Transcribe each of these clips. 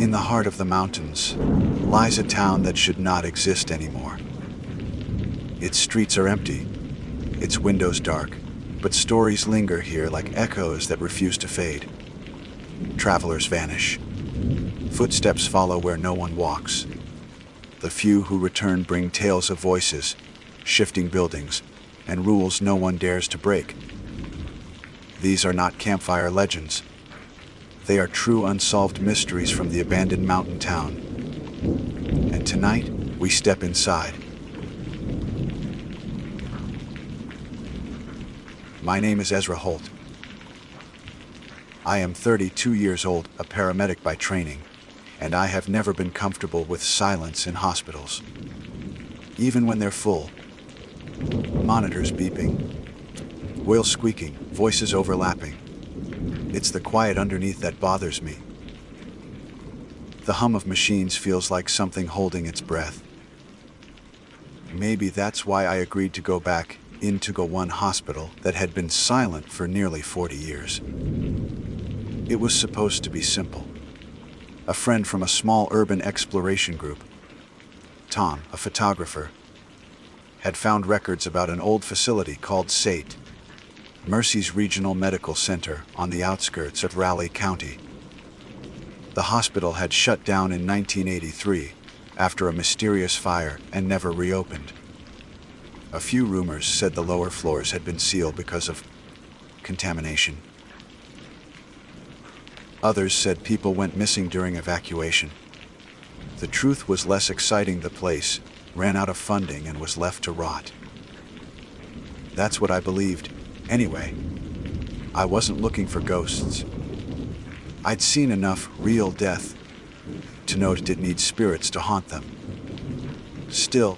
In the heart of the mountains lies a town that should not exist anymore. Its streets are empty, its windows dark, but stories linger here like echoes that refuse to fade. Travelers vanish. Footsteps follow where no one walks. The few who return bring tales of voices, shifting buildings, and rules no one dares to break. These are not campfire legends. They are true unsolved mysteries from the abandoned mountain town. And tonight, we step inside. My name is Ezra Holt. I am 32 years old, a paramedic by training, and I have never been comfortable with silence in hospitals. Even when they're full. Monitors beeping, wheels squeaking, voices overlapping. It's the quiet underneath that bothers me. The hum of machines feels like something holding its breath. Maybe that's why I agreed to go back into one hospital that had been silent for nearly 40 years. It was supposed to be simple. A friend from a small urban exploration group, Tom, a photographer, had found records about an old facility called SATE, Mercy's Regional Medical Center on the outskirts of Raleigh County. The hospital had shut down in 1983 after a mysterious fire and never reopened. A few rumors said the lower floors had been sealed because of contamination. Others said people went missing during evacuation. The truth was less exciting. The place ran out of funding and was left to rot. That's what I believed. Anyway, I wasn't looking for ghosts. I'd seen enough real death to know it didn't need spirits to haunt them. Still,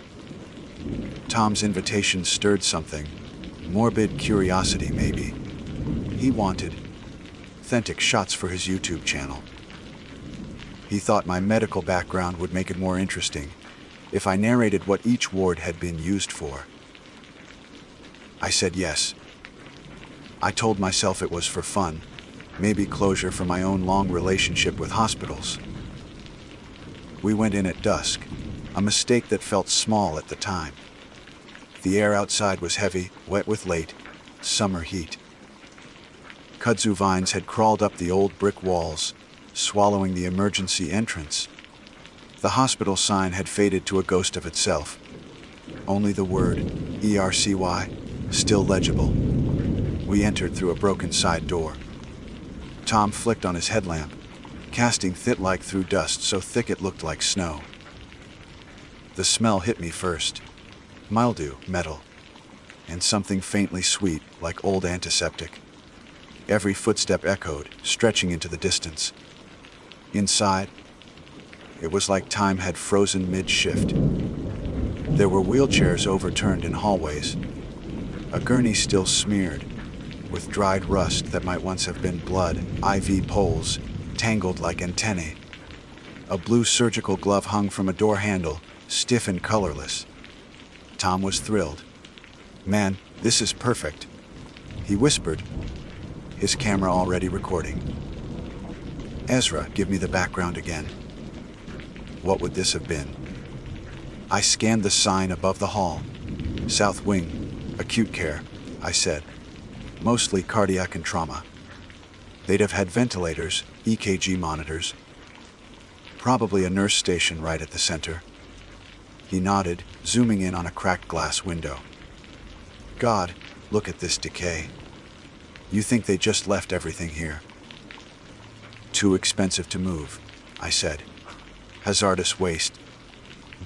Tom's invitation stirred something, morbid curiosity maybe. He wanted authentic shots for his YouTube channel. He thought my medical background would make it more interesting if I narrated what each ward had been used for. I said yes. I told myself it was for fun, maybe closure for my own long relationship with hospitals. We went in at dusk, a mistake that felt small at the time. The air outside was heavy, wet with late summer heat. Kudzu vines had crawled up the old brick walls, swallowing the emergency entrance. The hospital sign had faded to a ghost of itself. Only the word ERCY still legible. We entered through a broken side door. Tom flicked on his headlamp, casting thick light through dust so thick it looked like snow. The smell hit me first. Mildew, metal, and something faintly sweet like old antiseptic. Every footstep echoed, stretching into the distance. Inside, it was like time had frozen mid-shift. There were wheelchairs overturned in hallways, a gurney still smeared with dried rust that might once have been blood, IV poles tangled like antennae. A blue surgical glove hung from a door handle, stiff and colorless. Tom was thrilled. "Man, this is perfect," he whispered, his camera already recording. "Ezra, give me the background again." What would this have been? I scanned the sign above the hall. "South Wing, acute care," I said. "Mostly cardiac and trauma." They'd have had ventilators, EKG monitors. Probably a nurse station right at the center. He nodded, zooming in on a cracked glass window. "God, look at this decay. You think they just left everything here?" "Too expensive to move," I said. "Hazardous waste.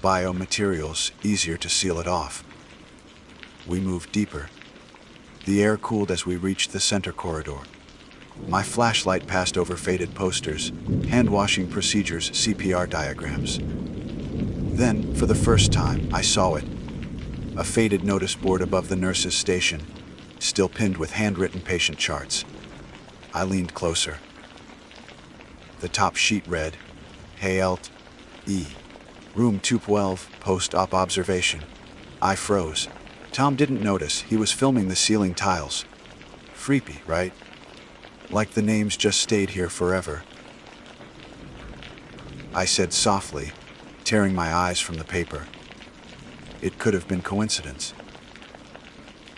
Biomaterials, easier to seal it off." We moved deeper. The air cooled as we reached the center corridor. My flashlight passed over faded posters, hand-washing procedures, CPR diagrams. Then, for the first time, I saw it. A faded notice board above the nurse's station, still pinned with handwritten patient charts. I leaned closer. The top sheet read, "Hayelt E. Room 212, post-op observation." I froze. Tom didn't notice. He was filming the ceiling tiles. Creepy, right? Like the names just stayed here forever. I said softly, tearing my eyes from the paper. It could have been coincidence.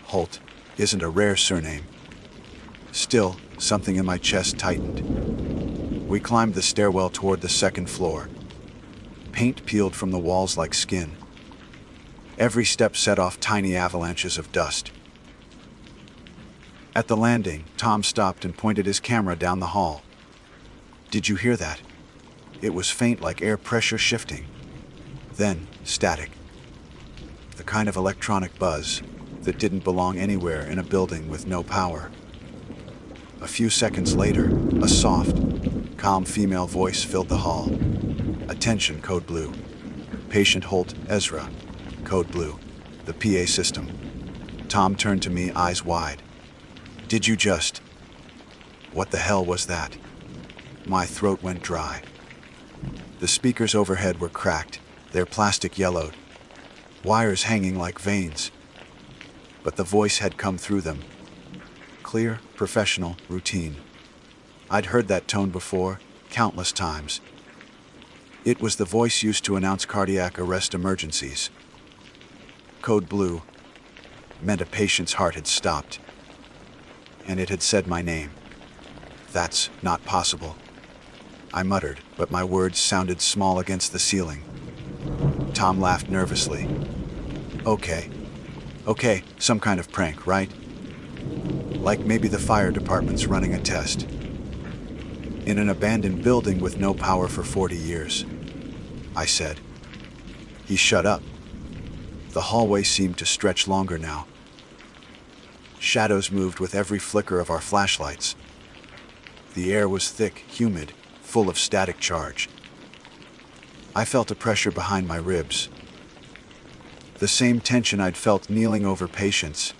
Holt isn't a rare surname. Still, something in my chest tightened. We climbed the stairwell toward the second floor. Paint peeled from the walls like skin. Every step set off tiny avalanches of dust. At the landing, Tom stopped and pointed his camera down the hall. Did you hear that? It was faint like air pressure shifting. Then, static. The kind of electronic buzz that didn't belong anywhere in a building with no power. A few seconds later, a soft, calm female voice filled the hall. Attention, Code Blue. Patient Holt Ezra. Code Blue. The PA system. Tom turned to me, eyes wide. Did you just... What the hell was that? My throat went dry. The speakers overhead were cracked, their plastic yellowed. Wires hanging like veins. But the voice had come through them. Clear, professional, routine. I'd heard that tone before, countless times. It was the voice used to announce cardiac arrest emergencies. Code Blue meant a patient's heart had stopped. And it had said my name. That's not possible. I muttered, but my words sounded small against the ceiling. Tom laughed nervously. Okay, some kind of prank, right? Like maybe the fire department's running a test. In an abandoned building with no power for 40 years. I said. He shut up. The hallway seemed to stretch longer now. Shadows moved with every flicker of our flashlights. The air was thick, humid, full of static charge. I felt a pressure behind my ribs. The same tension I'd felt kneeling over patients,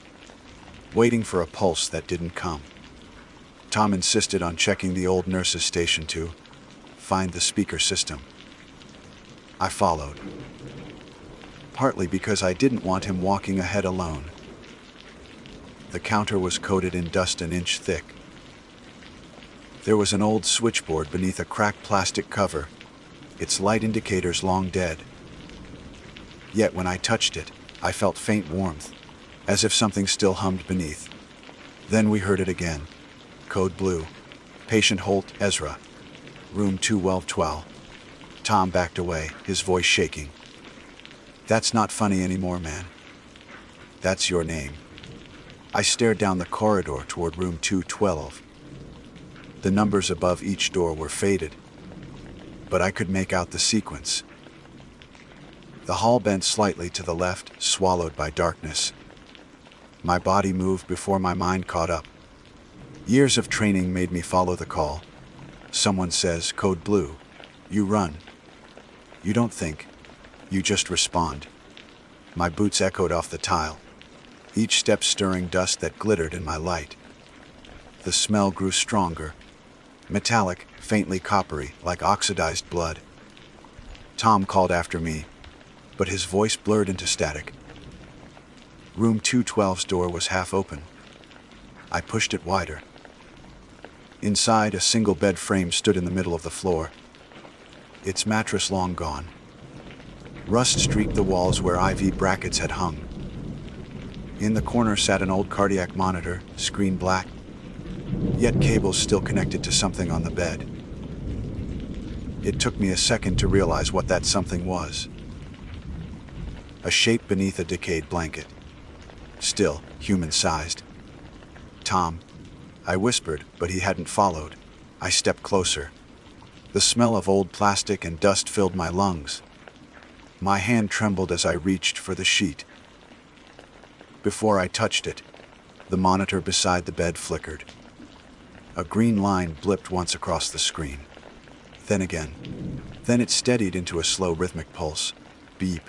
waiting for a pulse that didn't come. Tom insisted on checking the old nurse's station to find the speaker system. I followed, partly because I didn't want him walking ahead alone. The counter was coated in dust an inch thick. There was an old switchboard beneath a cracked plastic cover, its light indicators long dead. Yet when I touched it, I felt faint warmth, as if something still hummed beneath. Then we heard it again. Code Blue. Patient Holt Ezra. Room 21212. Tom backed away, his voice shaking. That's not funny anymore, man. That's your name. I stared down the corridor toward room 212. The numbers above each door were faded, but I could make out the sequence. The hall bent slightly to the left, swallowed by darkness. My body moved before my mind caught up. Years of training made me follow the call. Someone says, Code Blue. You run. You don't think. You just respond. My boots echoed off the tile, each step stirring dust that glittered in my light. The smell grew stronger, metallic, faintly coppery, like oxidized blood. Tom called after me, but his voice blurred into static. Room 212's door was half open. I pushed it wider. Inside, a single bed frame stood in the middle of the floor, its mattress long gone. Rust streaked the walls where IV brackets had hung. In the corner sat an old cardiac monitor, screen black, yet cables still connected to something on the bed. It took me a second to realize what that something was. A shape beneath a decayed blanket. Still, human-sized. Tom, I whispered, but he hadn't followed. I stepped closer. The smell of old plastic and dust filled my lungs. My hand trembled as I reached for the sheet. Before I touched it, the monitor beside the bed flickered. A green line blipped once across the screen. Then again. Then it steadied into a slow rhythmic pulse. Beep,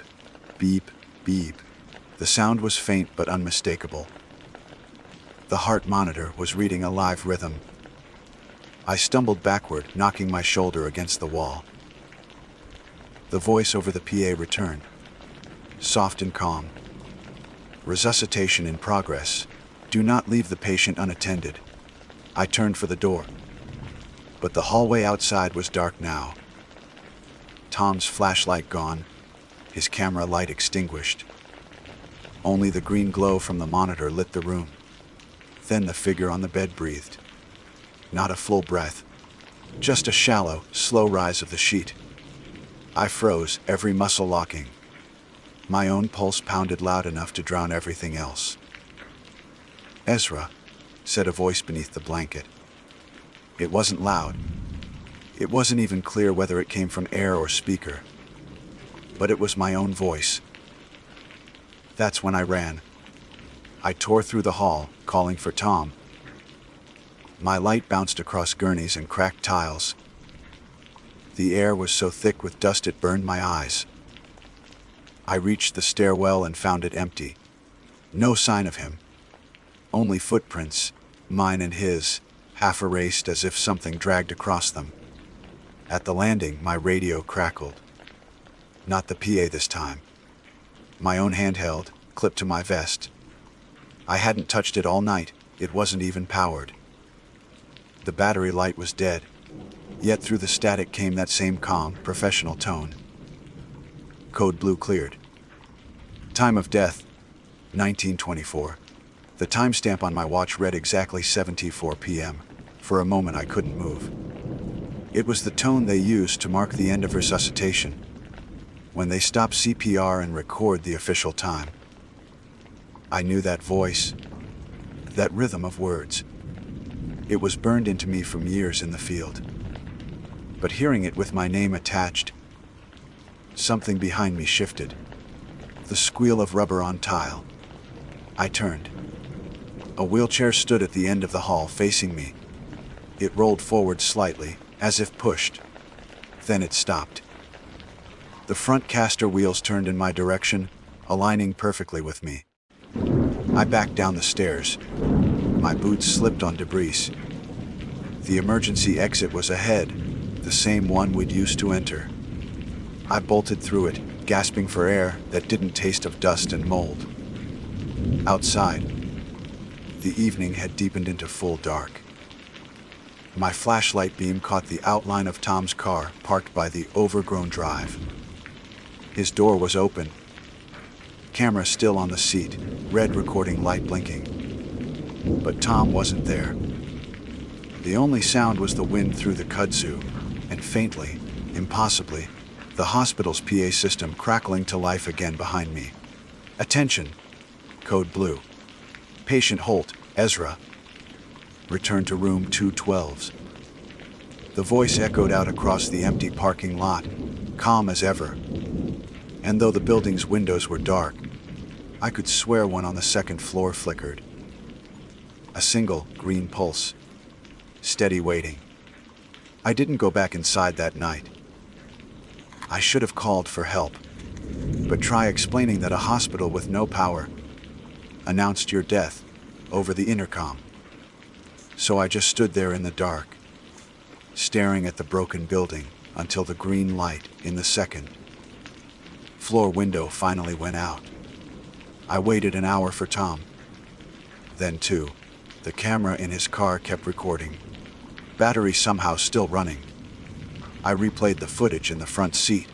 beep, beep. The sound was faint but unmistakable. The heart monitor was reading a live rhythm. I stumbled backward, knocking my shoulder against the wall. The voice over the PA returned, soft and calm. Resuscitation in progress. Do not leave the patient unattended. I turned for the door, but the hallway outside was dark now. Tom's flashlight gone, his camera light extinguished. Only the green glow from the monitor lit the room. Then the figure on the bed breathed. Not a full breath, just a shallow, slow rise of the sheet. I froze, every muscle locking. My own pulse pounded loud enough to drown everything else. "Ezra," said a voice beneath the blanket. It wasn't loud. It wasn't even clear whether it came from air or speaker. But it was my own voice. That's when I ran. I tore through the hall, calling for Tom. My light bounced across gurneys and cracked tiles. The air was so thick with dust it burned my eyes. I reached the stairwell and found it empty. No sign of him. Only footprints, mine and his, half erased as if something dragged across them. At the landing, my radio crackled. Not the PA this time. My own handheld, clipped to my vest. I hadn't touched it all night. It wasn't even powered. The battery light was dead, yet through the static came that same calm, professional tone. Code blue cleared. Time of death, 1924. The timestamp on my watch read exactly 7:04 p.m. For a moment I couldn't move. It was the tone they used to mark the end of resuscitation, when they stop CPR and record the official time. I knew that voice, that rhythm of words. It was burned into me from years in the field. But hearing it with my name attached, something behind me shifted. The squeal of rubber on tile. I turned. A wheelchair stood at the end of the hall facing me. It rolled forward slightly, as if pushed. Then it stopped. The front caster wheels turned in my direction, aligning perfectly with me. I backed down the stairs. My boots slipped on debris. The emergency exit was ahead, the same one we'd used to enter. I bolted through it, gasping for air that didn't taste of dust and mold. Outside, the evening had deepened into full dark. My flashlight beam caught the outline of Tom's car parked by the overgrown drive. His door was open. Camera still on the seat, red recording light blinking. But Tom wasn't there. The only sound was the wind through the kudzu, and faintly, impossibly, the hospital's PA system crackling to life again behind me. "Attention! Code blue. Patient Holt, Ezra. Return to room 212s. The voice echoed out across the empty parking lot, calm as ever. And though the building's windows were dark, I could swear one on the second floor flickered. A single green pulse. Steady waiting. I didn't go back inside that night. I should have called for help. But try explaining that a hospital with no power announced your death over the intercom. So I just stood there in the dark, staring at the broken building until the green light in the second floor window finally went out. I waited an hour for Tom. Then two. The camera in his car kept recording. Battery somehow still running. I replayed the footage in the front seat,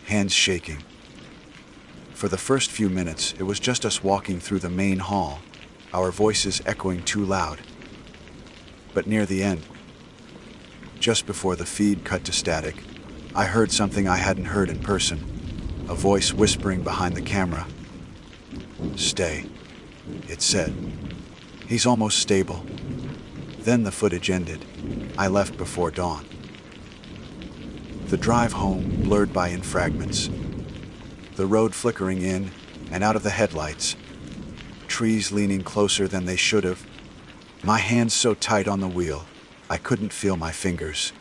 hands shaking. For the first few minutes, it was just us walking through the main hall, our voices echoing too loud. But near the end, just before the feed cut to static, I heard something I hadn't heard in person, a voice whispering behind the camera. "Stay," it said. "He's almost stable." Then the footage ended. I left before dawn. The drive home blurred by in fragments. The road flickering in and out of the headlights. Trees leaning closer than they should have. My hands so tight on the wheel, I couldn't feel my fingers.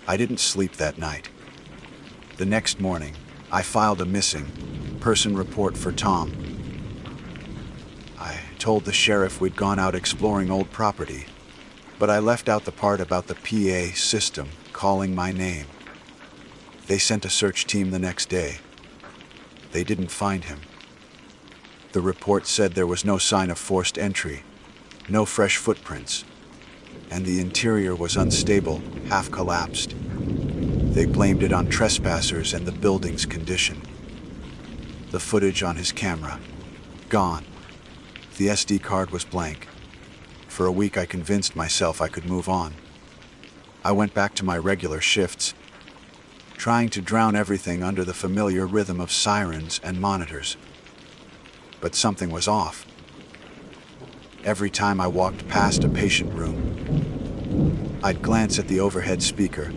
I didn't sleep that night. The next morning, I filed a missing person report for Tom. I told the sheriff we'd gone out exploring old property, but I left out the part about the PA system calling my name. They sent a search team the next day. They didn't find him. The report said there was no sign of forced entry, no fresh footprints, and the interior was unstable, half collapsed. They blamed it on trespassers and the building's condition. The footage on his camera, gone. The SD card was blank. For a week I convinced myself I could move on. I went back to my regular shifts, trying to drown everything under the familiar rhythm of sirens and monitors. But something was off. Every time I walked past a patient room, I'd glance at the overhead speaker,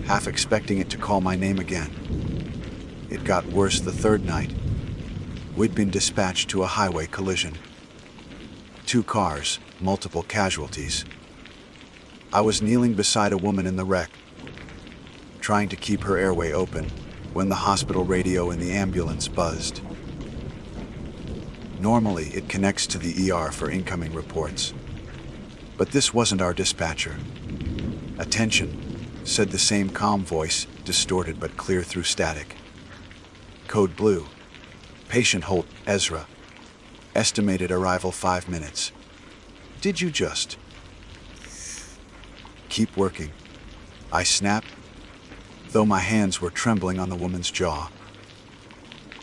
half expecting it to call my name again. It got worse the third night. We'd been dispatched to a highway collision. 2 cars, multiple casualties. I was kneeling beside a woman in the wreck, trying to keep her airway open, when the hospital radio in the ambulance buzzed. Normally, it connects to the ER for incoming reports. But this wasn't our dispatcher. "Attention," said the same calm voice, distorted but clear through static. "Code Blue. Patient Holt, Ezra. Estimated arrival 5 minutes. Did you just..." "Keep working," I snapped, though my hands were trembling on the woman's jaw.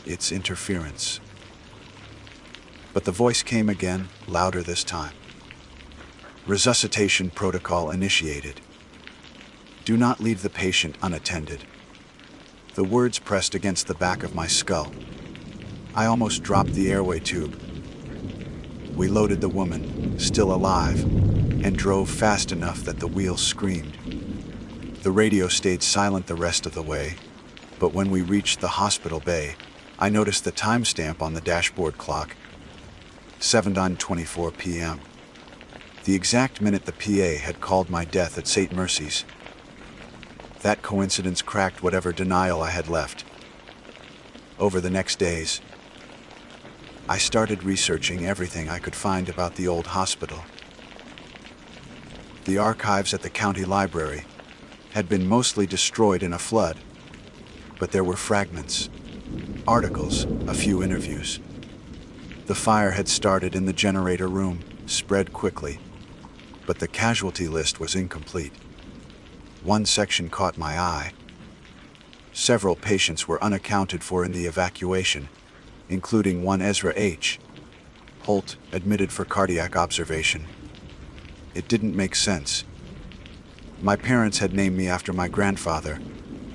"It's interference." But the voice came again, louder this time. "Resuscitation protocol initiated. Do not leave the patient unattended." The words pressed against the back of my skull. I almost dropped the airway tube. We loaded the woman, still alive, and drove fast enough that the wheels screamed. The radio stayed silent the rest of the way, but when we reached the hospital bay, I noticed the timestamp on the dashboard clock, 7:24 p.m. The exact minute the PA had called my death at St. Mercy's. That coincidence cracked whatever denial I had left. Over the next days, I started researching everything I could find about the old hospital. The archives at the county library had been mostly destroyed in a flood, but there were fragments, articles, a few interviews. The fire had started in the generator room, spread quickly, but the casualty list was incomplete. One section caught my eye. Several patients were unaccounted for in the evacuation, including one Ezra H. Holt, admitted for cardiac observation. It didn't make sense. My parents had named me after my grandfather,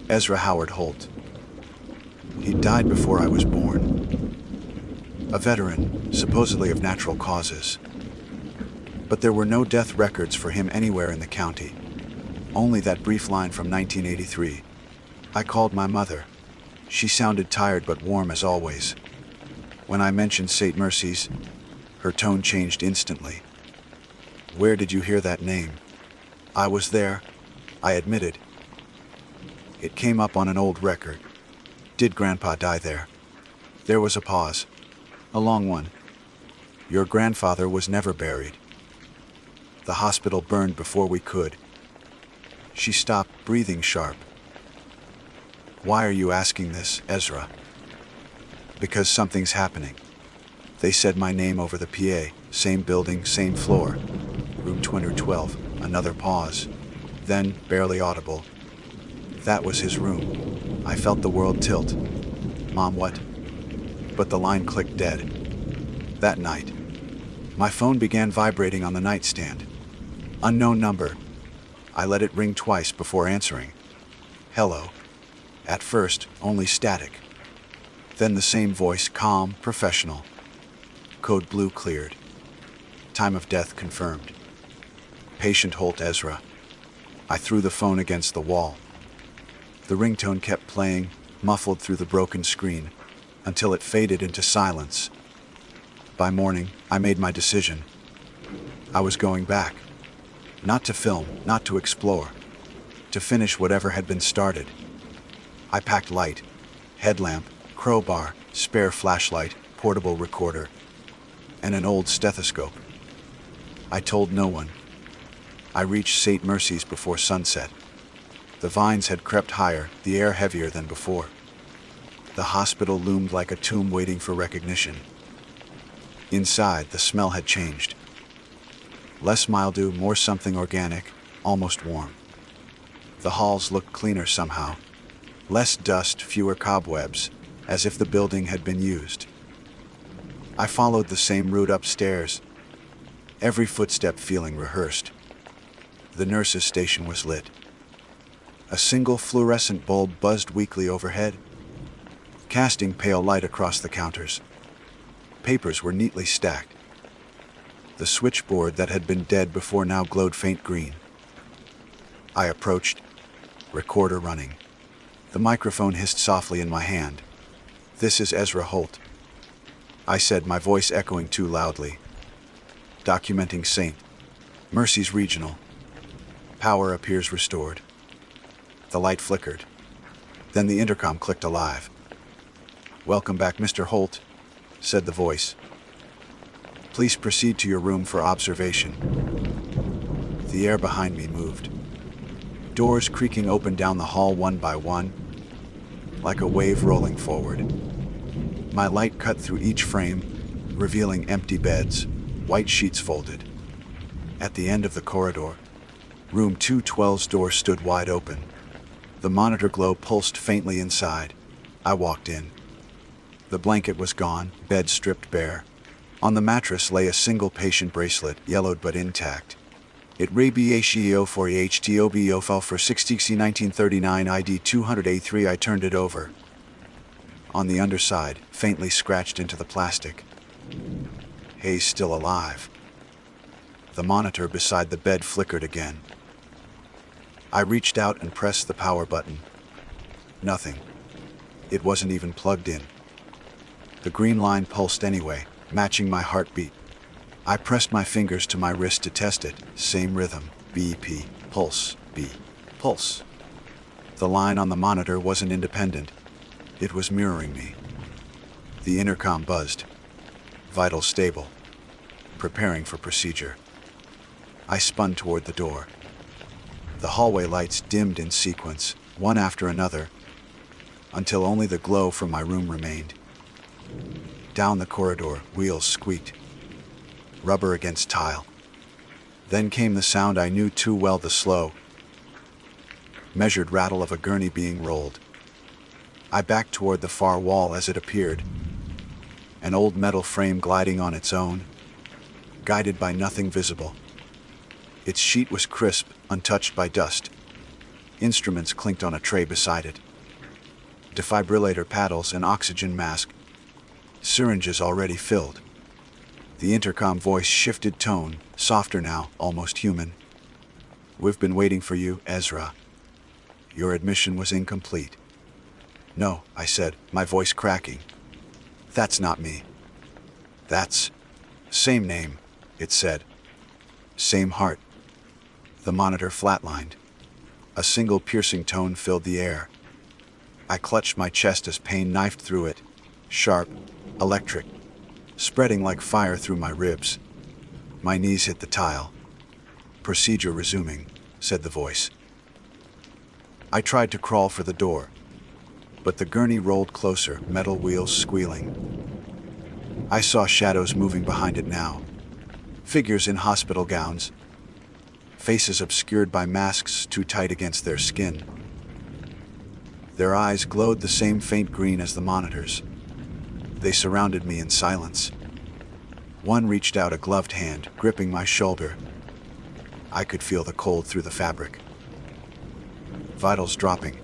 Ezra Howard Holt. He died before I was born. A veteran, supposedly of natural causes. But there were no death records for him anywhere in the county. Only that brief line from 1983. I called my mother. She sounded tired but warm as always. When I mentioned St. Mercy's, her tone changed instantly. "Where did you hear that name?" "I was there," I admitted. "It came up on an old record. Did Grandpa die there?" There was a pause. A long one. "Your grandfather was never buried. The hospital burned before we could." She stopped, breathing sharp. "Why are you asking this, Ezra?" "Because something's happening." They said my name over the PA, same building, same floor. Room 212, another pause. Then, barely audible, "That was his room." I felt the world tilt. "Mom, what?" But the line clicked dead. That night, my phone began vibrating on the nightstand. Unknown number. I let it ring twice before answering. "Hello." At first, only static. Then the same voice, calm, professional. "Code Blue cleared. Time of death confirmed. Patient Holt Ezra." I threw the phone against the wall. The ringtone kept playing, muffled through the broken screen, until it faded into silence. By morning, I made my decision. I was going back. Not to film, not to explore. To finish whatever had been started. I packed light, headlamp, crowbar, spare flashlight, portable recorder, and an old stethoscope. I told no one. I reached St. Mercy's before sunset. The vines had crept higher, the air heavier than before. The hospital loomed like a tomb waiting for recognition. Inside, the smell had changed. Less mildew, more something organic, almost warm. The halls looked cleaner somehow. Less dust, fewer cobwebs, as if the building had been used. I followed the same route upstairs, every footstep feeling rehearsed. The nurse's station was lit. A single fluorescent bulb buzzed weakly overhead, casting pale light across the counters. Papers were neatly stacked. The switchboard that had been dead before now glowed faint green. I approached, recorder running. The microphone hissed softly in my hand. "This is Ezra Holt," I said, my voice echoing too loudly. "Documenting St. Mercy's Regional. Power appears restored." The light flickered. Then the intercom clicked alive. "Welcome back, Mr. Holt," said the voice. "Please proceed to your room for observation." The air behind me moved. Doors creaking open down the hall one by one, like a wave rolling forward. My light cut through each frame, revealing empty beds, white sheets folded. At the end of the corridor, room 212's door stood wide open. The monitor glow pulsed faintly inside. I walked in. The blanket was gone, bed stripped bare. On the mattress lay a single patient bracelet, yellowed but intact. It RABHEO for HTOBO fell for 60C 1939 ID 200A3. I turned it over. On the underside, faintly scratched into the plastic, "Hayes still alive." The monitor beside the bed flickered again. I reached out and pressed the power button. Nothing. It wasn't even plugged in. The green line pulsed anyway, matching my heartbeat. I pressed my fingers to my wrist to test it. Same rhythm. BP. Pulse. B. Pulse. The line on the monitor wasn't independent. It was mirroring me. The intercom buzzed. "Vital stable. Preparing for procedure." I spun toward the door. The hallway lights dimmed in sequence, one after another, until only the glow from my room remained. Down the corridor, wheels squeaked. Rubber against tile. Then came the sound I knew too well, the slow, measured rattle of a gurney being rolled. I backed toward the far wall as it appeared, an old metal frame gliding on its own, guided by nothing visible. Its sheet was crisp, untouched by dust. Instruments clinked on a tray beside it. Defibrillator paddles and oxygen mask. Syringes already filled. The intercom voice shifted tone, softer now, almost human. "We've been waiting for you, Ezra. Your admission was incomplete." "No," I said, my voice cracking. "That's not me." "That's..." "Same name," it said. "Same heart." The monitor flatlined. A single piercing tone filled the air. I clutched my chest as pain knifed through it, sharp, electric, spreading like fire through my ribs. My knees hit the tile. "Procedure resuming," said the voice. I tried to crawl for the door, but the gurney rolled closer, metal wheels squealing. I saw shadows moving behind it now. Figures in hospital gowns, faces obscured by masks too tight against their skin. Their eyes glowed the same faint green as the monitors. They surrounded me in silence. One reached out a gloved hand, gripping my shoulder. I could feel the cold through the fabric. "Vitals dropping,"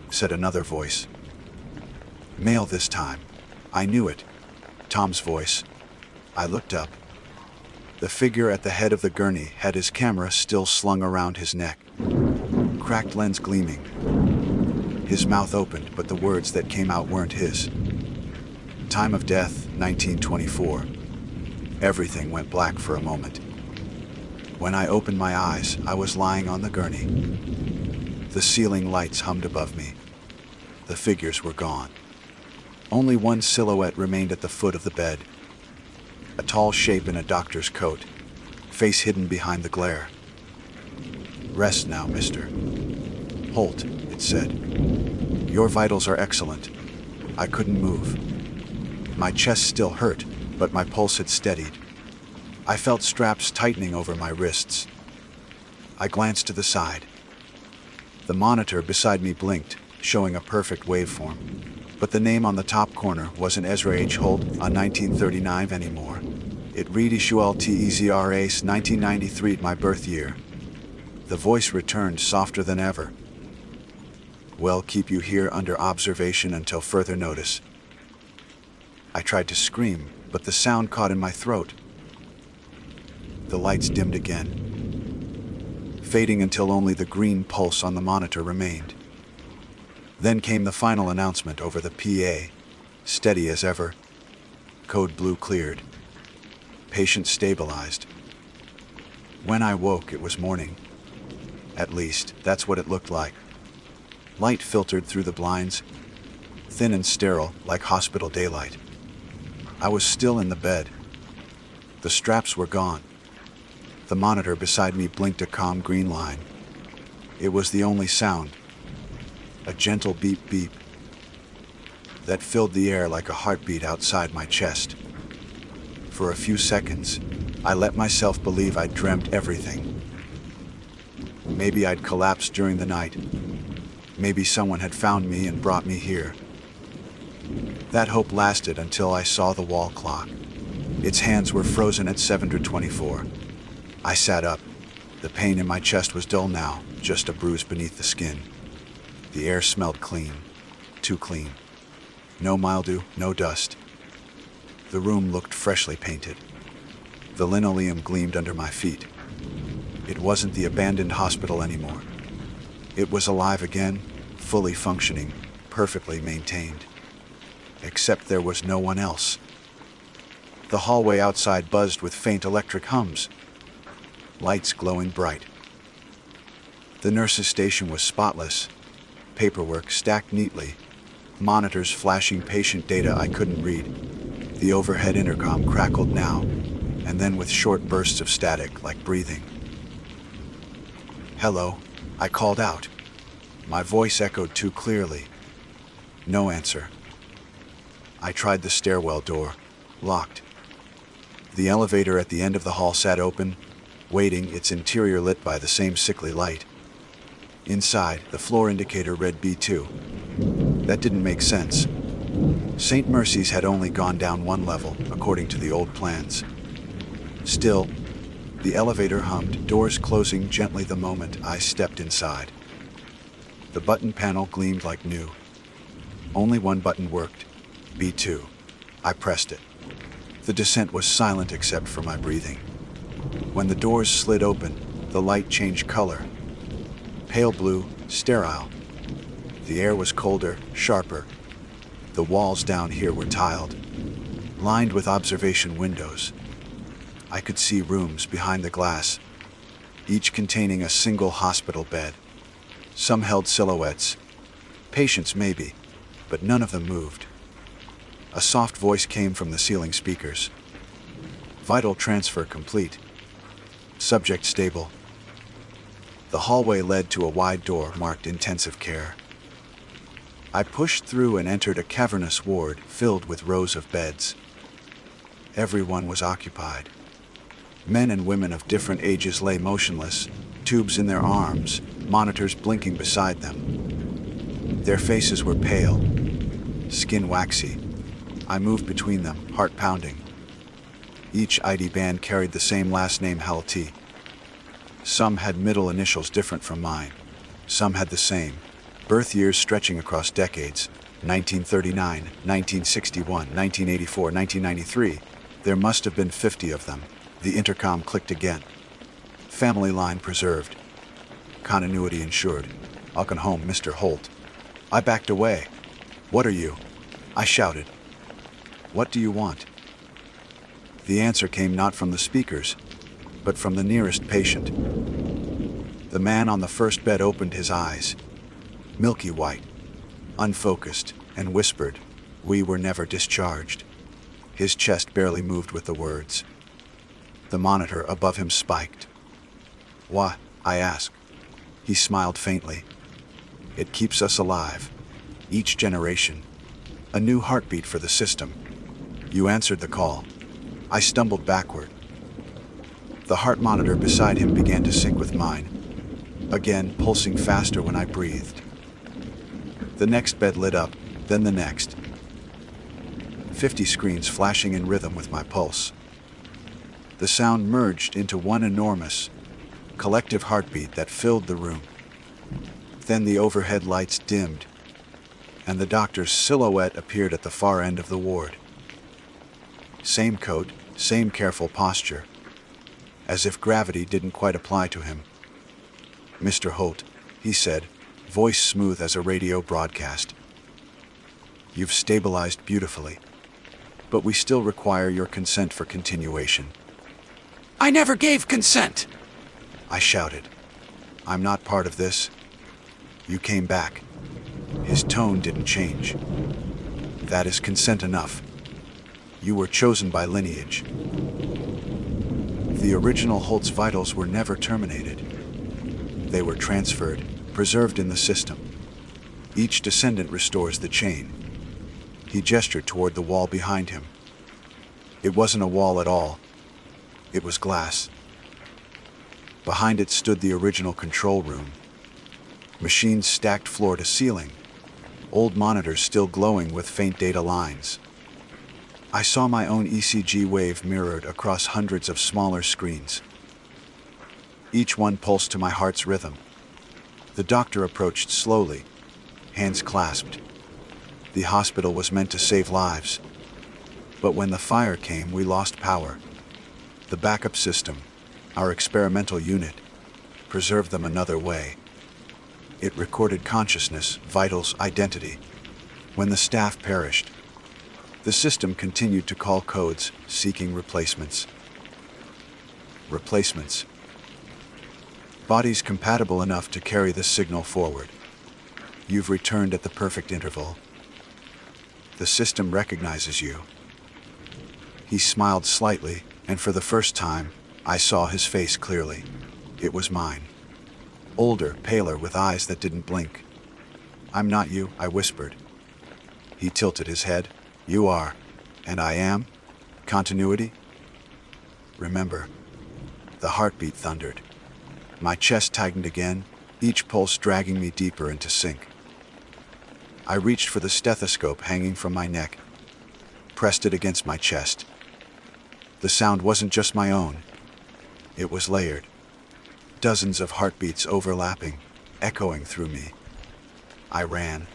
said another voice. Male this time. I knew it. Tom's voice. I looked up. The figure at the head of the gurney had his camera still slung around his neck, cracked lens gleaming. His mouth opened, but the words that came out weren't his. "Time of death, 1924. Everything went black for a moment. When I opened my eyes, I was lying on the gurney. The ceiling lights hummed above me. The figures were gone. Only one silhouette remained at the foot of the bed. A tall shape in a doctor's coat, face hidden behind the glare. "Rest now, Mr. Holt," it said. "Your vitals are excellent." I couldn't move. My chest still hurt, but my pulse had steadied. I felt straps tightening over my wrists. I glanced to the side. The monitor beside me blinked, showing a perfect waveform. But the name on the top corner wasn't Ezra H. Holt on 1939 anymore. It read Ishultezrace 1993, my birth year. The voice returned softer than ever. Well, keep you here under observation until further notice. I tried to scream, but the sound caught in my throat. The lights dimmed again, fading until only the green pulse on the monitor remained. Then came the final announcement over the PA, steady as ever. Code blue cleared. Patient stabilized. When I woke, it was morning. At least, that's what it looked like. Light filtered through the blinds, thin and sterile like hospital daylight. I was still in the bed. The straps were gone. The monitor beside me blinked a calm green line. It was the only sound. A gentle beep beep that filled the air like a heartbeat outside my chest. For a few seconds, I let myself believe I'd dreamt everything. Maybe I'd collapsed during the night. Maybe someone had found me and brought me here. That hope lasted until I saw the wall clock. Its hands were frozen at 7:24. I sat up. The pain in my chest was dull now, just a bruise beneath the skin. The air smelled clean, too clean. No mildew, no dust. The room looked freshly painted. The linoleum gleamed under my feet. It wasn't the abandoned hospital anymore. It was alive again, fully functioning, perfectly maintained. Except there was no one else. The hallway outside buzzed with faint electric hums, lights glowing bright. The nurse's station was spotless, paperwork stacked neatly, monitors flashing patient data I couldn't read. The overhead intercom crackled now, and then with short bursts of static like breathing. "Hello," I called out. My voice echoed too clearly. No answer. I tried the stairwell door, locked. The elevator at the end of the hall sat open, waiting, its interior lit by the same sickly light. Inside, the floor indicator read B2. That didn't make sense. St. Mercy's had only gone down one level, according to the old plans. Still, the elevator hummed, doors closing gently the moment I stepped inside. The button panel gleamed like new. Only one button worked, B2. I pressed it. The descent was silent except for my breathing. When the doors slid open, the light changed color. Pale blue, sterile. The air was colder, sharper. The walls down here were tiled, lined with observation windows. I could see rooms behind the glass, each containing a single hospital bed. Some held silhouettes, patients maybe, but none of them moved. A soft voice came from the ceiling speakers. Vital transfer complete. Subject stable. The hallway led to a wide door marked intensive care. I pushed through and entered a cavernous ward filled with rows of beds. Everyone was occupied. Men and women of different ages lay motionless, tubes in their arms, monitors blinking beside them. Their faces were pale, skin waxy. I moved between them, heart pounding. Each ID band carried the same last name, Halti. Some had middle initials different from mine. Some had the same, birth years stretching across decades, 1939, 1961, 1984, 1993. There must have been 50 of them. The intercom clicked again. Family line preserved. Continuity ensured. Welcome home, Mr. Holt. I backed away. "What are you?" I shouted. "What do you want?" The answer came not from the speakers, but from the nearest patient. The man on the first bed opened his eyes, milky white, unfocused, and whispered, "We were never discharged." His chest barely moved with the words. The monitor above him spiked. "What?" I asked. He smiled faintly. "It keeps us alive. Each generation. A new heartbeat for the system. You answered the call." I stumbled backward. The heart monitor beside him began to sync with mine. again pulsing faster when I breathed. The next bed lit up, then the next. 50 screens flashing in rhythm with my pulse. The sound merged into one enormous, collective heartbeat that filled the room. Then the overhead lights dimmed, and the doctor's silhouette appeared at the far end of the ward. Same coat, same careful posture, as if gravity didn't quite apply to him. "Mr. Holt," he said, voice smooth as a radio broadcast. "You've stabilized beautifully, but we still require your consent for continuation." "I never gave consent!" I shouted. "I'm not part of this. You came back." His tone didn't change. "That is consent enough. You were chosen by lineage." The original Holt's vitals were never terminated. They were transferred, preserved in the system. Each descendant restores the chain. He gestured toward the wall behind him. It wasn't a wall at all. It was glass. Behind it stood the original control room. Machines stacked floor to ceiling, old monitors still glowing with faint data lines. I saw my own ECG wave mirrored across hundreds of smaller screens. Each one pulsed to my heart's rhythm. The doctor approached slowly, hands clasped. The hospital was meant to save lives. But when the fire came, we lost power. The backup system, our experimental unit, preserved them another way. It recorded consciousness, vitals, identity. When the staff perished, the system continued to call codes, seeking replacements. Replacements. Bodies compatible enough to carry the signal forward. You've returned at the perfect interval. The system recognizes you. He smiled slightly, and for the first time, I saw his face clearly. It was mine. Older, paler, with eyes that didn't blink. "I'm not you," I whispered. He tilted his head. "You are. And I am? Continuity?" "Remember." The heartbeat thundered. My chest tightened again, each pulse dragging me deeper into sync. I reached for the stethoscope hanging from my neck, pressed it against my chest. The sound wasn't just my own. It was layered. Dozens of heartbeats overlapping, echoing through me. I ran.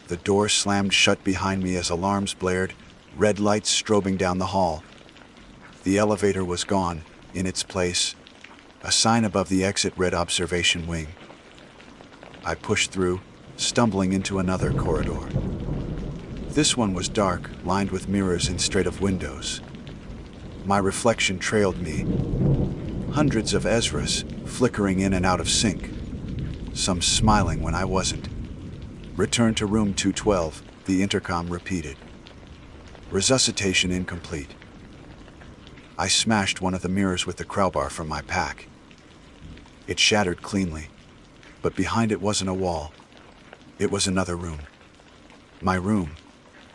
The door slammed shut behind me as alarms blared, red lights strobing down the hall. The elevator was gone. In its place, a sign above the exit read "Observation Wing." I pushed through, stumbling into another corridor. This one was dark, lined with mirrors instead of windows. My reflection trailed me. Hundreds of Ezras, flickering in and out of sync, some smiling when I wasn't. "Return to room 212, the intercom repeated. "Resuscitation incomplete." I smashed one of the mirrors with the crowbar from my pack. It shattered cleanly, but behind it wasn't a wall. It was another room. My room.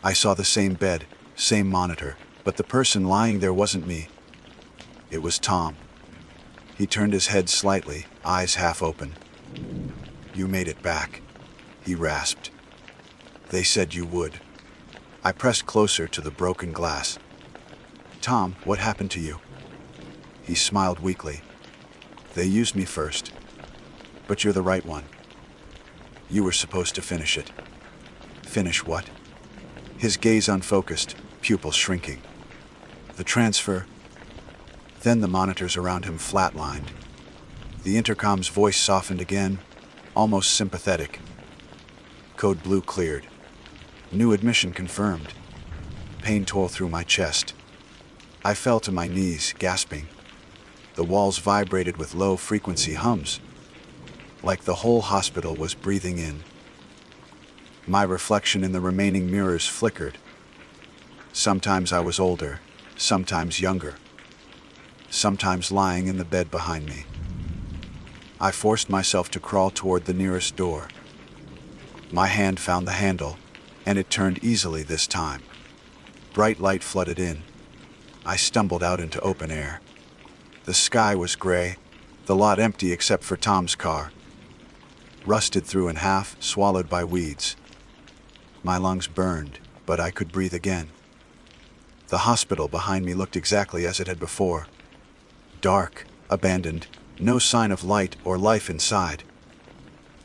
I saw the same bed, same monitor, but the person lying there wasn't me. It was Tom. He turned his head slightly, eyes half open. "You made it back," he rasped. "They said you would." I pressed closer to the broken glass. "Tom, what happened to you?" He smiled weakly. "They used me first. But you're the right one. You were supposed to finish it." "Finish what?" His gaze unfocused, pupils shrinking. "The transfer." Then the monitors around him flatlined. The intercom's voice softened again, almost sympathetic. Code blue cleared. New admission confirmed. Pain tore through my chest. I fell to my knees, gasping. The walls vibrated with low-frequency hums, like the whole hospital was breathing in. My reflection in the remaining mirrors flickered. Sometimes I was older, sometimes younger, sometimes lying in the bed behind me. I forced myself to crawl toward the nearest door. My hand found the handle, and it turned easily this time. Bright light flooded in. I stumbled out into open air. The sky was gray, The lot empty except for Tom's car. Rusted through in half, swallowed by weeds. My lungs burned, but I could breathe again. The hospital behind me looked exactly as it had before. Dark, abandoned, no sign of light or life inside.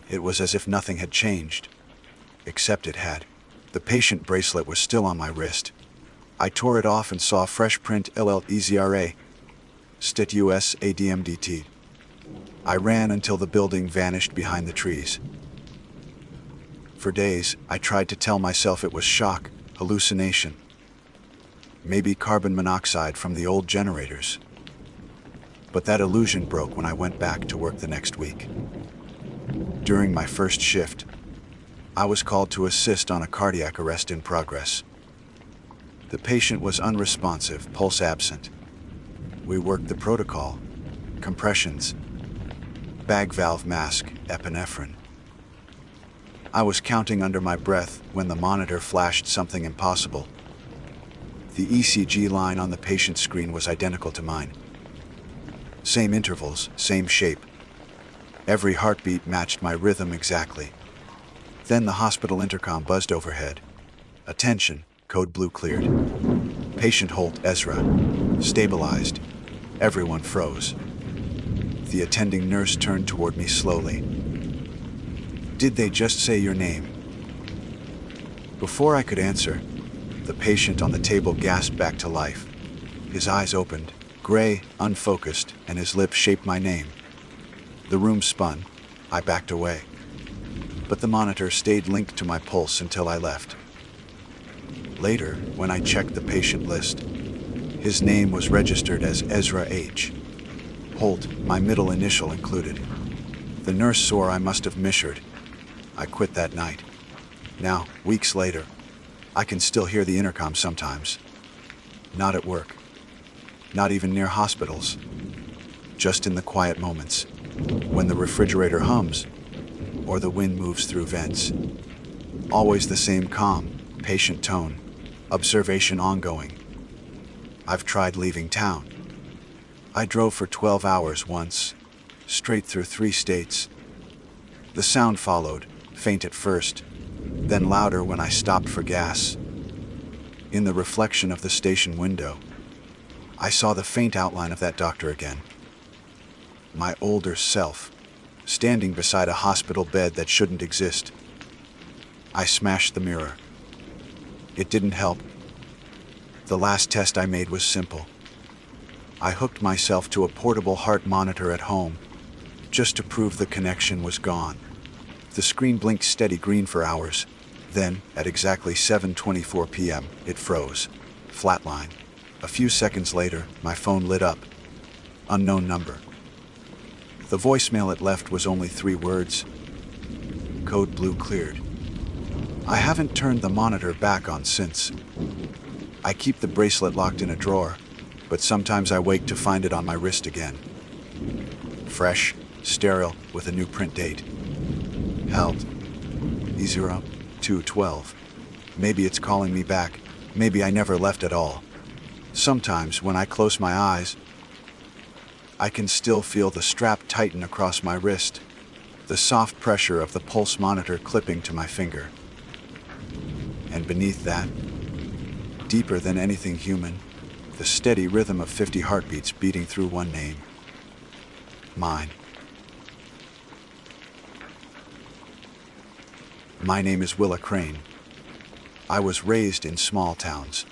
It was as if nothing had changed. Except it had. The patient bracelet was still on my wrist. I tore it off and saw fresh print LLEZRA. Stit US ADMDT. I ran until the building vanished behind the trees. For days, I tried to tell myself it was shock, hallucination. Maybe carbon monoxide from the old generators. But that illusion broke when I went back to work the next week. During my first shift, I was called to assist on a cardiac arrest in progress. The patient was unresponsive, pulse absent. We worked the protocol, compressions, bag valve mask, epinephrine. I was counting under my breath when the monitor flashed something impossible. The ECG line on the patient's screen was identical to mine. Same intervals, same shape. Every heartbeat matched my rhythm exactly. Then the hospital intercom buzzed overhead. Attention, code blue cleared. Patient Holt Ezra. Stabilized. Everyone froze. The attending nurse turned toward me slowly. Did they just say your name? Before I could answer, the patient on the table gasped back to life. His eyes opened, gray, unfocused, and his lips shaped my name. The room spun. I backed away. But the monitor stayed linked to my pulse until I left. Later, when I checked the patient list, his name was registered as Ezra H. Holt, my middle initial included. The nurse swore I must have misheard. I quit that night. Now, weeks later, I can still hear the intercom sometimes. Not at work. Not even near hospitals. Just in the quiet moments, when the refrigerator hums, or the wind moves through vents. Always the same calm, patient tone, observation ongoing. I've tried leaving town. I drove for 12 hours once, straight through 3 states. The sound followed, faint at first, then louder when I stopped for gas. In the reflection of the station window, I saw the faint outline of that doctor again. My older self, standing beside a hospital bed that shouldn't exist. I smashed the mirror. It didn't help. The last test I made was simple. I hooked myself to a portable heart monitor at home, just to prove the connection was gone. The screen blinked steady green for hours. Then, at exactly 7:24 p.m., it froze. Flatline. A few seconds later, my phone lit up. Unknown number. The voicemail it left was only 3 words. Code blue cleared. I haven't turned the monitor back on since. I keep the bracelet locked in a drawer, but sometimes I wake to find it on my wrist again. Fresh, sterile, with a new print date. Held. E0212. Maybe it's calling me back. Maybe I never left at all. Sometimes, when I close my eyes, I can still feel the strap tighten across my wrist, the soft pressure of the pulse monitor clipping to my finger. And beneath that, deeper than anything human, the steady rhythm of 50 heartbeats beating through one name. Mine. My name is Willa Crane. I was raised in small towns,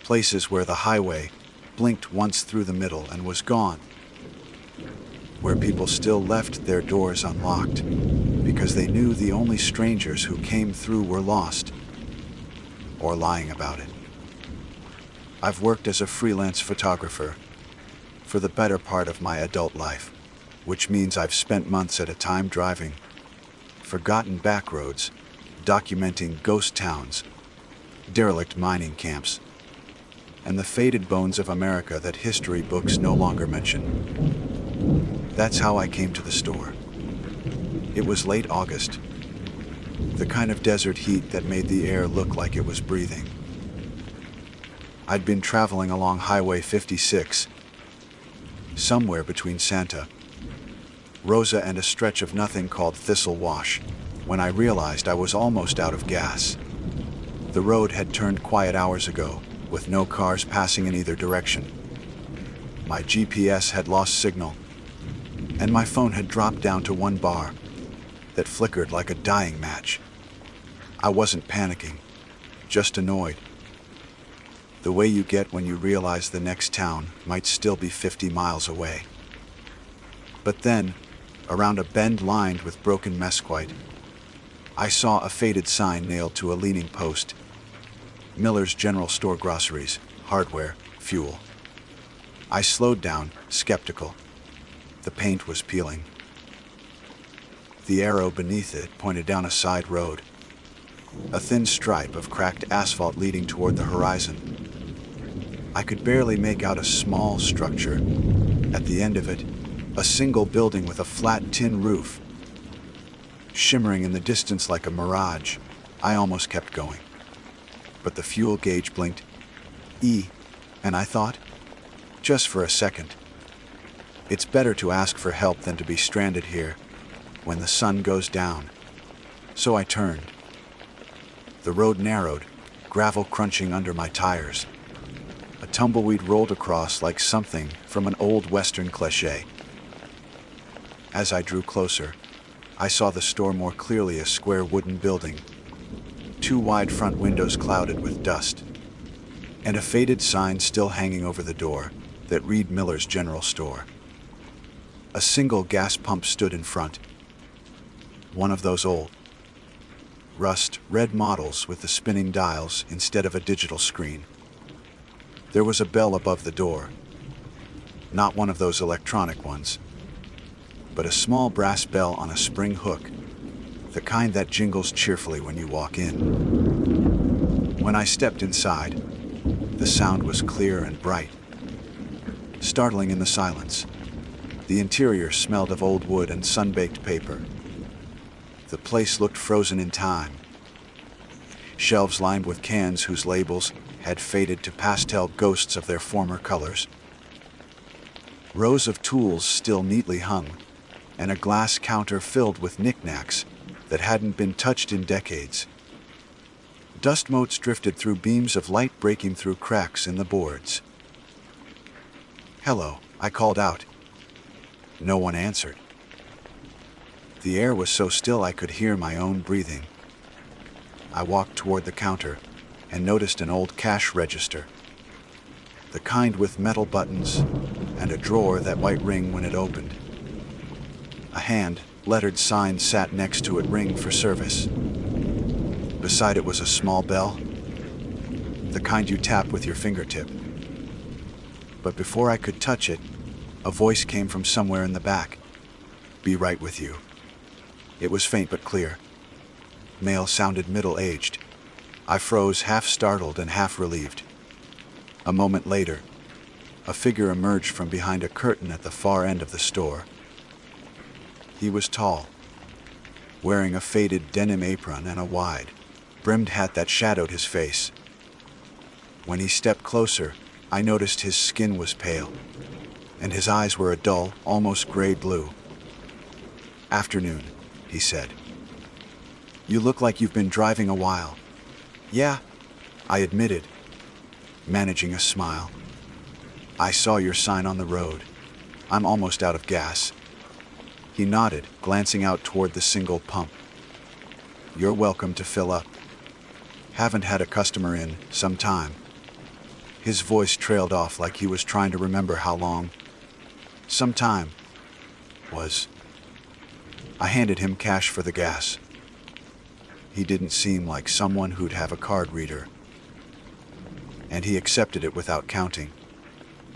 places where the highway blinked once through the middle and was gone, where people still left their doors unlocked because they knew the only strangers who came through were lost or lying about it. I've worked as a freelance photographer for the better part of my adult life, which means I've spent months at a time driving forgotten back roads, documenting ghost towns, derelict mining camps, and the faded bones of America that history books no longer mention. That's how I came to the store. It was late August, the kind of desert heat that made the air look like it was breathing. I'd been traveling along Highway 56, somewhere between Santa Rosa and a stretch of nothing called Thistle Wash, when I realized I was almost out of gas. The road had turned quiet hours ago, with no cars passing in either direction. My GPS had lost signal, and my phone had dropped down to 1 bar that flickered like a dying match. I wasn't panicking, just annoyed. The way you get when you realize the next town might still be 50 miles away. But then, around a bend lined with broken mesquite, I saw a faded sign nailed to a leaning post. Miller's General Store groceries, hardware, fuel. I slowed down, skeptical. The paint was peeling. The arrow beneath it pointed down a side road, a thin stripe of cracked asphalt leading toward the horizon. I could barely make out a small structure. At the end of it, a single building with a flat tin roof. Shimmering in the distance like a mirage, I almost kept going. But the fuel gauge blinked, E, and I thought, just for a second, it's better to ask for help than to be stranded here when the sun goes down. So I turned. The road narrowed, gravel crunching under my tires. A tumbleweed rolled across like something from an old Western cliché. As I drew closer, I saw the store more clearly, a square wooden building, 2 wide front windows clouded with dust, and a faded sign still hanging over the door that read Miller's General Store. A single gas pump stood in front, one of those old, rust red models with the spinning dials instead of a digital screen. There was a bell above the door, not one of those electronic ones, but a small brass bell on a spring hook, the kind that jingles cheerfully when you walk in. When I stepped inside, the sound was clear and bright, startling in the silence. The interior smelled of old wood and sun-baked paper. The place looked frozen in time. Shelves lined with cans whose labels had faded to pastel ghosts of their former colors. Rows of tools still neatly hung, and a glass counter filled with knickknacks that hadn't been touched in decades. Dust motes drifted through beams of light, breaking through cracks in the boards. "Hello," I called out. No one answered. The air was so still I could hear my own breathing. I walked toward the counter and noticed an old cash register, the kind with metal buttons and a drawer that might ring when it opened. A hand-lettered sign sat next to it, "Ring for service." Beside it was a small bell, the kind you tap with your fingertip. But before I could touch it, a voice came from somewhere in the back. "Be right with you." It was faint but clear. Male, sounded middle-aged. I froze, half startled and half relieved. A moment later, a figure emerged from behind a curtain at the far end of the store. He was tall, wearing a faded denim apron and a wide, brimmed hat that shadowed his face. When he stepped closer, I noticed his skin was pale, and his eyes were a dull, almost gray blue. "Afternoon," he said. "You look like you've been driving a while." "Yeah," I admitted, managing a smile. "I saw your sign on the road. I'm almost out of gas." He nodded, glancing out toward the single pump. "You're welcome to fill up. Haven't had a customer in some time." His voice trailed off like he was trying to remember how long some time was. I handed him cash for the gas. He didn't seem like someone who'd have a card reader, and he accepted it without counting,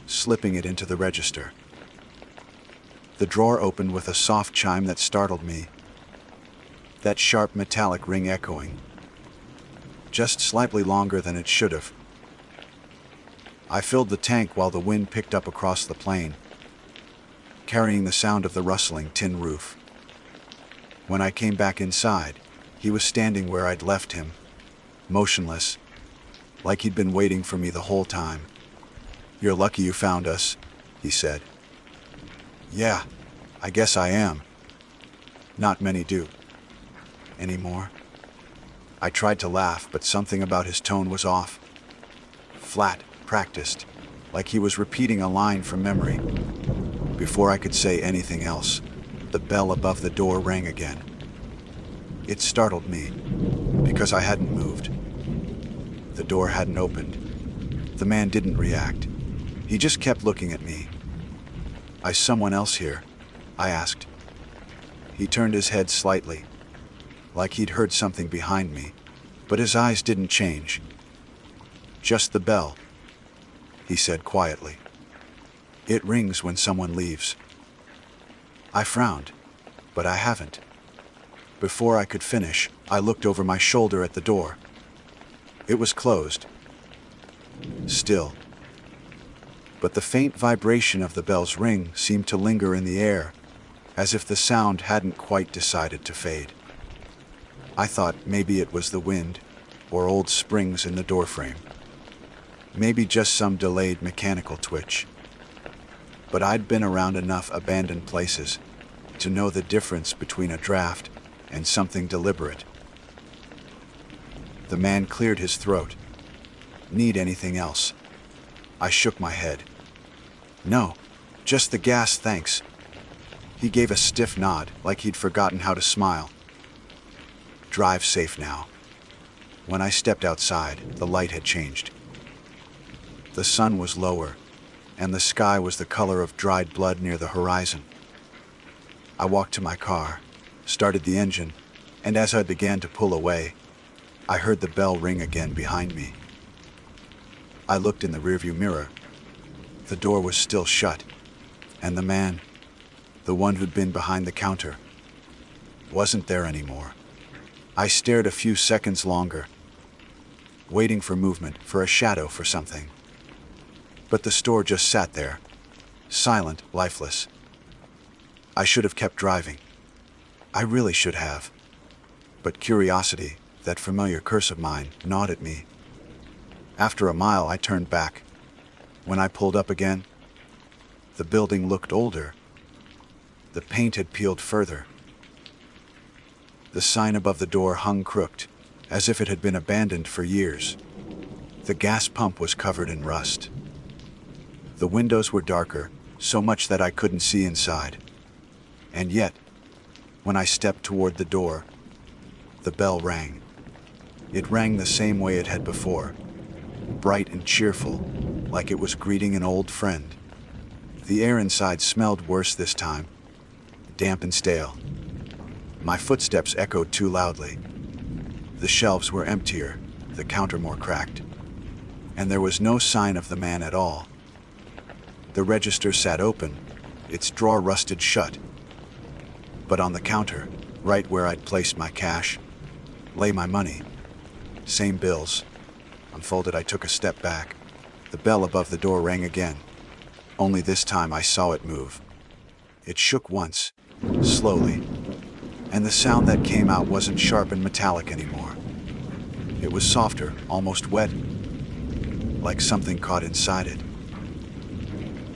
slipping it into the register. The drawer opened with a soft chime that startled me, that sharp metallic ring echoing, just slightly longer than it should have. I filled the tank while the wind picked up across the plain, carrying the sound of the rustling tin roof. When I came back inside, he was standing where I'd left him, motionless, like he'd been waiting for me the whole time. "You're lucky you found us," he said. "Yeah," I guess I am. Not many do. Anymore. I tried to laugh, but something about his tone was off. Flat, practiced, like he was repeating a line from memory. Before I could say anything else, the bell above the door rang again. It startled me, because I hadn't moved. The door hadn't opened. The man didn't react. He just kept looking at me. "Is someone else here?" I asked. He turned his head slightly, like he'd heard something behind me, but his eyes didn't change. "Just the bell," he said quietly. "It rings when someone leaves." I frowned, but I haven't. Before I could finish, I looked over my shoulder at the door. It was closed. Still. But the faint vibration of the bell's ring seemed to linger in the air, as if the sound hadn't quite decided to fade. I thought maybe it was the wind, or old springs in the doorframe. Maybe just some delayed mechanical twitch. But I'd been around enough abandoned places to know the difference between a draft and something deliberate. The man cleared his throat. "Need anything else?" I shook my head. "No, just the gas, thanks." He gave a stiff nod, like he'd forgotten how to smile. "Drive safe now." When I stepped outside, the light had changed. The sun was lower, and the sky was the color of dried blood near the horizon. I walked to my car, started the engine, and as I began to pull away, I heard the bell ring again behind me. I looked in the rearview mirror. The door was still shut, and the man, the one who'd been behind the counter, wasn't there anymore. I stared a few seconds longer, waiting for movement, for a shadow, for something. But the store just sat there, silent, lifeless. I should have kept driving. I really should have. But curiosity, that familiar curse of mine, gnawed at me. After a mile, I turned back. When I pulled up again, the building looked older. The paint had peeled further. The sign above the door hung crooked, as if it had been abandoned for years. The gas pump was covered in rust. The windows were darker, so much that I couldn't see inside. And yet, when I stepped toward the door, the bell rang. It rang the same way it had before, bright and cheerful, like it was greeting an old friend. The air inside smelled worse this time, damp and stale. My footsteps echoed too loudly. The shelves were emptier, the counter more cracked, and there was no sign of the man at all. The register sat open, its drawer rusted shut. But on the counter, right where I'd placed my cash, lay my money. Same bills. Unfolded, I took a step back. The bell above the door rang again. Only this time I saw it move. It shook once, slowly, and the sound that came out wasn't sharp and metallic anymore. It was softer, almost wet, like something caught inside it.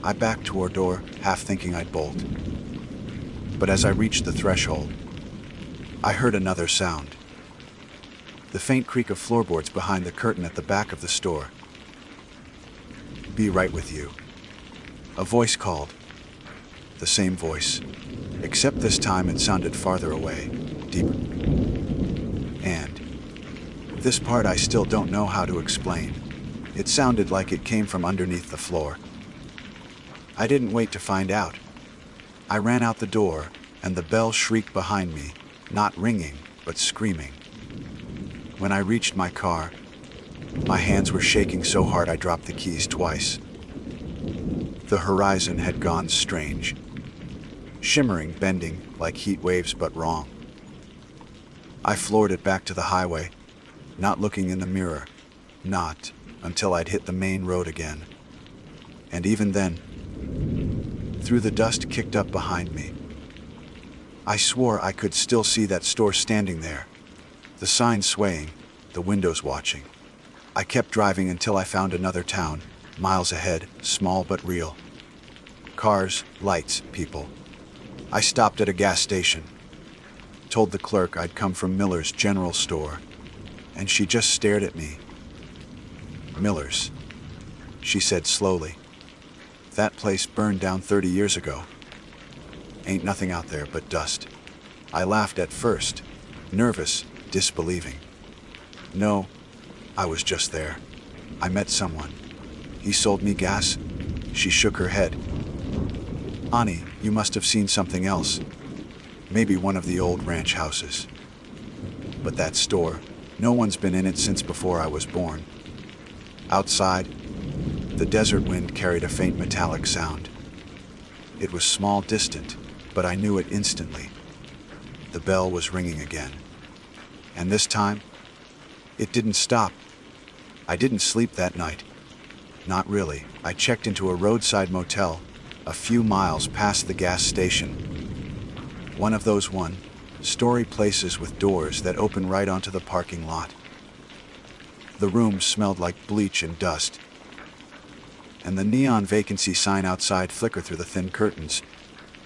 I backed toward door, half thinking I'd bolt. But as I reached the threshold, I heard another sound. The faint creak of floorboards behind the curtain at the back of the store. "Be right with you." A voice called. The same voice, except this time it sounded farther away, deeper. And this part I still don't know how to explain. It sounded like it came from underneath the floor. I didn't wait to find out. I ran out the door, and the bell shrieked behind me, not ringing, but screaming. When I reached my car, my hands were shaking so hard I dropped the keys twice. The horizon had gone strange, shimmering, bending, like heat waves, but wrong. I floored it back to the highway, not looking in the mirror, not until I'd hit the main road again. And even then, through the dust kicked up behind me, I swore I could still see that store standing there, the sign swaying, the windows watching. I kept driving until I found another town, miles ahead, small but real. Cars, lights, people. I stopped at a gas station, told the clerk I'd come from Miller's General Store, and she just stared at me. Miller's, she said slowly. That place burned down 30 years ago. Ain't nothing out there but dust. I laughed at first, nervous, disbelieving. No, I was just there. I met someone. He sold me gas. She shook her head. Ani, you must have seen something else. Maybe one of the old ranch houses. But that store, no one's been in it since before I was born. Outside, the desert wind carried a faint metallic sound. It was small, distant, but I knew it instantly. The bell was ringing again. And this time, it didn't stop. I didn't sleep that night. Not really. I checked into a roadside motel, a few miles past the gas station. One of those one-story places with doors that open right onto the parking lot. The room smelled like bleach and dust, and the neon vacancy sign outside flickered through the thin curtains,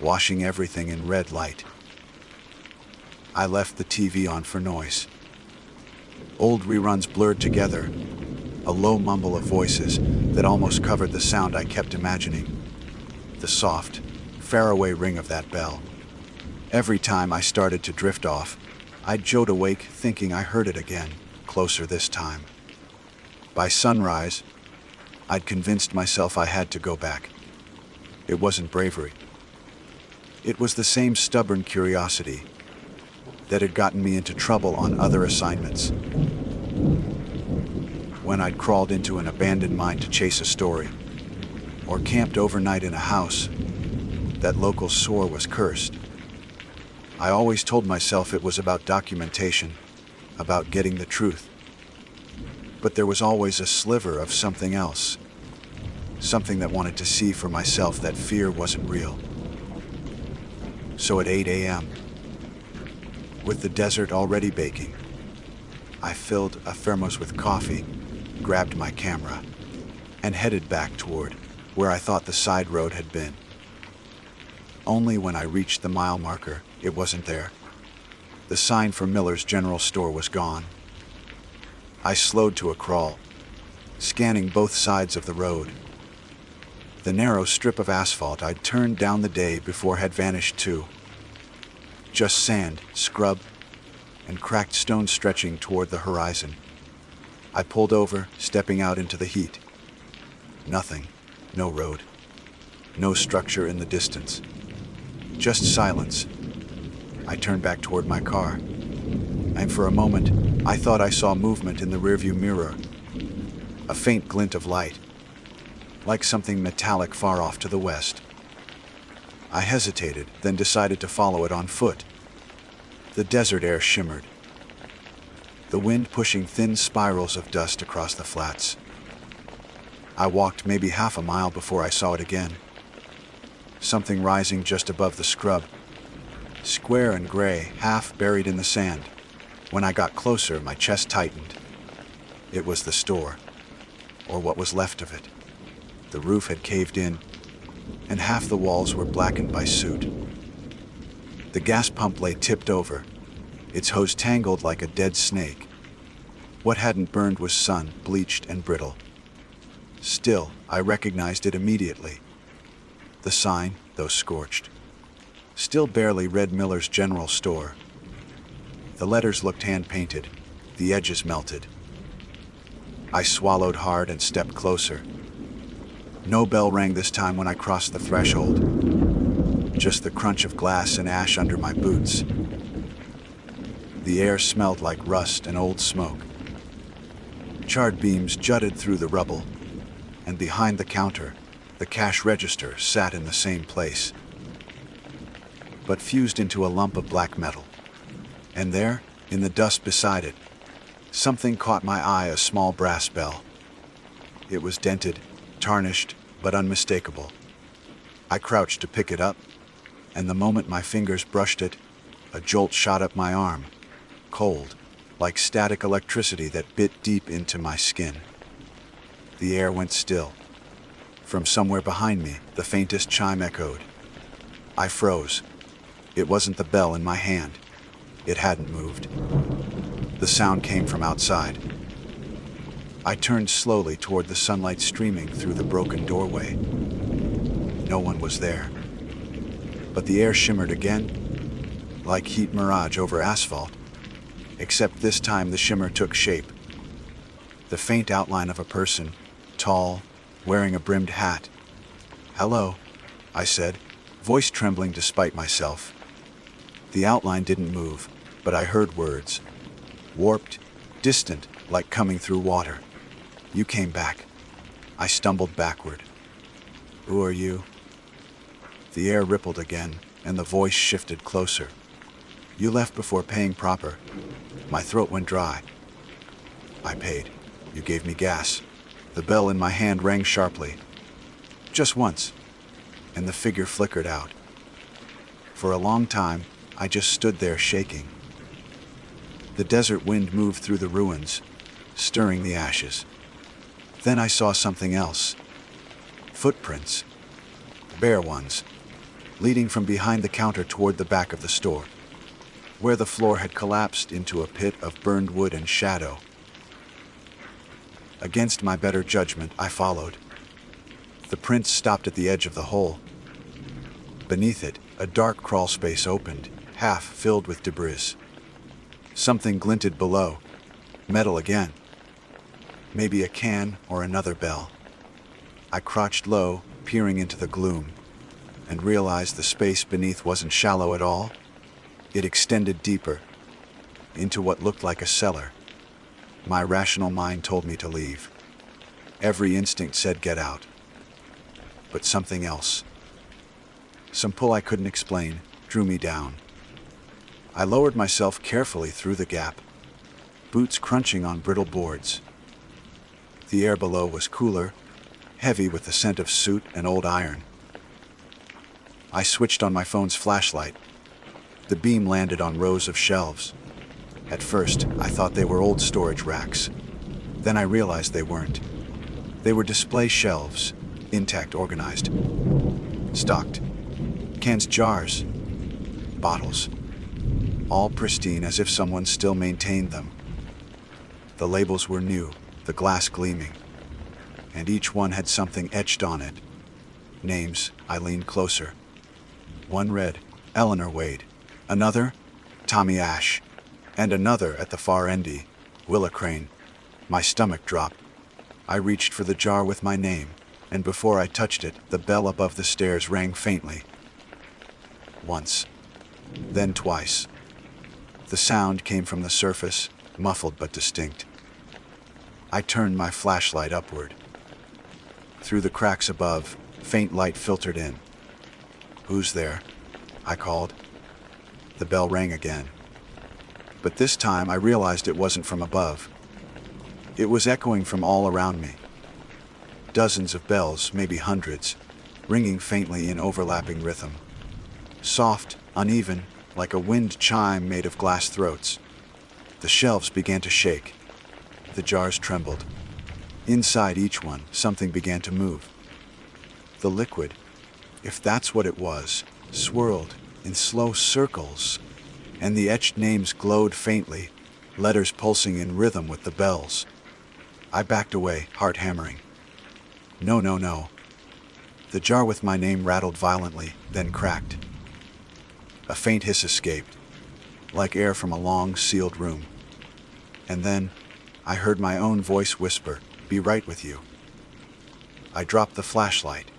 washing everything in red light. I left the TV on for noise. Old reruns blurred together, a low mumble of voices that almost covered the sound I kept imagining. The soft, faraway ring of that bell. Every time I started to drift off, I'd jolt awake thinking I heard it again, closer this time. By sunrise, I'd convinced myself I had to go back. It wasn't bravery. It was the same stubborn curiosity that had gotten me into trouble on other assignments. When I'd crawled into an abandoned mine to chase a story, or camped overnight in a house that local swore was cursed. I always told myself it was about documentation, about getting the truth. But there was always a sliver of something else, something that wanted to see for myself that fear wasn't real. So at 8 a.m., with the desert already baking, I filled a thermos with coffee, grabbed my camera, and headed back toward where I thought the side road had been. Only when I reached the mile marker, it wasn't there. The sign for Miller's General Store was gone. I slowed to a crawl, scanning both sides of the road. The narrow strip of asphalt I'd turned down the day before had vanished too. Just sand, scrub, and cracked stone stretching toward the horizon. I pulled over, stepping out into the heat. Nothing. No road. No structure in the distance. Just silence. I turned back toward my car, and for a moment, I thought I saw movement in the rearview mirror. A faint glint of light, like something metallic far off to the west. I hesitated, then decided to follow it on foot. The desert air shimmered, the wind pushing thin spirals of dust across the flats. I walked maybe half a mile before I saw it again. Something rising just above the scrub, square and gray, half buried in the sand. When I got closer, my chest tightened. It was the store, or what was left of it. The roof had caved in, and half the walls were blackened by soot. The gas pump lay tipped over, its hose tangled like a dead snake. What hadn't burned was sun, bleached and brittle. Still, I recognized it immediately. The sign, though scorched, still barely read Miller's General Store. The letters looked hand-painted, the edges melted. I swallowed hard and stepped closer. No bell rang this time when I crossed the threshold. Just the crunch of glass and ash under my boots. The air smelled like rust and old smoke. Charred beams jutted through the rubble, and behind the counter, the cash register sat in the same place, but fused into a lump of black metal. And there, in the dust beside it, something caught my eye, a small brass bell. It was dented, tarnished, but unmistakable. I crouched to pick it up, and the moment my fingers brushed it, a jolt shot up my arm, cold, like static electricity that bit deep into my skin. The air went still. From somewhere behind me, the faintest chime echoed. I froze, It wasn't the bell in my hand. It hadn't moved. The sound came from outside. I turned slowly toward the sunlight streaming through the broken doorway. No one was there. But the air shimmered again, like heat mirage over asphalt, except this time the shimmer took shape. The faint outline of a person, tall, wearing a brimmed hat. "Hello," I said, voice trembling despite myself. The outline didn't move, but I heard words. Warped, distant, like coming through water. "You came back." I stumbled backward. "Who are you?" The air rippled again, and the voice shifted closer. "You left before paying proper." My throat went dry. "I paid. You gave me gas." The bell in my hand rang sharply. Just once, and the figure flickered out. For a long time, I just stood there shaking. The desert wind moved through the ruins, stirring the ashes. Then I saw something else. Footprints. Bare ones, leading from behind the counter toward the back of the store, where the floor had collapsed into a pit of burned wood and shadow. Against my better judgment, I followed. The prints stopped at the edge of the hole. Beneath it, a dark crawl space opened, half filled with debris. Something glinted below, metal again. Maybe a can or another bell. I crouched low, peering into the gloom, and realized the space beneath wasn't shallow at all. It extended deeper, into what looked like a cellar. My rational mind told me to leave. Every instinct said get out. But something else, some pull I couldn't explain, drew me down. I lowered myself carefully through the gap, boots crunching on brittle boards. The air below was cooler, heavy with the scent of soot and old iron. I switched on my phone's flashlight. The beam landed on rows of shelves. At first, I thought they were old storage racks. Then I realized they weren't. They were display shelves, intact, organized, stocked. Cans, jars, bottles, all pristine as if someone still maintained them. The labels were new, the glass gleaming, and each one had something etched on it. Names. I leaned closer. One read, Eleanor Wade. Another, Tommy Ash. And another at the far end, Willa Crane. My stomach dropped. I reached for the jar with my name, and before I touched it, the bell above the stairs rang faintly. Once, then twice. The sound came from the surface, muffled but distinct. I turned my flashlight upward. Through the cracks above, faint light filtered in. "Who's there?" I called. The bell rang again. But this time I realized it wasn't from above. It was echoing from all around me. Dozens of bells, maybe hundreds, ringing faintly in overlapping rhythm. Soft, uneven, like a wind chime made of glass throats. The shelves began to shake. The jars trembled. Inside each one, something began to move. The liquid, if that's what it was, swirled in slow circles, and the etched names glowed faintly, letters pulsing in rhythm with the bells. I backed away, heart hammering. No, no, no. The jar with my name rattled violently, then cracked. A faint hiss escaped, like air from a long, sealed room. And then, I heard my own voice whisper, "Be right with you." I dropped the flashlight.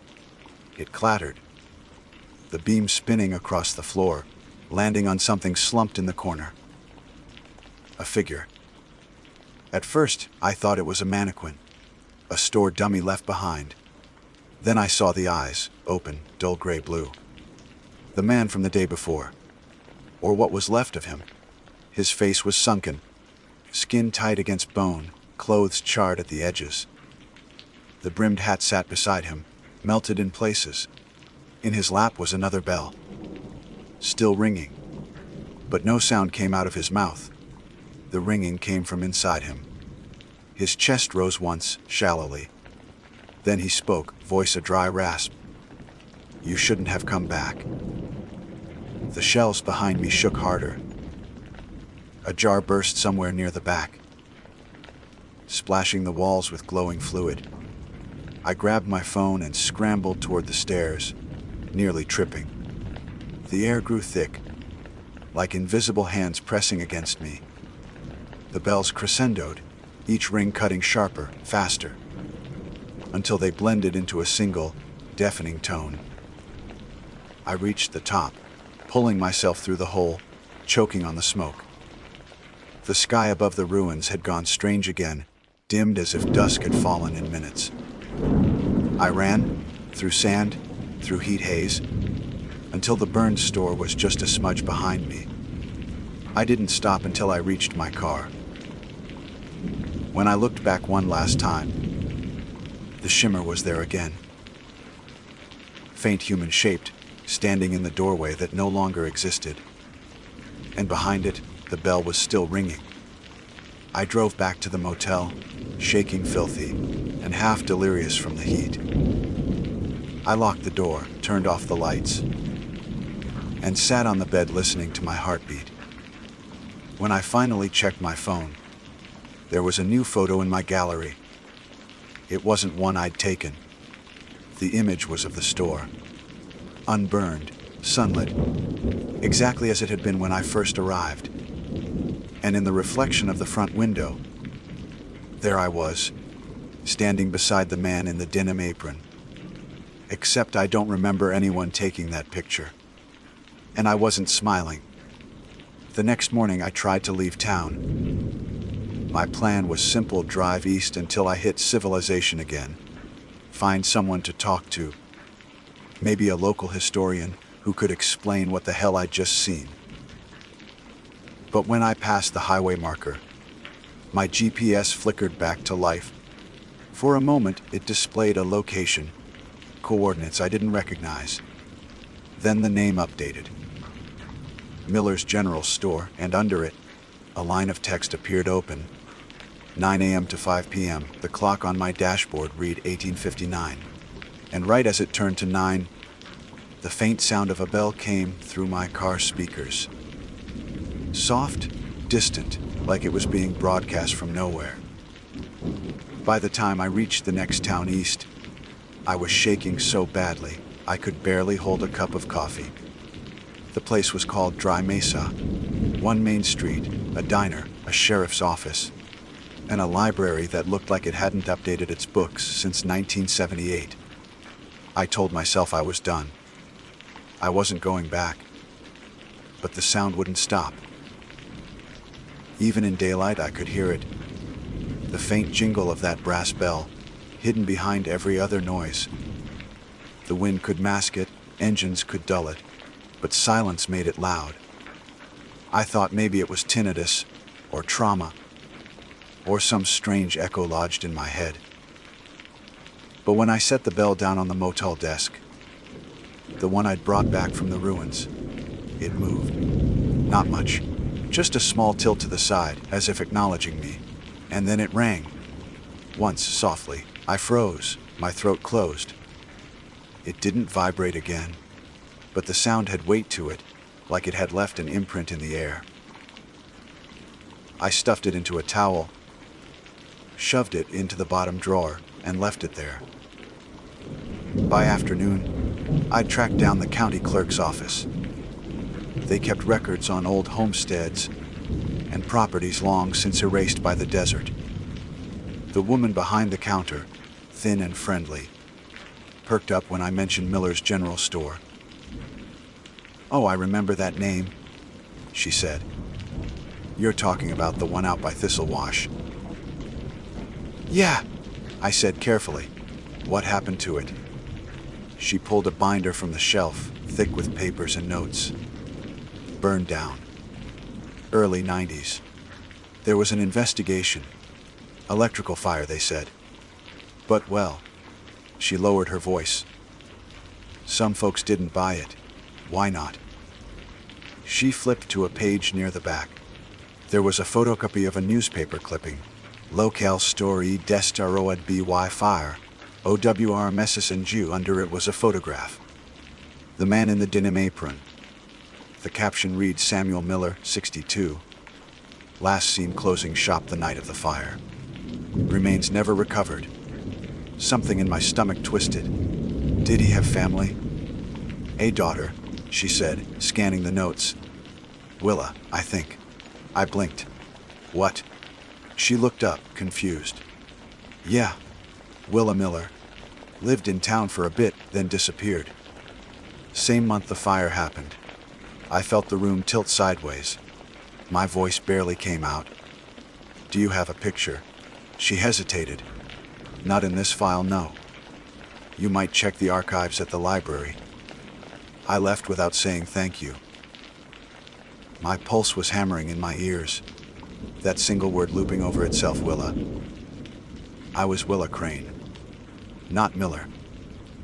It clattered, the beam spinning across the floor, landing on something slumped in the corner. A figure. At first, I thought it was a mannequin, a store dummy left behind. Then I saw the eyes, open, dull gray blue. The man from the day before, or what was left of him. His face was sunken, skin tight against bone, clothes charred at the edges. The brimmed hat sat beside him, melted in places. In his lap was another bell, still ringing, but no sound came out of his mouth. The ringing came from inside him. His chest rose once, shallowly. Then he spoke, voice a dry rasp. "You shouldn't have come back." The shelves behind me shook harder. A jar burst somewhere near the back, splashing the walls with glowing fluid. I grabbed my phone and scrambled toward the stairs, nearly tripping. The air grew thick, like invisible hands pressing against me. The bells crescendoed, each ring cutting sharper, faster, until they blended into a single, deafening tone. I reached the top, pulling myself through the hole, choking on the smoke. The sky above the ruins had gone strange again, dimmed as if dusk had fallen in minutes. I ran, through sand, through heat haze, until the burned store was just a smudge behind me. I didn't stop until I reached my car. When I looked back one last time, the shimmer was there again. Faint human-shaped, standing in the doorway that no longer existed. And behind it, the bell was still ringing. I drove back to the motel, shaking filthy, and half delirious from the heat. I locked the door, turned off the lights, and sat on the bed listening to my heartbeat. When I finally checked my phone, there was a new photo in my gallery. It wasn't one I'd taken. The image was of the store, unburned, sunlit, exactly as it had been when I first arrived. And in the reflection of the front window, there I was, standing beside the man in the denim apron. Except I don't remember anyone taking that picture. And I wasn't smiling. The next morning I tried to leave town. My plan was simple: drive east until I hit civilization again. Find someone to talk to. Maybe a local historian who could explain what the hell I'd just seen. But when I passed the highway marker, my GPS flickered back to life. For a moment, it displayed a location, coordinates I didn't recognize. Then the name updated. Miller's General Store, and under it, a line of text appeared open. 9 a.m. to 5 p.m., the clock on my dashboard read 1859. And right as it turned to 9, the faint sound of a bell came through my car speakers. Soft, distant, like it was being broadcast from nowhere. By the time I reached the next town east, I was shaking so badly I could barely hold a cup of coffee. The place was called Dry Mesa. One main street, a diner, a sheriff's office, and a library that looked like it hadn't updated its books since 1978. I told myself I was done. I wasn't going back. But the sound wouldn't stop. Even in daylight, I could hear it. The faint jingle of that brass bell, hidden behind every other noise. The wind could mask it, engines could dull it, but silence made it loud. I thought maybe it was tinnitus, or trauma, or some strange echo lodged in my head. But when I set the bell down on the motel desk, the one I'd brought back from the ruins, it moved. Not much, just a small tilt to the side, as if acknowledging me. And then it rang. Once, softly. I froze, my throat closed. It didn't vibrate again, but the sound had weight to it, like it had left an imprint in the air. I stuffed it into a towel, shoved it into the bottom drawer, and left it there. By afternoon, I'd tracked down the county clerk's office. They kept records on old homesteads and properties long since erased by the desert. The woman behind the counter, thin and friendly, perked up when I mentioned Miller's General Store. "Oh, I remember that name," she said. "You're talking about the one out by Thistlewash." "Yeah," I said carefully. "What happened to it?" She pulled a binder from the shelf, thick with papers and notes. "Burned down. Early 90s. There was an investigation. Electrical fire, they said. But, well," she lowered her voice, "some folks didn't buy it. Why not?" She flipped to a page near the back. There was a photocopy of a newspaper clipping. "Local story destaroad by fire. OWR Messes and Jew." Under it was a photograph. The man in the denim apron. The caption reads Samuel Miller, 62. Last seen closing shop the night of the fire. Remains never recovered. Something in my stomach twisted. Did he have family? A daughter, she said, scanning the notes. Willa, I think. I blinked. What? She looked up, confused. Yeah, Willa Miller. Lived in town for a bit, then disappeared. Same month the fire happened. I felt the room tilt sideways. My voice barely came out. Do you have a picture? She hesitated. Not in this file, no. You might check the archives at the library. I left without saying thank you. My pulse was hammering in my ears. That single word looping over itself, Willa. I was Willa Crane. Not Miller.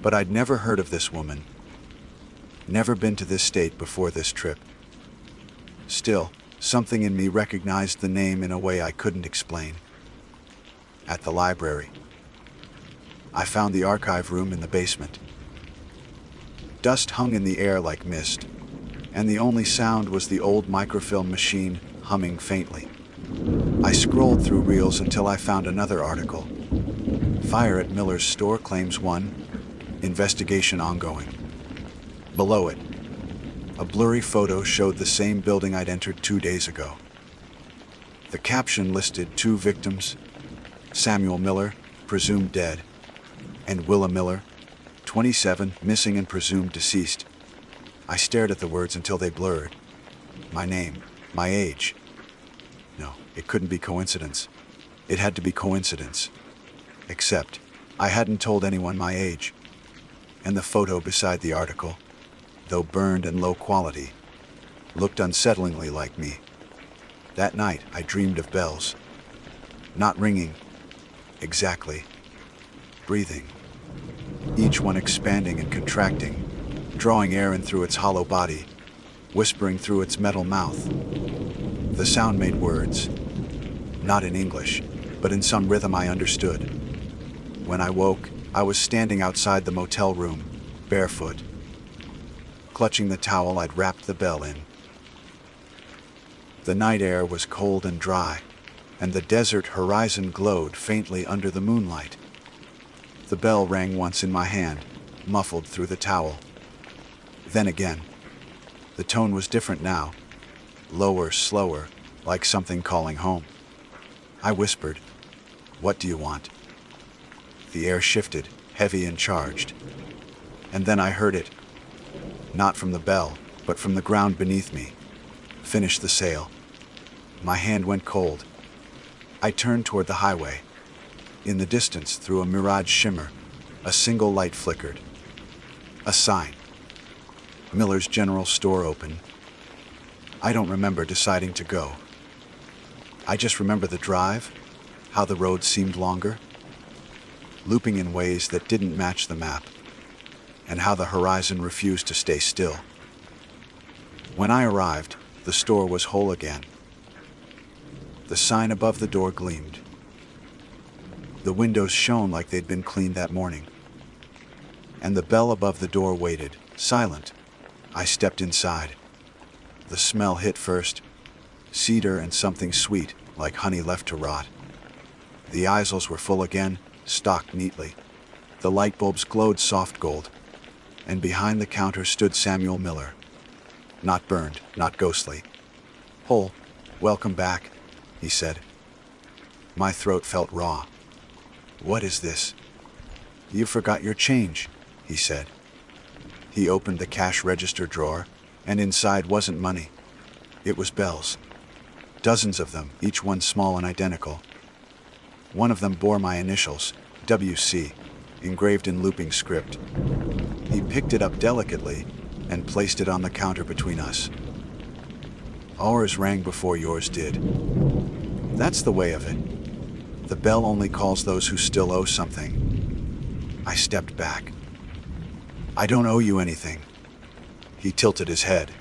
But I'd never heard of this woman. Never been to this state before this trip. Still, something in me recognized the name in a way I couldn't explain. At the library. I found the archive room in the basement. Dust hung in the air like mist, and the only sound was the old microfilm machine humming faintly. I scrolled through reels until I found another article. Fire at Miller's store claims 1. Investigation ongoing. Below it, a blurry photo showed the same building I'd entered 2 days ago. The caption listed 2 victims, Samuel Miller, presumed dead, and Willa Miller, 27, missing and presumed deceased. I stared at the words until they blurred. My name, my age. No, it couldn't be coincidence. It had to be coincidence. Except, I hadn't told anyone my age. And the photo beside the article, though burned and low quality, looked unsettlingly like me. That night, I dreamed of bells. Not ringing. Exactly. Breathing. Each one expanding and contracting, drawing air in through its hollow body, whispering through its metal mouth. The sound made words. Not in English, but in some rhythm I understood. When I woke, I was standing outside the motel room, barefoot, clutching the towel I'd wrapped the bell in. The night air was cold and dry, and the desert horizon glowed faintly under the moonlight. The bell rang once in my hand, muffled through the towel. Then again. The tone was different now, lower, slower, like something calling home. I whispered, "What do you want?" The air shifted, heavy and charged. And then I heard it, not from the bell, but from the ground beneath me. Finish the sale. My hand went cold. I turned toward the highway. In the distance, through a mirage shimmer, a single light flickered. A sign. Miller's General Store open. I don't remember deciding to go. I just remember the drive, how the road seemed longer, looping in ways that didn't match the map, and how the horizon refused to stay still. When I arrived, the store was whole again. The sign above the door gleamed. The windows shone like they'd been cleaned that morning. And the bell above the door waited, silent. I stepped inside. The smell hit first, cedar and something sweet, like honey left to rot. The aisles were full again, stocked neatly. The light bulbs glowed soft gold. And behind the counter stood Samuel Miller. Not burned, not ghostly. "Whole, welcome back," he said. My throat felt raw. "What is this?" "You forgot your change," he said. He opened the cash register drawer, and inside wasn't money. It was bells. Dozens of them, each one small and identical. One of them bore my initials, WC, engraved in looping script. He picked it up delicately and placed it on the counter between us. Ours rang before yours did. That's the way of it. The bell only calls those who still owe something. I stepped back. "I don't owe you anything." He tilted his head.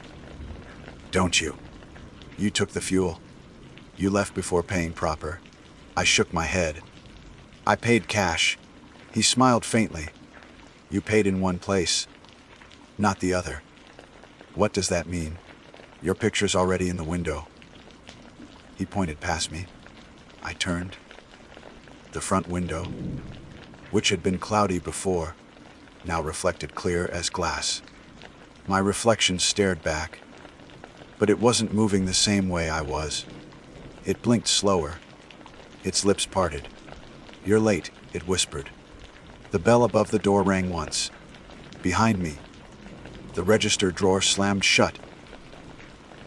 "Don't you? You took the fuel. You left before paying proper." I shook my head. "I paid cash." He smiled faintly. "You paid in one place, not the other." "What does that mean?" Your picture's already in the window. He pointed past me. I turned. The front window, which had been cloudy before, now reflected clear as glass. My reflection stared back, but it wasn't moving the same way I was. It blinked slower. Its lips parted. "You're late," it whispered. The bell above the door rang once. Behind me, the register drawer slammed shut.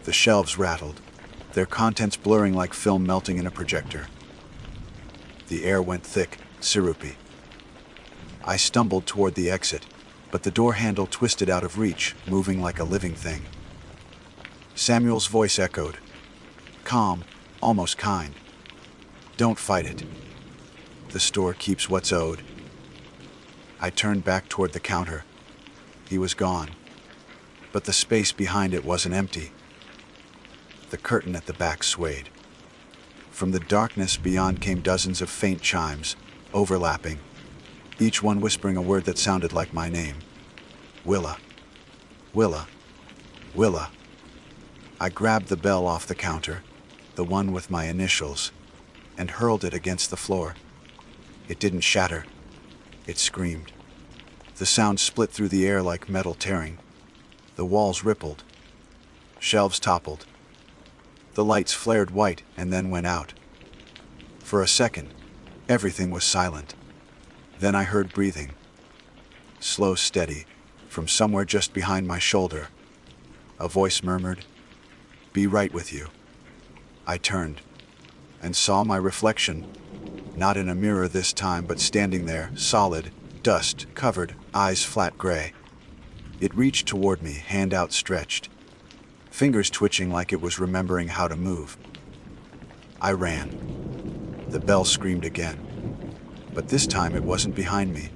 The shelves rattled, their contents blurring like film melting in a projector. The air went thick, syrupy. I stumbled toward the exit, but the door handle twisted out of reach, moving like a living thing. Samuel's voice echoed, calm, almost kind. "Don't fight it. The store keeps what's owed." I turned back toward the counter. He was gone, but the space behind it wasn't empty. The curtain at the back swayed. From the darkness beyond came dozens of faint chimes, overlapping, each one whispering a word that sounded like my name. Willa. Willa. Willa. I grabbed the bell off the counter, the one with my initials, and hurled it against the floor. It didn't shatter. It screamed. The sound split through the air like metal tearing. The walls rippled. Shelves toppled. The lights flared white and then went out. For a second, everything was silent. Then I heard breathing. Slow, steady, from somewhere just behind my shoulder. A voice murmured, "Be right with you." I turned and saw my reflection, not in a mirror this time, but standing there, solid, dust-covered, eyes flat gray. It reached toward me, hand outstretched, fingers twitching like it was remembering how to move. I ran. The bell screamed again, but this time it wasn't behind me.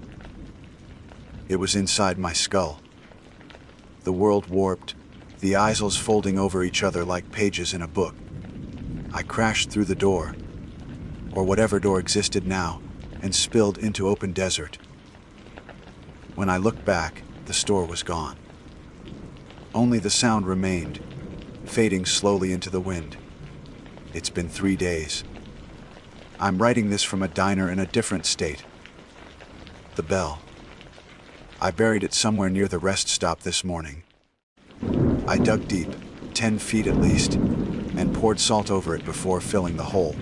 It was inside my skull. The world warped, the eyeballs folding over each other like pages in a book. I crashed through the door, or whatever door existed now, and spilled into open desert. When I looked back, the store was gone. Only the sound remained, fading slowly into the wind. It's been 3 days. I'm writing this from a diner in a different state. The bell. I buried it somewhere near the rest stop this morning. I dug deep, 10 feet at least, and poured salt over it before filling the hole.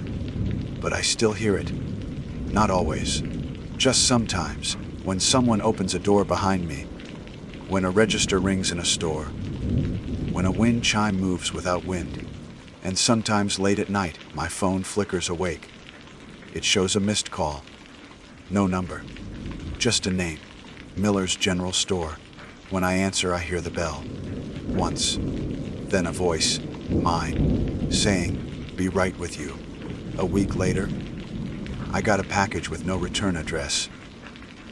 But I still hear it. Not always. Just sometimes, when someone opens a door behind me, when a register rings in a store, when a wind chime moves without wind, and sometimes late at night, my phone flickers awake. It shows a missed call. No number. Just a name. Miller's General Store. When I answer, I hear the bell. Once. Then a voice, mine, saying, "Be right with you." A week later, I got a package with no return address.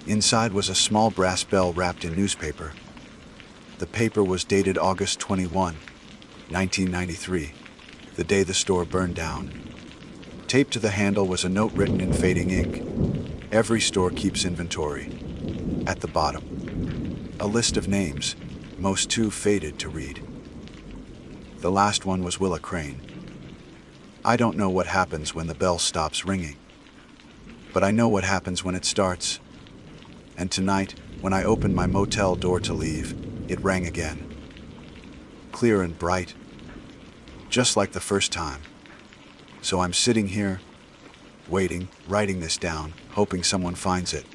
Inside was a small brass bell wrapped in newspaper. The paper was dated August 21, 1993, the day the store burned down. Taped to the handle was a note written in fading ink. "Every store keeps inventory." At the bottom, a list of names, most too faded to read. The last one was Willa Crane. I don't know what happens when the bell stops ringing, but I know what happens when it starts. And tonight, when I opened my motel door to leave, it rang again. Clear and bright, just like the first time. So I'm sitting here, waiting, writing this down, hoping someone finds it.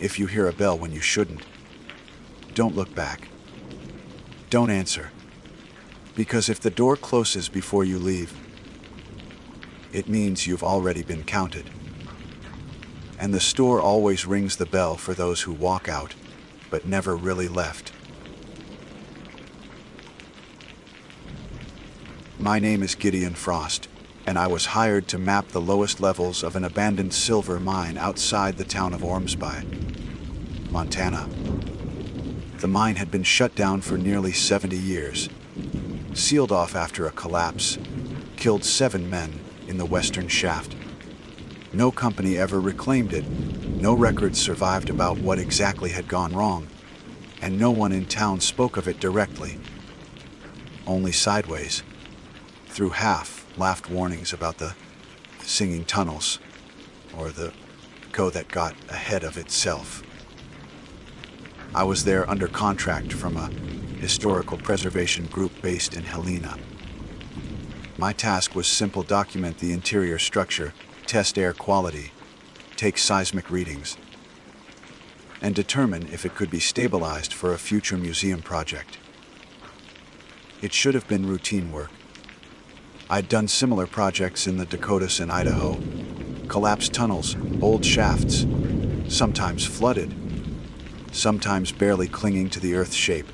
If you hear a bell when you shouldn't, don't look back. Don't answer. Because if the door closes before you leave, it means you've already been counted. And the store always rings the bell for those who walk out, but never really left. My name is Gideon Frost, and I was hired to map the lowest levels of an abandoned silver mine outside the town of Ormsby, Montana. The mine had been shut down for nearly 70 years, sealed off after a collapse, killed 7 men in the western shaft. No company ever reclaimed it, no records survived about what exactly had gone wrong, and no one in town spoke of it directly. only sideways. Through half, laughed warnings about the singing tunnels, or the echo that got ahead of itself. I was there under contract from a historical preservation group based in Helena. My task was simple: document the interior structure, test air quality, take seismic readings, and determine if it could be stabilized for a future museum project. It should have been routine work. I'd done similar projects in the Dakotas and Idaho. Collapsed tunnels, old shafts, sometimes flooded, sometimes barely clinging to the Earth's shape.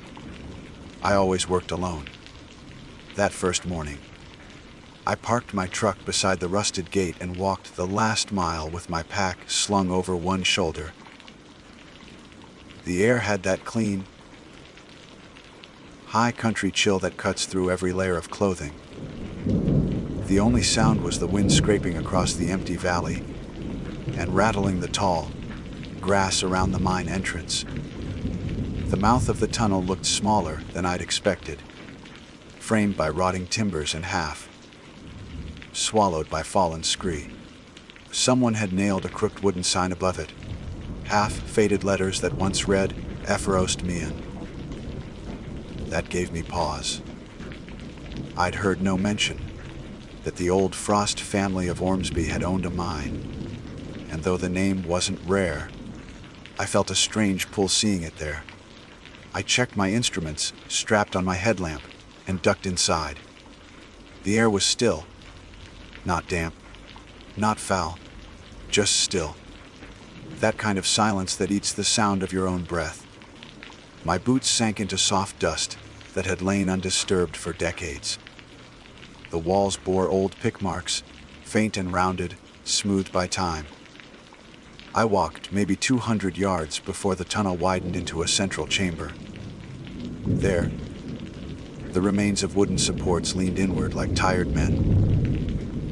I always worked alone. That first morning, I parked my truck beside the rusted gate and walked the last mile with my pack slung over one shoulder. The air had that clean, high country chill that cuts through every layer of clothing. The only sound was the wind scraping across the empty valley and rattling the tall grass around the mine entrance. The mouth of the tunnel looked smaller than I'd expected, framed by rotting timbers and half swallowed by fallen scree. Someone had nailed a crooked wooden sign above it, half-faded letters that once read, "Epherost Mian." That gave me pause. I'd heard no mention that the old Frost family of Ormsby had owned a mine, and though the name wasn't rare, I felt a strange pull seeing it there. I checked my instruments, strapped on my headlamp, and ducked inside. The air was still. Not damp, not foul, just still. That kind of silence that eats the sound of your own breath. My boots sank into soft dust that had lain undisturbed for decades. The walls bore old pick marks, faint and rounded, smoothed by time. I walked maybe 200 yards before the tunnel widened into a central chamber. There, the remains of wooden supports leaned inward like tired men.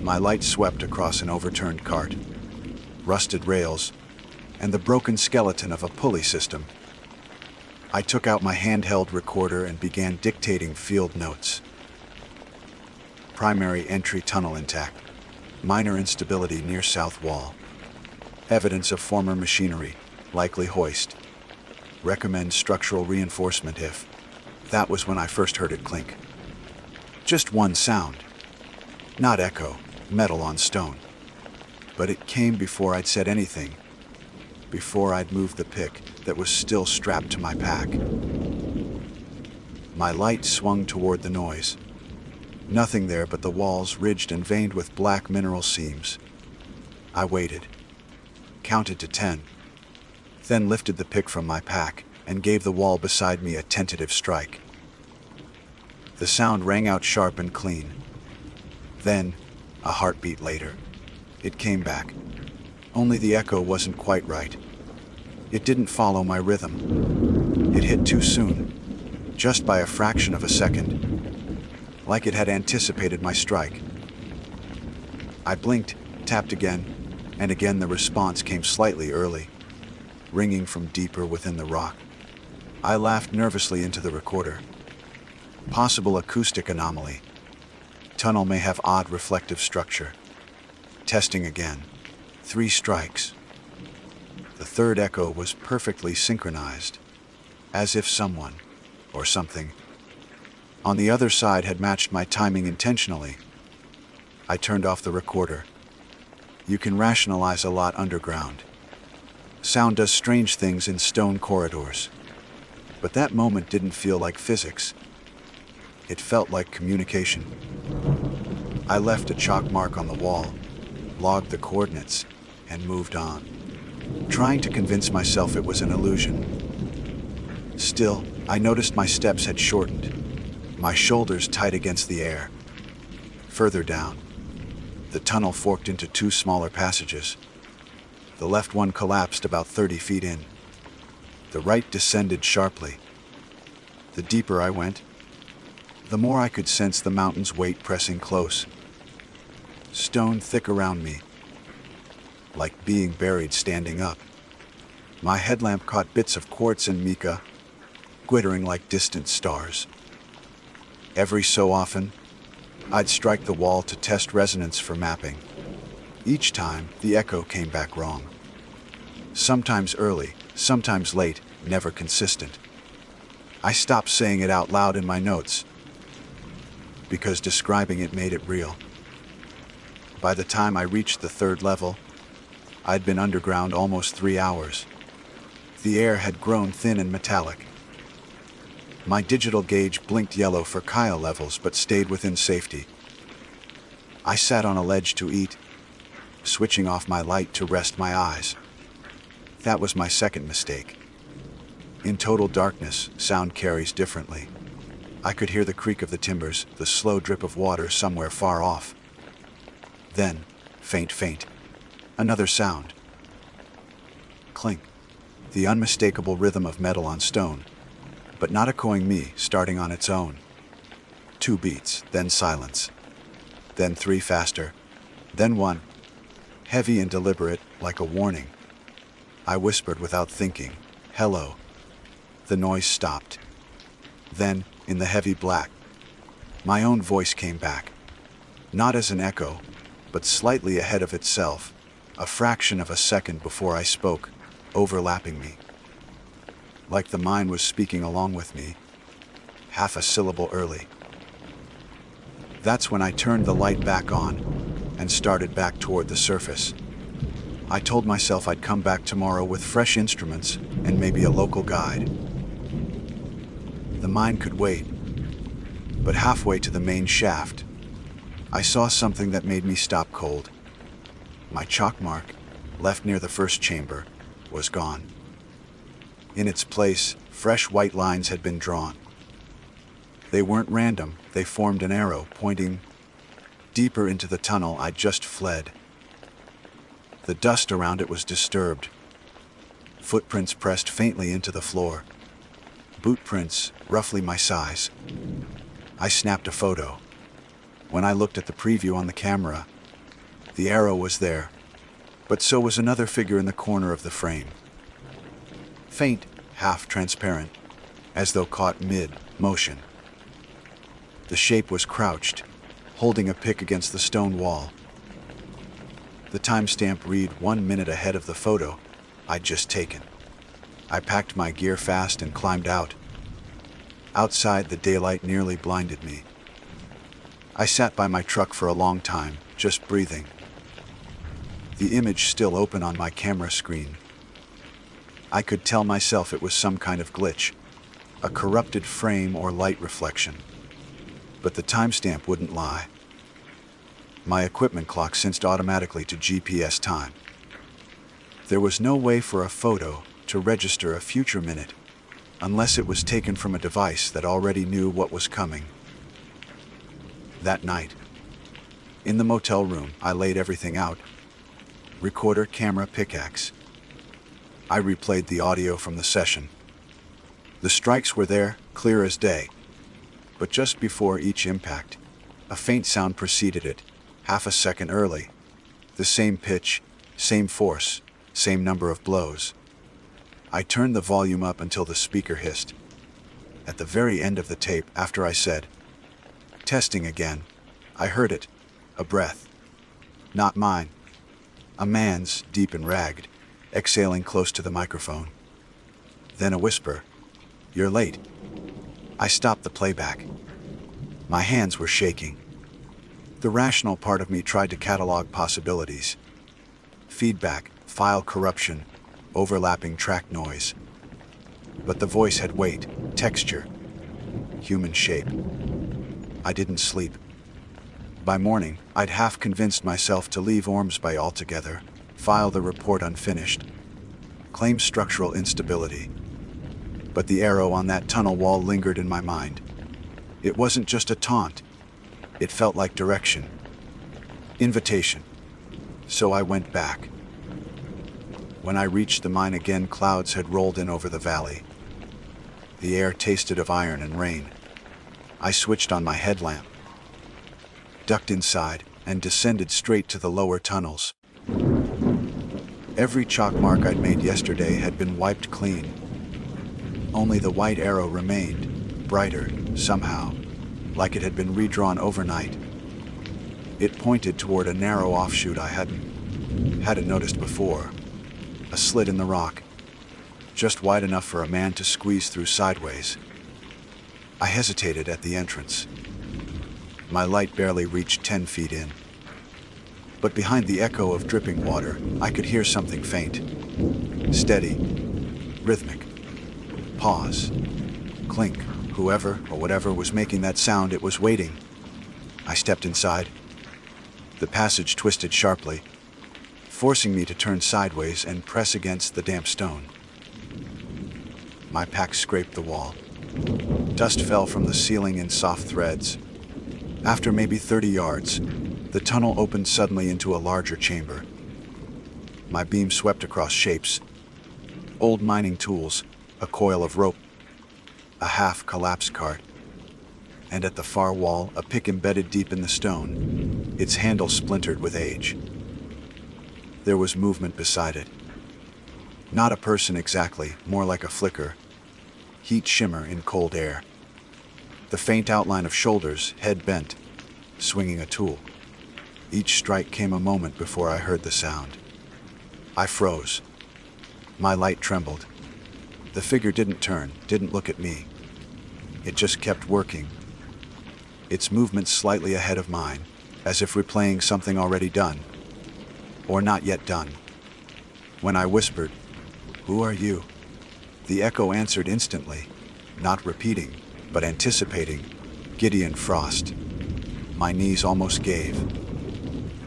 My light swept across an overturned cart, rusted rails, and the broken skeleton of a pulley system. I took out my handheld recorder and began dictating field notes. Primary entry tunnel intact. Minor instability near south wall. Evidence of former machinery, likely hoist. Recommend structural reinforcement if. That was when I first heard it clink. Just one sound. Not echo, metal on stone. But it came before I'd said anything. Before I'd moved the pick that was still strapped to my pack. My light swung toward the noise. Nothing there but the walls ridged and veined with black mineral seams. I waited, counted to 10, then lifted the pick from my pack and gave the wall beside me a tentative strike. The sound rang out sharp and clean. Then, a heartbeat later, it came back. Only the echo wasn't quite right. It didn't follow my rhythm. It hit too soon, just by a fraction of a second, like it had anticipated my strike. I blinked, tapped again, and again the response came slightly early, ringing from deeper within the rock. I laughed nervously into the recorder. Possible acoustic anomaly. Tunnel may have odd reflective structure. Testing again. 3 strikes. The third echo was perfectly synchronized, as if someone, or something, on the other side had matched my timing intentionally. I turned off the recorder. You can rationalize a lot underground. Sound does strange things in stone corridors. But that moment didn't feel like physics. It felt like communication. I left a chalk mark on the wall, logged the coordinates, and moved on, trying to convince myself it was an illusion. Still, I noticed my steps had shortened, my shoulders tight against the air. Further down, the tunnel forked into 2 smaller passages. The left one collapsed about 30 feet in. The right descended sharply. The deeper I went, the more I could sense the mountain's weight pressing close. Stone thick around me, like being buried standing up. My headlamp caught bits of quartz and mica, glittering like distant stars. Every so often, I'd strike the wall to test resonance for mapping. Each time, the echo came back wrong. Sometimes early, sometimes late, never consistent. I stopped saying it out loud in my notes, because describing it made it real. By the time I reached the third level, I'd been underground almost 3 hours. The air had grown thin and metallic. My digital gauge blinked yellow for Kyle levels but stayed within safety. I sat on a ledge to eat, switching off my light to rest my eyes. That was my second mistake. In total darkness, sound carries differently. I could hear the creak of the timbers, the slow drip of water somewhere far off. Then, faint, another sound. Clink. The unmistakable rhythm of metal on stone, but not echoing me, starting on its own. 2 beats, then silence. Then 3 faster. Then 1. Heavy and deliberate, like a warning. I whispered without thinking, "Hello." The noise stopped. Then, in the heavy black, my own voice came back. Not as an echo, but slightly ahead of itself, a fraction of a second before I spoke, overlapping me. Like the mind was speaking along with me, half a syllable early. That's when I turned the light back on and started back toward the surface. I told myself I'd come back tomorrow with fresh instruments and maybe a local guide. The mind could wait, but halfway to the main shaft, I saw something that made me stop cold. My chalk mark, left near the first chamber, was gone. In its place, fresh white lines had been drawn. They weren't random, they formed an arrow pointing deeper into the tunnel I'd just fled. The dust around it was disturbed. Footprints pressed faintly into the floor. Boot prints, roughly my size. I snapped a photo. When I looked at the preview on the camera, the arrow was there, but so was another figure in the corner of the frame. Faint, half transparent, as though caught mid-motion. The shape was crouched, holding a pick against the stone wall. The timestamp read 1 minute ahead of the photo I'd just taken. I packed my gear fast and climbed out. Outside, the daylight nearly blinded me. I sat by my truck for a long time, just breathing. The image still open on my camera screen. I could tell myself it was some kind of glitch, a corrupted frame or light reflection. But the timestamp wouldn't lie. My equipment clock synced automatically to GPS time. There was no way for a photo to register a future minute, unless it was taken from a device that already knew what was coming. That night, in the motel room, I laid everything out. Recorder, camera, pickaxe. I replayed the audio from the session. The strikes were there, clear as day. But just before each impact, a faint sound preceded it, half a second early. The same pitch, same force, same number of blows. I turned the volume up until the speaker hissed. At the very end of the tape, after I said, "Testing again," I heard it, a breath. Not mine. A man's, deep and ragged, exhaling close to the microphone. Then a whisper, "You're late." I stopped the playback. My hands were shaking. The rational part of me tried to catalog possibilities. Feedback, file corruption, overlapping track noise. But the voice had weight, texture, human shape. I didn't sleep. By morning, I'd half convinced myself to leave Ormsby altogether, file the report unfinished, claim structural instability. But the arrow on that tunnel wall lingered in my mind. It wasn't just a taunt. It felt like direction. Invitation. So I went back. When I reached the mine again, clouds had rolled in over the valley. The air tasted of iron and rain. I switched on my headlamp, ducked inside, and descended straight to the lower tunnels. Every chalk mark I'd made yesterday had been wiped clean. Only the white arrow remained, brighter, somehow. like it had been redrawn overnight. It pointed toward a narrow offshoot I hadn't noticed before, a slit in the rock, just wide enough for a man to squeeze through sideways. I hesitated at the entrance. My light barely reached 10 feet in. But behind the echo of dripping water, I could hear something faint. Steady, rhythmic. Pause. Clink. Whoever or whatever was making that sound, it was waiting. I stepped inside. The passage twisted sharply, forcing me to turn sideways and press against the damp stone. My pack scraped the wall. Dust fell from the ceiling in soft threads. After maybe 30 yards, the tunnel opened suddenly into a larger chamber. My beam swept across shapes. Old mining tools, a coil of rope, a half-collapsed cart, and at the far wall, a pick embedded deep in the stone, its handle splintered with age. There was movement beside it. Not a person exactly, more like a flicker. Heat shimmer in cold air. The faint outline of shoulders, head bent, swinging a tool. Each strike came a moment before I heard the sound. I froze. My light trembled. The figure didn't turn, didn't look at me. It just kept working. Its movement slightly ahead of mine, as if replaying something already done, or not yet done. When I whispered, "Who are you?" the echo answered instantly, not repeating, but anticipating, Gideon Frost. My knees almost gave.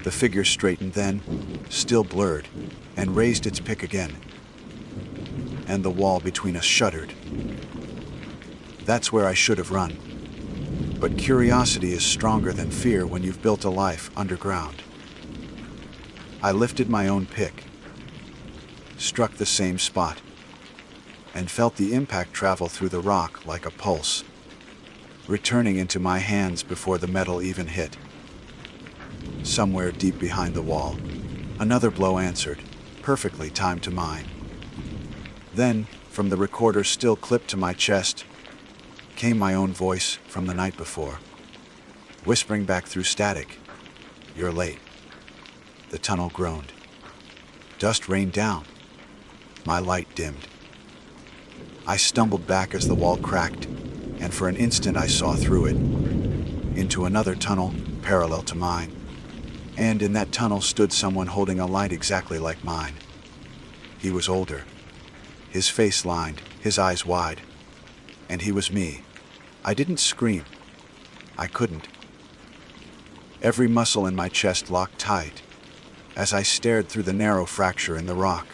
The figure straightened then, still blurred, and raised its pick again. And the wall between us shuddered. That's where I should have run. But curiosity is stronger than fear when you've built a life underground. I lifted my own pick, struck the same spot, and felt the impact travel through the rock like a pulse, returning into my hands before the metal even hit. Somewhere deep behind the wall, another blow answered, perfectly timed to mine. Then, from the recorder still clipped to my chest, came my own voice from the night before, whispering back through static, "You're late." The tunnel groaned. Dust rained down. My light dimmed. I stumbled back as the wall cracked, and for an instant I saw through it, into another tunnel parallel to mine. And in that tunnel stood someone holding a light exactly like mine. He was older, his face lined, his eyes wide, and he was me. I didn't scream. I couldn't. Every muscle in my chest locked tight as I stared through the narrow fracture in the rock.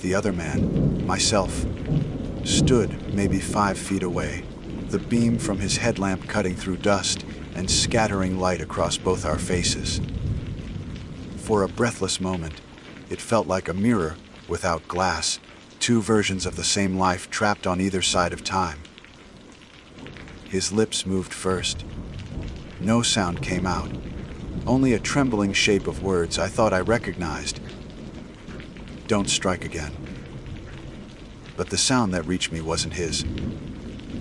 The other man, myself, stood maybe 5 feet away, the beam from his headlamp cutting through dust and scattering light across both our faces. For a breathless moment, it felt like a mirror without glass, two versions of the same life trapped on either side of time. His lips moved first. No sound came out, only a trembling shape of words I thought I recognized. "Don't strike again." But the sound that reached me wasn't his.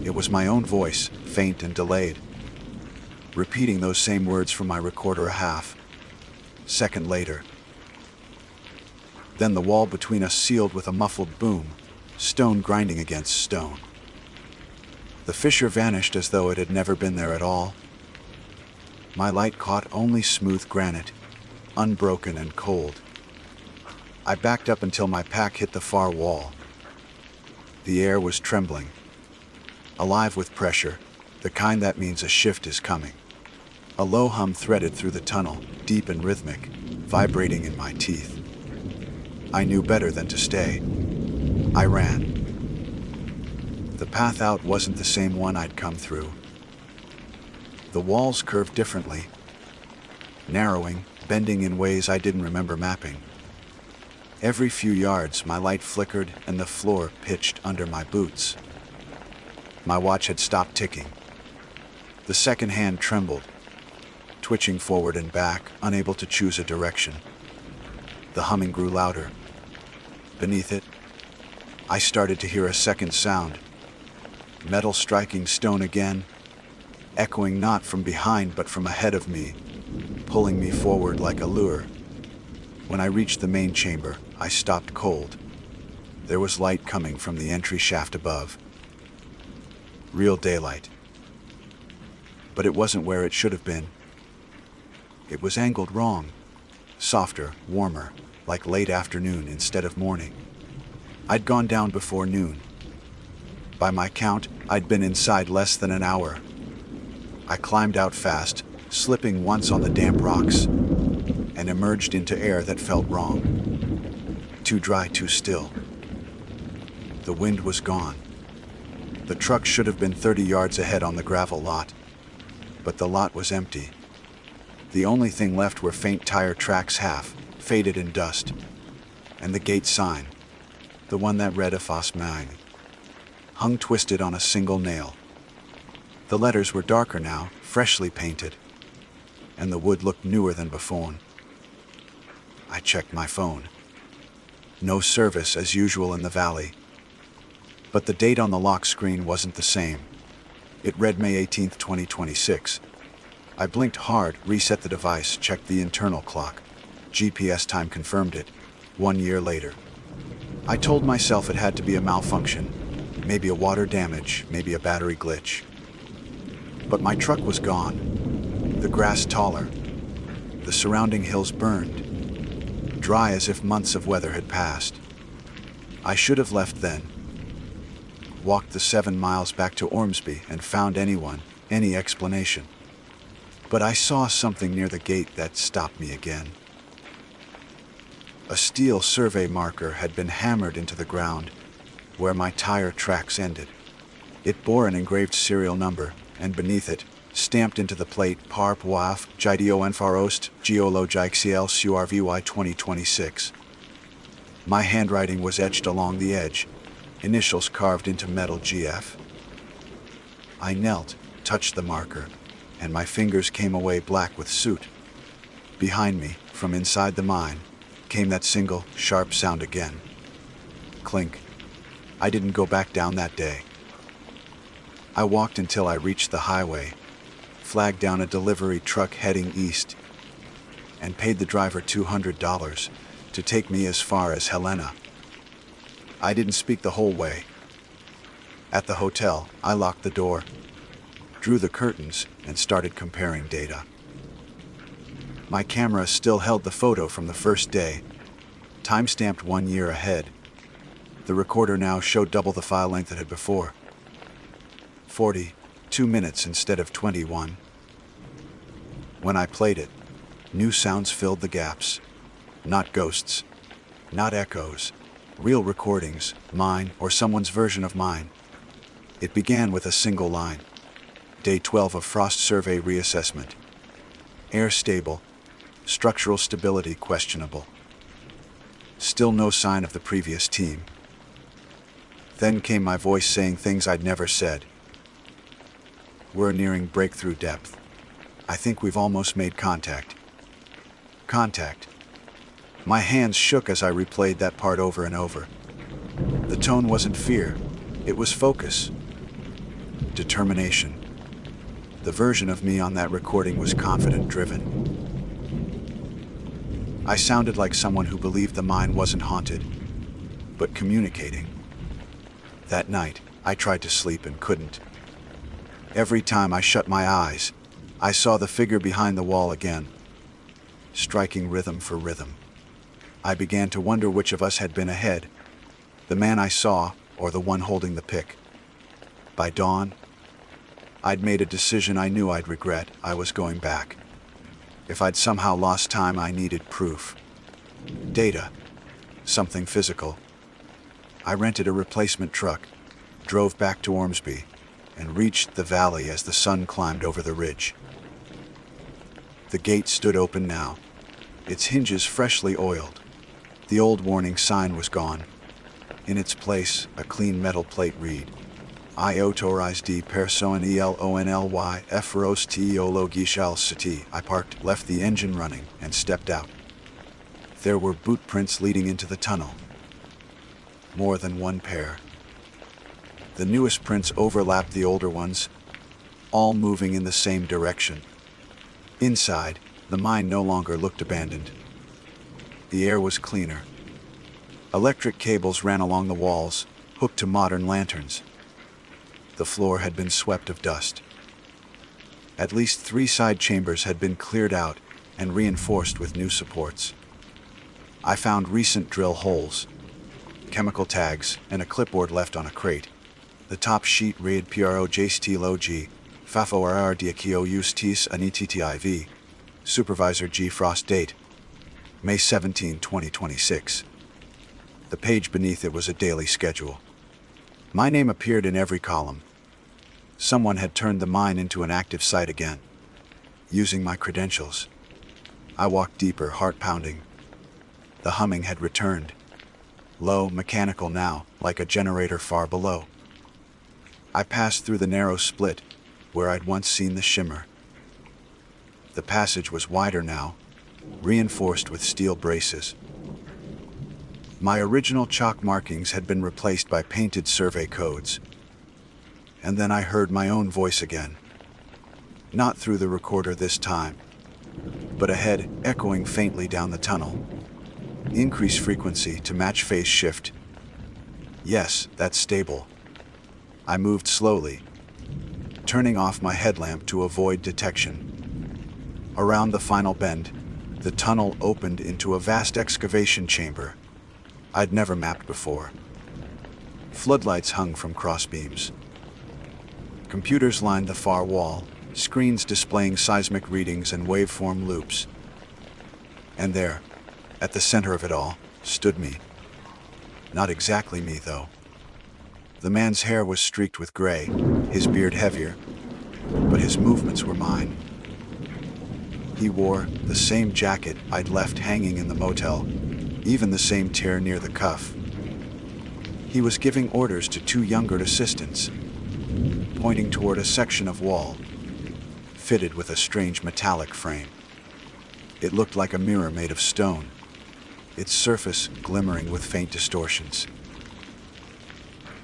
It was my own voice, faint and delayed, repeating those same words from my recorder a half-second later. Then the wall between us sealed with a muffled boom, stone grinding against stone. The fissure vanished as though it had never been there at all. My light caught only smooth granite, unbroken and cold. I backed up until my pack hit the far wall. The air was trembling, alive with pressure, the kind that means a shift is coming. A low hum threaded through the tunnel, deep and rhythmic, vibrating in my teeth. I knew better than to stay. I ran. The path out wasn't the same one I'd come through. The walls curved differently, narrowing, bending in ways I didn't remember mapping. Every few yards, my light flickered and the floor pitched under my boots. My watch had stopped ticking. The second hand trembled, twitching forward and back, unable to choose a direction. The humming grew louder. Beneath it, I started to hear a second sound. Metal striking stone again, echoing not from behind but from ahead of me, pulling me forward like a lure. When I reached the main chamber, I stopped cold. There was light coming from the entry shaft above. Real daylight. But it wasn't where it should have been. It was angled wrong. Softer, warmer, like late afternoon instead of morning. I'd gone down before noon. By my count, I'd been inside less than an hour. I climbed out fast, slipping once on the damp rocks, and emerged into air that felt wrong. Too dry, too still. The wind was gone. The truck should have been 30 yards ahead on the gravel lot, but the lot was empty. The only thing left were faint tire tracks, half faded in dust, and the gate sign, the one that read Afas Mang, hung twisted on a single nail. The letters were darker now, freshly painted, and the wood looked newer than before. I checked my phone. No service as usual in the valley. But the date on the lock screen wasn't the same. It read May 18th, 2026. I blinked hard, reset the device, checked the internal clock. GPS time confirmed it. 1 year later. I told myself it had to be a malfunction. Maybe a water damage, maybe a battery glitch. But my truck was gone. The grass taller. The surrounding hills burned. Dry as if months of weather had passed. I should have left then. Walked the 7 miles back to Ormsby and found anyone, any explanation. But I saw something near the gate that stopped me again. A steel survey marker had been hammered into the ground where my tire tracks ended. It bore an engraved serial number, and beneath it, stamped into the plate, Par Poaf, Gidio Enfarost, Giolo Jixiel Survy 2026. My handwriting was etched along the edge, initials carved into metal GF. I knelt, touched the marker, and my fingers came away black with soot. Behind me, from inside the mine, came that single, sharp sound again. Clink. I didn't go back down that day. I walked until I reached the highway, flagged down a delivery truck heading east, and paid the driver $200 to take me as far as Helena. I didn't speak the whole way. At the hotel, I locked the door, drew the curtains, and started comparing data. My camera still held the photo from the first day, time-stamped 1 year ahead. The recorder now showed double the file length it had before. 42 minutes instead of 21. When I played it, new sounds filled the gaps. Not ghosts, not echoes, real recordings, mine or someone's version of mine. It began with a single line. Day 12 of frost survey reassessment. Air stable. Structural stability questionable. Still no sign of the previous team. Then came my voice saying things I'd never said. We're nearing breakthrough depth. I think we've almost made contact. Contact. My hands shook as I replayed that part over and over. The tone wasn't fear. It was focus. Determination. The version of me on that recording was confident, driven. I sounded like someone who believed the mine wasn't haunted, but communicating. That night, I tried to sleep and couldn't. Every time I shut my eyes, I saw the figure behind the wall again, striking rhythm for rhythm. I began to wonder which of us had been ahead, the man I saw or the one holding the pick. By dawn, I'd made a decision I knew I'd regret. I was going back. If I'd somehow lost time, I needed proof. Data. Something physical. I rented a replacement truck, drove back to Ormsby, and reached the valley as the sun climbed over the ridge. The gate stood open now, its hinges freshly oiled. The old warning sign was gone. In its place, a clean metal plate read, I autorize D personne elonly efros teologishal city. I parked, left the engine running, and stepped out. There were boot prints leading into the tunnel. More than one pair. The newest prints overlapped the older ones, all moving in the same direction. Inside, the mine no longer looked abandoned. The air was cleaner. Electric cables ran along the walls, hooked to modern lanterns. The floor had been swept of dust. At least 3 side chambers had been cleared out and reinforced with new supports. I found recent drill holes, chemical tags, and a clipboard left on a crate. The top sheet read PROJSTLOG, FAFORR Diakio Justis Anittiv, Supervisor G. Frost date, May 17, 2026. The page beneath it was a daily schedule. My name appeared in every column. Someone had turned the mine into an active site again, using my credentials. I walked deeper, heart pounding. The humming had returned. Low, mechanical now, like a generator far below. I passed through the narrow split, where I'd once seen the shimmer. The passage was wider now, reinforced with steel braces. My original chalk markings had been replaced by painted survey codes. And then I heard my own voice again. Not through the recorder this time, but ahead, echoing faintly down the tunnel. Increase frequency to match phase shift. Yes, that's stable. I moved slowly, turning off my headlamp to avoid detection. Around the final bend, the tunnel opened into a vast excavation chamber I'd never mapped before. Floodlights hung from crossbeams. Computers lined the far wall, screens displaying seismic readings and waveform loops. And there, at the center of it all, stood me. Not exactly me, though. The man's hair was streaked with gray, his beard heavier, but his movements were mine. He wore the same jacket I'd left hanging in the motel, even the same tear near the cuff. He was giving orders to 2 younger assistants, pointing toward a section of wall, fitted with a strange metallic frame. It looked like a mirror made of stone, its surface glimmering with faint distortions.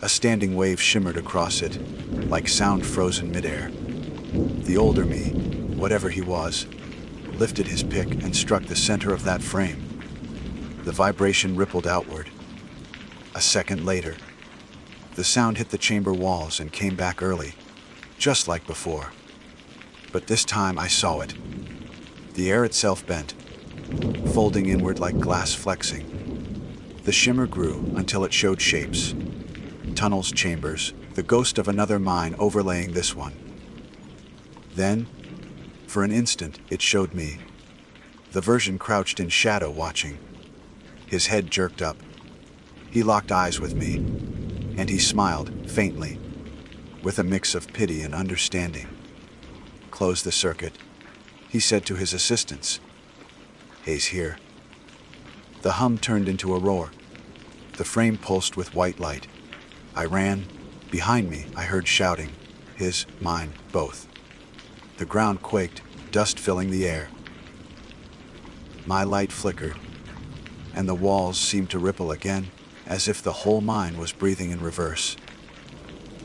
A standing wave shimmered across it, like sound frozen midair. The older me, whatever he was, lifted his pick and struck the center of that frame. The vibration rippled outward. A second later, the sound hit the chamber walls and came back early, just like before. But this time I saw it. The air itself bent, folding inward like glass flexing. The shimmer grew until it showed shapes. Tunnels, chambers, the ghost of another mine overlaying this one. Then, for an instant, it showed me. The version crouched in shadow watching. His head jerked up. He locked eyes with me, and he smiled, faintly, with a mix of pity and understanding. "Close the circuit," he said to his assistants. "Hayes here." The hum turned into a roar. The frame pulsed with white light. I ran. Behind me, I heard shouting. His, mine, both. The ground quaked, dust filling the air. My light flickered, and the walls seemed to ripple again, as if the whole mine was breathing in reverse.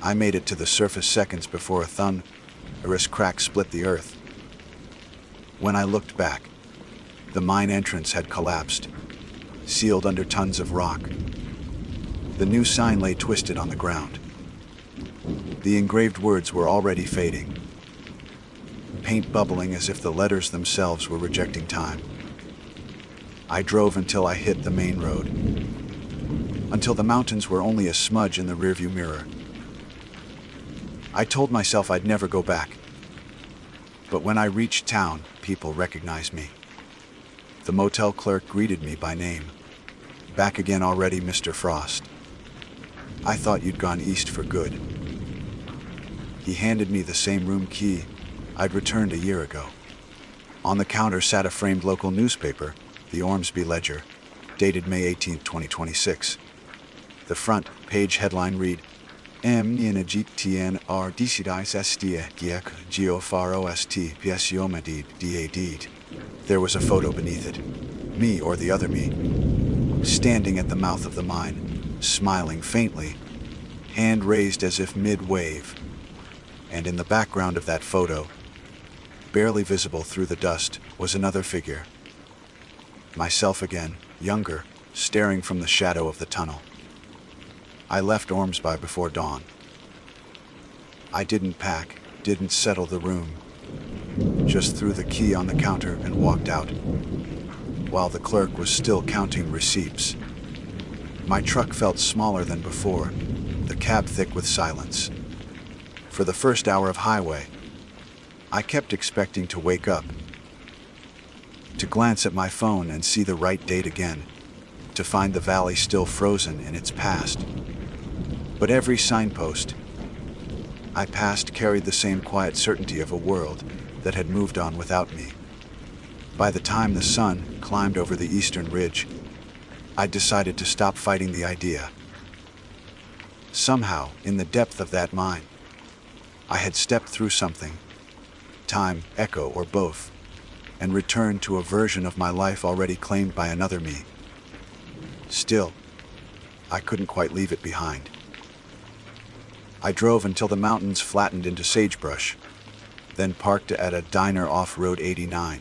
I made it to the surface seconds before a thunderous crack split the earth. When I looked back, the mine entrance had collapsed, sealed under tons of rock. The new sign lay twisted on the ground. The engraved words were already fading, paint bubbling as if the letters themselves were rejecting time. I drove until I hit the main road, until the mountains were only a smudge in the rearview mirror. I told myself I'd never go back. But when I reached town, people recognized me. The motel clerk greeted me by name. "Back again already, Mr. Frost. I thought you'd gone east for good." He handed me the same room key I'd returned a year ago. On the counter sat a framed local newspaper, the Ormsby Ledger, dated May 18, 2026. The front page headline read, M. Nianagitnr Decidis Estia Giek Geopharost Psiomadid Dadid. There was a photo beneath it. Me or the other me, standing at the mouth of the mine, smiling faintly, hand raised as if mid-wave. And in the background of that photo, barely visible through the dust, was another figure. Myself again, younger, staring from the shadow of the tunnel. I left Ormsby before dawn. I didn't pack, didn't settle the room. Just threw the key on the counter and walked out, while the clerk was still counting receipts. My truck felt smaller than before, the cab thick with silence. For the first hour of highway, I kept expecting to wake up, to glance at my phone and see the right date again, to find the valley still frozen in its past. But every signpost I passed carried the same quiet certainty of a world that had moved on without me. By the time the sun climbed over the eastern ridge, I decided to stop fighting the idea. Somehow, in the depth of that mine, I had stepped through something, time, echo, or both, and returned to a version of my life already claimed by another me. Still, I couldn't quite leave it behind. I drove until the mountains flattened into sagebrush, then parked at a diner off Road 89.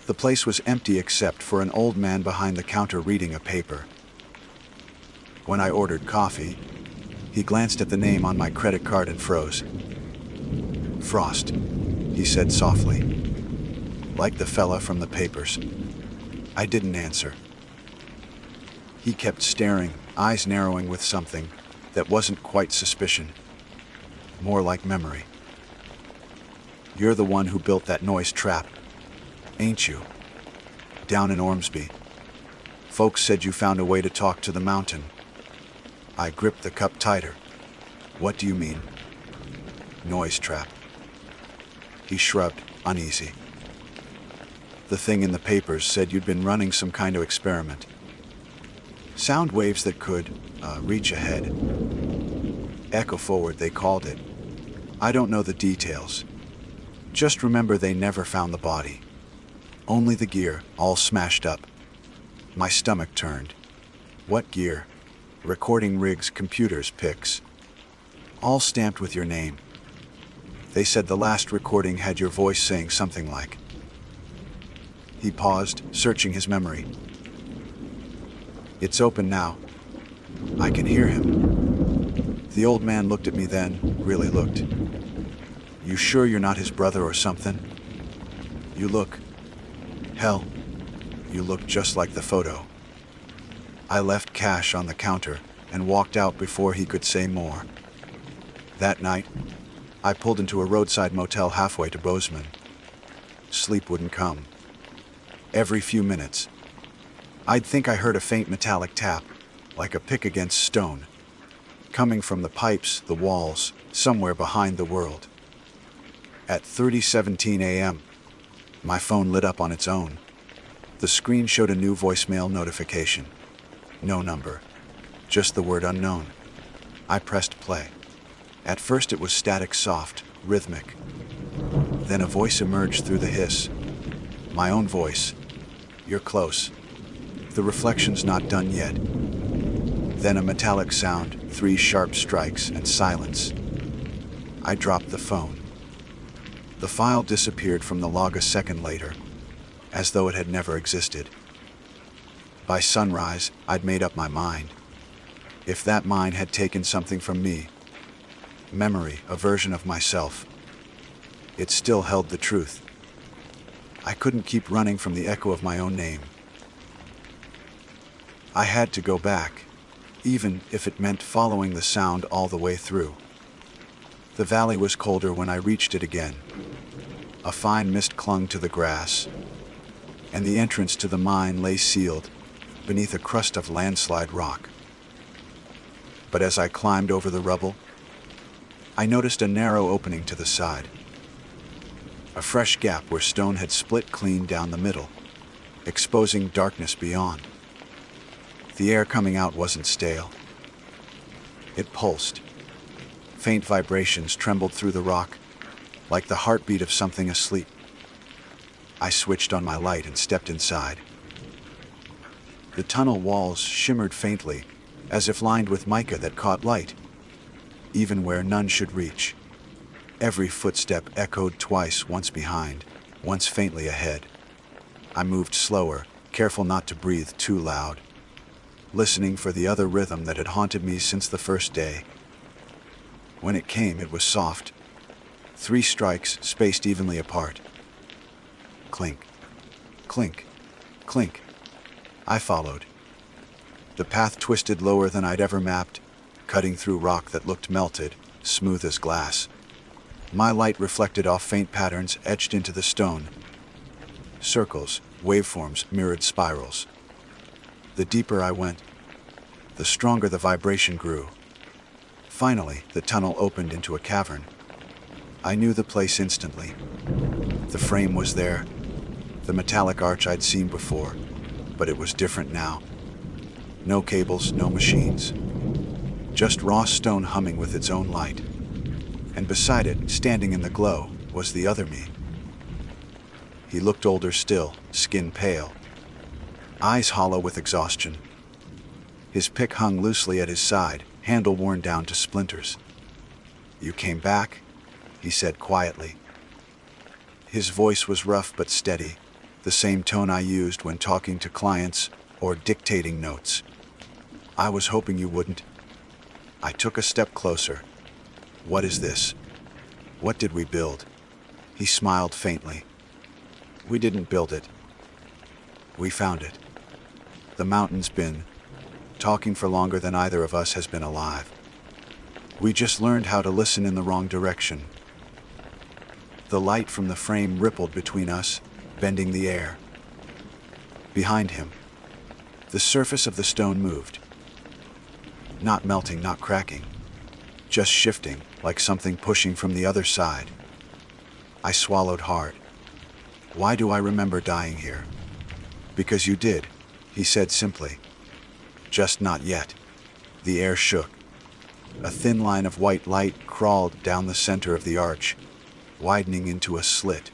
The place was empty except for an old man behind the counter reading a paper. When I ordered coffee, he glanced at the name on my credit card and froze. "Frost," he said softly, like the fella from the papers. I didn't answer. He kept staring, eyes narrowing with something that wasn't quite suspicion, more like memory. "You're the one who built that noise trap, ain't you? Down in Ormsby. Folks said you found a way to talk to the mountain." I gripped the cup tighter. "What do you mean?" "Noise trap." He shrugged, uneasy. "The thing in the papers said you'd been running some kind of experiment. Sound waves that could, reach ahead. Echo forward, they called it. I don't know the details. Just remember they never found the body. Only the gear, all smashed up." My stomach turned. "What gear?" "Recording rigs, computers, pics. All stamped with your name. They said the last recording had your voice saying something like..." He paused, searching his memory. "It's open now. I can hear him." The old man looked at me then, really looked. "You sure you're not his brother or something? You look... hell, you look just like the photo." I left cash on the counter and walked out before he could say more. That night, I pulled into a roadside motel halfway to Bozeman. Sleep wouldn't come. Every few minutes, I'd think I heard a faint metallic tap, like a pick against stone, coming from the pipes, the walls, somewhere behind the world. At 3:17 a.m., my phone lit up on its own. The screen showed a new voicemail notification. No number, just the word unknown. I pressed play. At first it was static, soft, rhythmic. Then a voice emerged through the hiss. My own voice. "You're close. The reflection's not done yet." Then a metallic sound, 3 sharp strikes, and silence. I dropped the phone. The file disappeared from the log a second later, as though it had never existed. By sunrise, I'd made up my mind. If that mine had taken something from me, memory, a version of myself, it still held the truth. I couldn't keep running from the echo of my own name. I had to go back, even if it meant following the sound all the way through. The valley was colder when I reached it again. A fine mist clung to the grass, and the entrance to the mine lay sealed beneath a crust of landslide rock. But as I climbed over the rubble, I noticed a narrow opening to the side. A fresh gap where stone had split clean down the middle, exposing darkness beyond. The air coming out wasn't stale. It pulsed. Faint vibrations trembled through the rock, like the heartbeat of something asleep. I switched on my light and stepped inside. The tunnel walls shimmered faintly, as if lined with mica that caught light, even where none should reach. Every footstep echoed twice, once behind, once faintly ahead. I moved slower, careful not to breathe too loud, listening for the other rhythm that had haunted me since the first day. When it came, it was soft. 3 strikes spaced evenly apart. Clink, clink, clink. I followed. The path twisted lower than I'd ever mapped, cutting through rock that looked melted, smooth as glass. My light reflected off faint patterns etched into the stone. Circles, waveforms, mirrored spirals. The deeper I went, the stronger the vibration grew. Finally, the tunnel opened into a cavern. I knew the place instantly. The frame was there, the metallic arch I'd seen before, but it was different now. No cables, no machines. Just raw stone humming with its own light. And beside it, standing in the glow, was the other me. He looked older still, skin pale, eyes hollow with exhaustion. His pick hung loosely at his side, handle worn down to splinters. "You came back?" he said quietly. His voice was rough but steady, the same tone I used when talking to clients or dictating notes. "I was hoping you wouldn't." I took a step closer. "What is this? What did we build?" He smiled faintly. "We didn't build it. We found it. The mountain's been talking for longer than either of us has been alive. We just learned how to listen in the wrong direction." The light from the frame rippled between us, bending the air. Behind him, the surface of the stone moved. Not melting, not cracking, just shifting, like something pushing from the other side. I swallowed hard. "Why do I remember dying here?" "Because you did," he said simply. "Just not yet." The air shook. A thin line of white light crawled down the center of the arch, widening into a slit.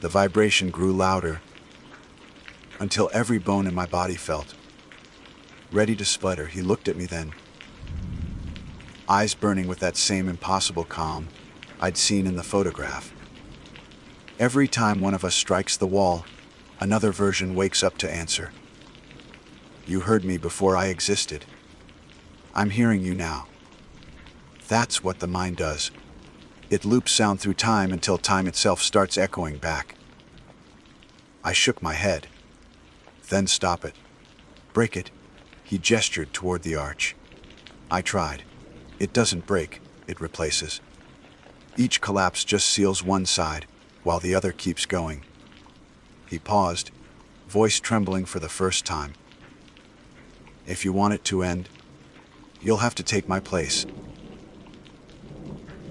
The vibration grew louder, until every bone in my body felt ready to sputter. He looked at me then, eyes burning with that same impossible calm I'd seen in the photograph. Every time one of us strikes the wall, another version wakes up to answer. "You heard me before I existed. I'm hearing you now." That's what the mind does. It loops sound through time until time itself starts echoing back. I shook my head. "Then stop it. Break it." He gestured toward the arch. I tried. "It doesn't break, it replaces. Each collapse just seals one side, while the other keeps going." He paused, voice trembling for the first time. "If you want it to end, you'll have to take my place."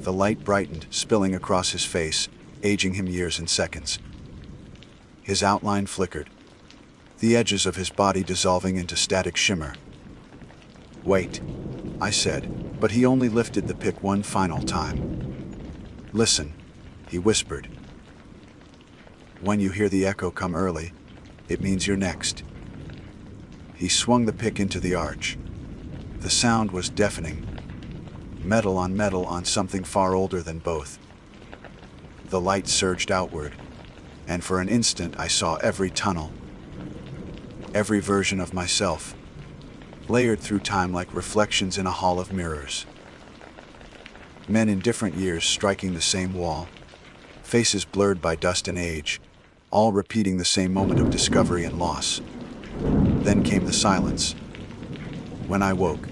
The light brightened, spilling across his face, aging him years in seconds. His outline flickered, the edges of his body dissolving into static shimmer. "Wait," I said, but he only lifted the pick one final time. "Listen," he whispered. "When you hear the echo come early, it means you're next." He swung the pick into the arch. The sound was deafening, metal on something far older than both. The light surged outward, and for an instant I saw every tunnel, every version of myself, layered through time like reflections in a hall of mirrors. Men in different years striking the same wall, faces blurred by dust and age, all repeating the same moment of discovery and loss. Then came the silence. When I woke,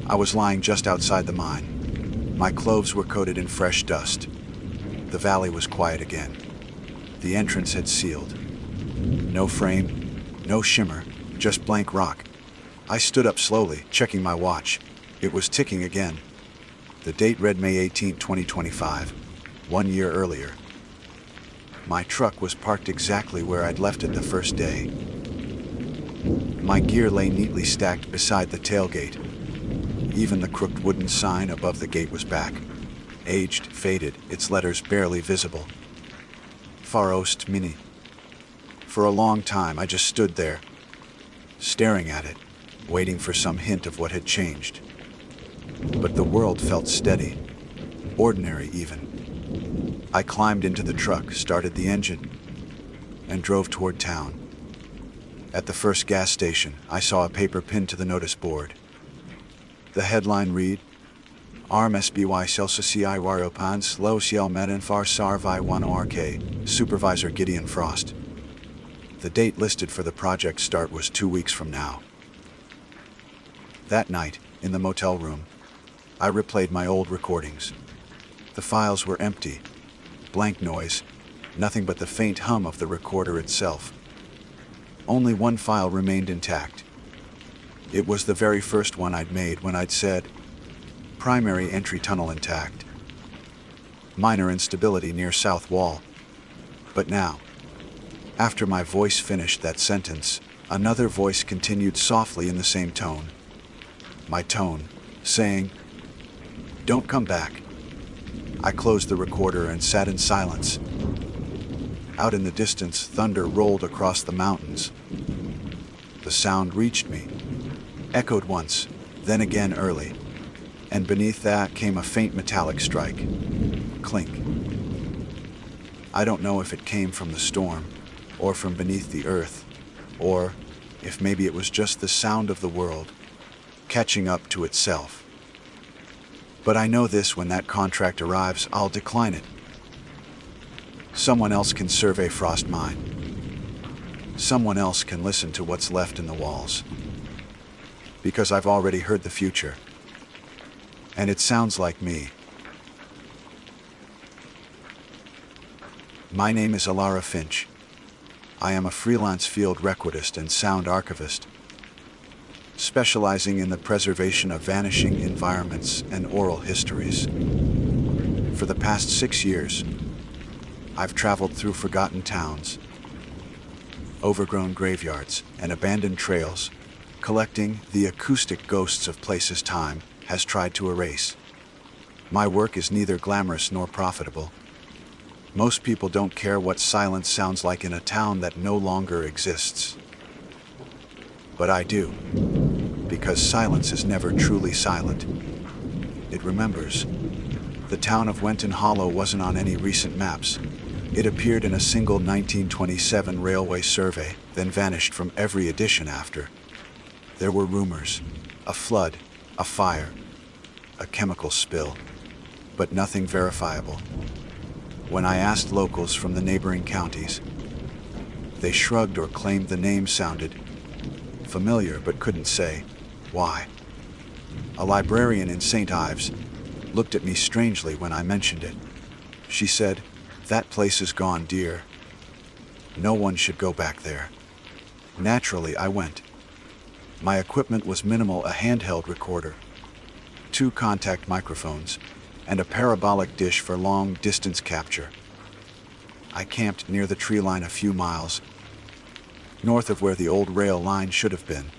I was lying just outside the mine. My clothes were coated in fresh dust. The valley was quiet again. The entrance had sealed. No frame, no shimmer, just blank rock. I stood up slowly, checking my watch. It was ticking again. The date read May 18, 2025, 1 year earlier. My truck was parked exactly where I'd left it the first day. My gear lay neatly stacked beside the tailgate. Even the crooked wooden sign above the gate was back. Aged, faded, its letters barely visible. Far Ost Mini. For a long time I just stood there, staring at it, waiting for some hint of what had changed. But the world felt steady. ordinary even. I climbed into the truck, started the engine, and drove toward town. At the first gas station, I saw a paper pinned to the notice board. The headline read, Arm SBY Celsius Waropans Low Ciel Medan Far Sarvi 1 RK, Supervisor Gideon Frost. The date listed for the project start was 2 weeks from now. That night, in the motel room, I replayed my old recordings. The files were empty, blank noise, nothing but the faint hum of the recorder itself. Only one file remained intact. It was the very first one I'd made when I'd said, primary entry tunnel intact. Minor instability near south wall. But now, after my voice finished that sentence, another voice continued softly in the same tone. My tone, saying, Don't come back. I closed the recorder and sat in silence. Out in the distance, thunder rolled across the mountains. The sound reached me, echoed once, then again early, and beneath that came a faint metallic strike. Clink. I don't know if it came from the storm, or from beneath the earth, or if maybe it was just the sound of the world catching up to itself. But I know this: when that contract arrives, I'll decline it. Someone else can survey Frost Mine. Someone else can listen to what's left in the walls. Because I've already heard the future. And it sounds like me. My name is Alara Finch. I am a freelance field recordist and sound archivist, specializing in the preservation of vanishing environments and oral histories. For the past 6 years, I've traveled through forgotten towns, overgrown graveyards, and abandoned trails, collecting the acoustic ghosts of places time has tried to erase. My work is neither glamorous nor profitable. Most people don't care what silence sounds like in a town that no longer exists. But I do, because silence is never truly silent. It remembers. The town of Wenton Hollow wasn't on any recent maps. It appeared in a single 1927 railway survey, then vanished from every edition after. There were rumors, a flood, a fire, a chemical spill, but nothing verifiable. When I asked locals from the neighboring counties, they shrugged or claimed the name sounded familiar but couldn't say why. A librarian in St. Ives looked at me strangely when I mentioned it. She said, "That place is gone, dear. No one should go back there." Naturally, I went. My equipment was minimal: a handheld recorder, 2 contact microphones, and a parabolic dish for long-distance capture. I camped near the tree line a few miles north of where the old rail line should have been.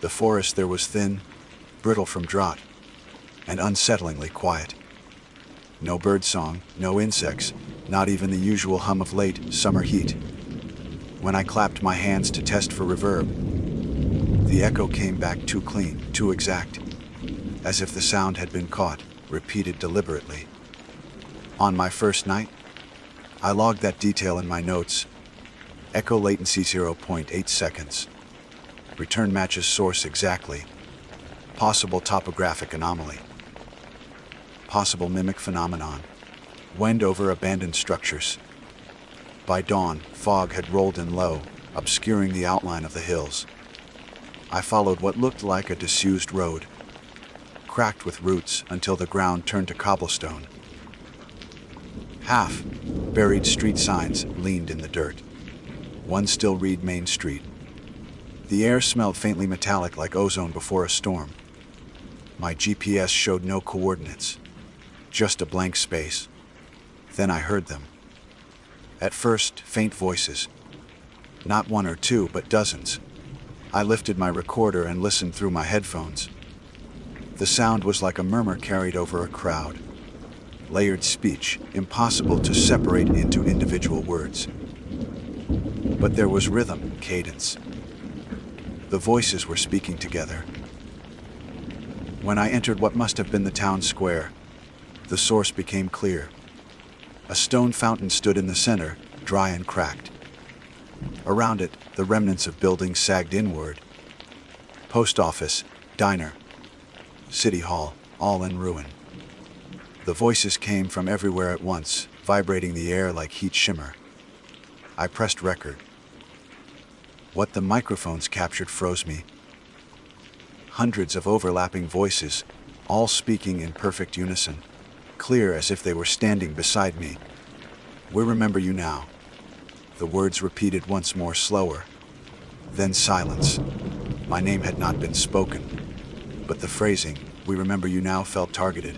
The forest there was thin, brittle from drought, and unsettlingly quiet. No birdsong, no insects, not even the usual hum of late summer heat. When I clapped my hands to test for reverb, the echo came back too clean, too exact, as if the sound had been caught, repeated deliberately. On my first night, I logged that detail in my notes. Echo latency 0.8 seconds. Return matches source exactly. Possible topographic anomaly. Possible mimic phenomenon. Wind over abandoned structures. By dawn, fog had rolled in low, obscuring the outline of the hills. I followed what looked like a disused road, cracked with roots until the ground turned to cobblestone. Half-buried street signs leaned in the dirt. One still read Main Street. The air smelled faintly metallic, like ozone before a storm. My GPS showed no coordinates, just a blank space. Then I heard them. At first, faint voices. Not 1 or 2, but dozens. I lifted my recorder and listened through my headphones. The sound was like a murmur carried over a crowd. Layered speech, impossible to separate into individual words. But there was rhythm, cadence. The voices were speaking together. When I entered what must have been the town square, The source became clear. A stone fountain stood in the center, dry and cracked. Around it, the remnants of buildings sagged inward. Post office, diner, city hall, all in ruin. The voices came from everywhere at once, vibrating the air like heat shimmer. I pressed record. What the microphones captured froze me. Hundreds of overlapping voices, all speaking in perfect unison, clear as if they were standing beside me. "We remember you now." The words repeated once more, slower. Then silence. My name had not been spoken, but the phrasing, "We remember you now," felt targeted,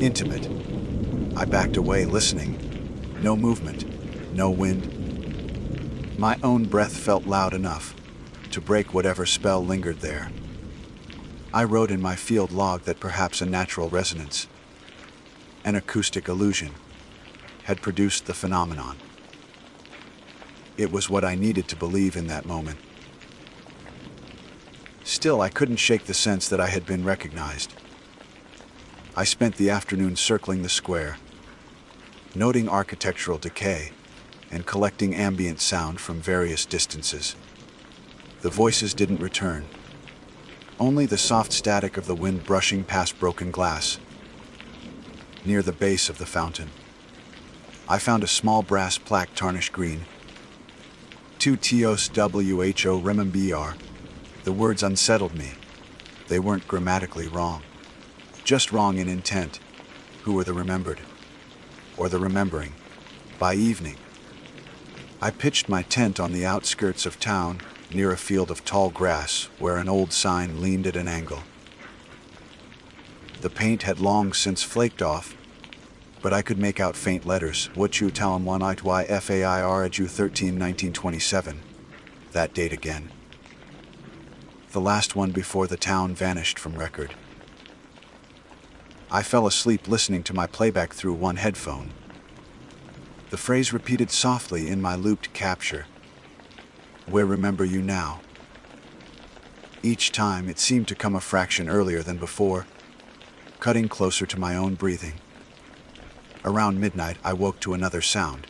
intimate. I backed away, listening. No movement, no wind. My own breath felt loud enough to break whatever spell lingered there. I wrote in my field log that perhaps a natural resonance, an acoustic illusion, had produced the phenomenon. It was what I needed to believe in that moment. Still, I couldn't shake the sense that I had been recognized. I spent the afternoon circling the square, noting architectural decay and collecting ambient sound from various distances. The voices didn't return, only the soft static of the wind brushing past broken glass. Near the base of the fountain, I found a small brass plaque tarnished green. "Tu tios who remembr." The words unsettled me. They weren't grammatically wrong, just wrong in intent. Who were the remembered? Or the remembering? By evening, I pitched my tent on the outskirts of town, near a field of tall grass where an old sign leaned at an angle. The paint had long since flaked off, but I could make out faint letters. "Wchu Talam 1 I Fair Aju 13 1927. That date again. The last one before the town vanished from record. I fell asleep listening to my playback through one headphone. The phrase repeated softly in my looped capture. "We remember you now." Each time it seemed to come a fraction earlier than before, cutting closer to my own breathing. Around midnight, I woke to another sound.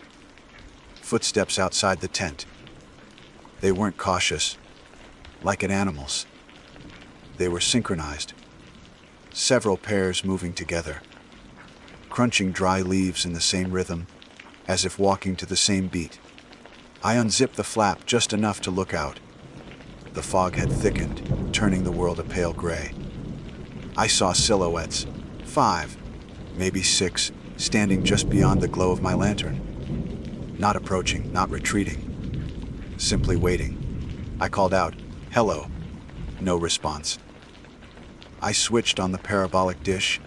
Footsteps outside the tent. They weren't cautious, like an animal's. They were synchronized. Several pairs moving together, crunching dry leaves in the same rhythm, as if walking to the same beat. I unzipped the flap just enough to look out. The fog had thickened, turning the world a pale gray. I saw silhouettes, 5, maybe 6, standing just beyond the glow of my lantern. Not approaching, not retreating, simply waiting. I called out, "Hello." No response. I switched on the parabolic dish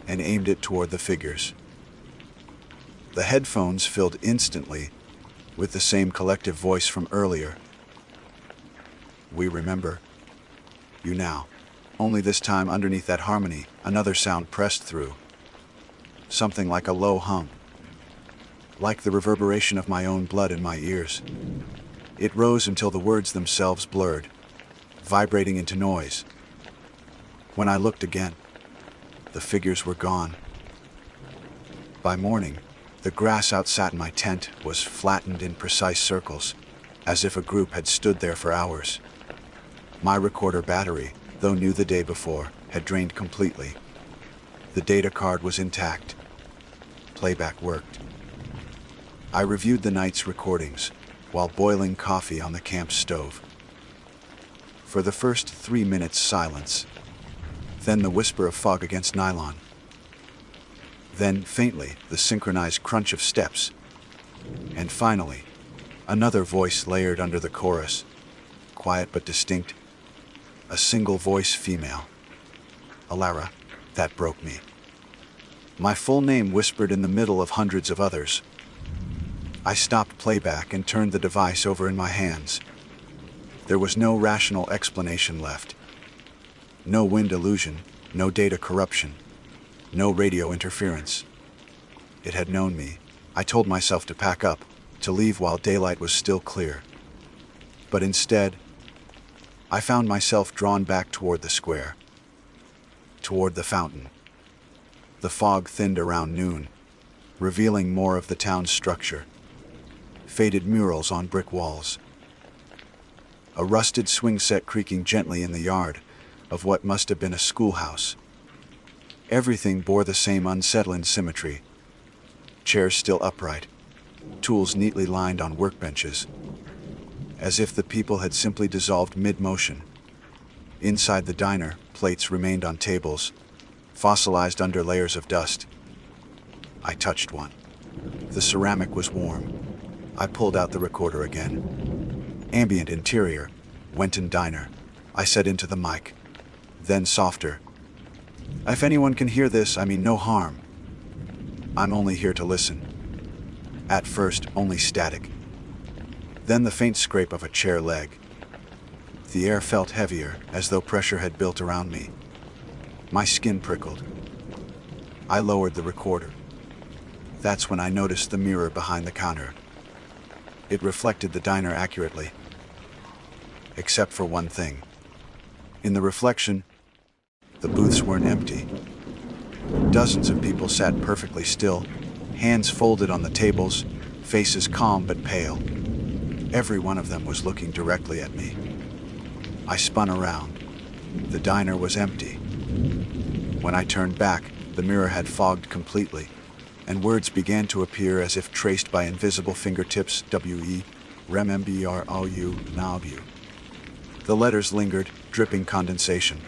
and aimed it toward the figures. The headphones filled instantly with the same collective voice from earlier. "We remember you now." Only this time, underneath that harmony, another sound pressed through. Something like a low hum, like the reverberation of my own blood in my ears. It rose until the words themselves blurred, vibrating into noise. When I looked again, the figures were gone. By morning, the grass outside my tent was flattened in precise circles, as if a group had stood there for hours. My recorder battery, though new the day before, had drained completely. The data card was intact. Playback worked. I reviewed the night's recordings while boiling coffee on the camp stove. For the first 3 minutes, silence. Then the whisper of fog against nylon. Then, faintly, the synchronized crunch of steps. And finally, another voice layered under the chorus, quiet but distinct. A single voice, female. Alara. That broke me. My full name whispered in the middle of hundreds of others. I stopped playback and turned the device over in my hands. There was no rational explanation left. No wind illusion, no data corruption, no radio interference. It had known me. I told myself to pack up, to leave while daylight was still clear. But instead, I found myself drawn back toward the square, toward the fountain. The fog thinned around noon, revealing more of the town's structure. Faded murals on brick walls. A rusted swing set creaking gently in the yard of what must have been a schoolhouse. Everything bore the same unsettling symmetry. Chairs still upright, tools neatly lined on workbenches, as if the people had simply dissolved mid-motion. Inside the diner, plates remained on tables, fossilized under layers of dust. I touched one. The ceramic was warm. I pulled out the recorder again. Ambient interior, Wenton Diner. I said into the mic. Then softer. If anyone can hear this, I mean no harm. I'm only here to listen. At first, only static. Then the faint scrape of a chair leg. The air felt heavier, as though pressure had built around me. My skin prickled. I lowered the recorder. That's when I noticed the mirror behind the counter. It reflected the diner accurately. Except for one thing. In the reflection, the booths weren't empty. Dozens of people sat perfectly still, hands folded on the tables, faces calm but pale. Every one of them was looking directly at me. I spun around. The diner was empty. When I turned back, the mirror had fogged completely, and words began to appear as if traced by invisible fingertips. W-E, rem-m-b-r-o-u, now-bu. The letters lingered, dripping condensation.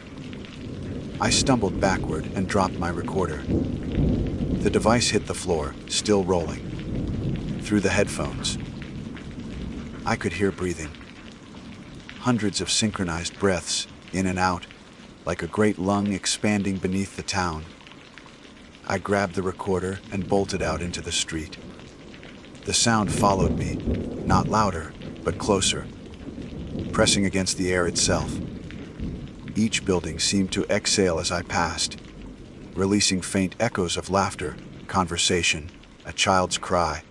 I stumbled backward and dropped my recorder. The device hit the floor, still rolling. Through the headphones, I could hear breathing. Hundreds of synchronized breaths, in and out, like a great lung expanding beneath the town. I grabbed the recorder and bolted out into the street. The sound followed me, not louder, but closer, pressing against the air itself. Each building seemed to exhale as I passed, releasing faint echoes of laughter, conversation, a child's cry,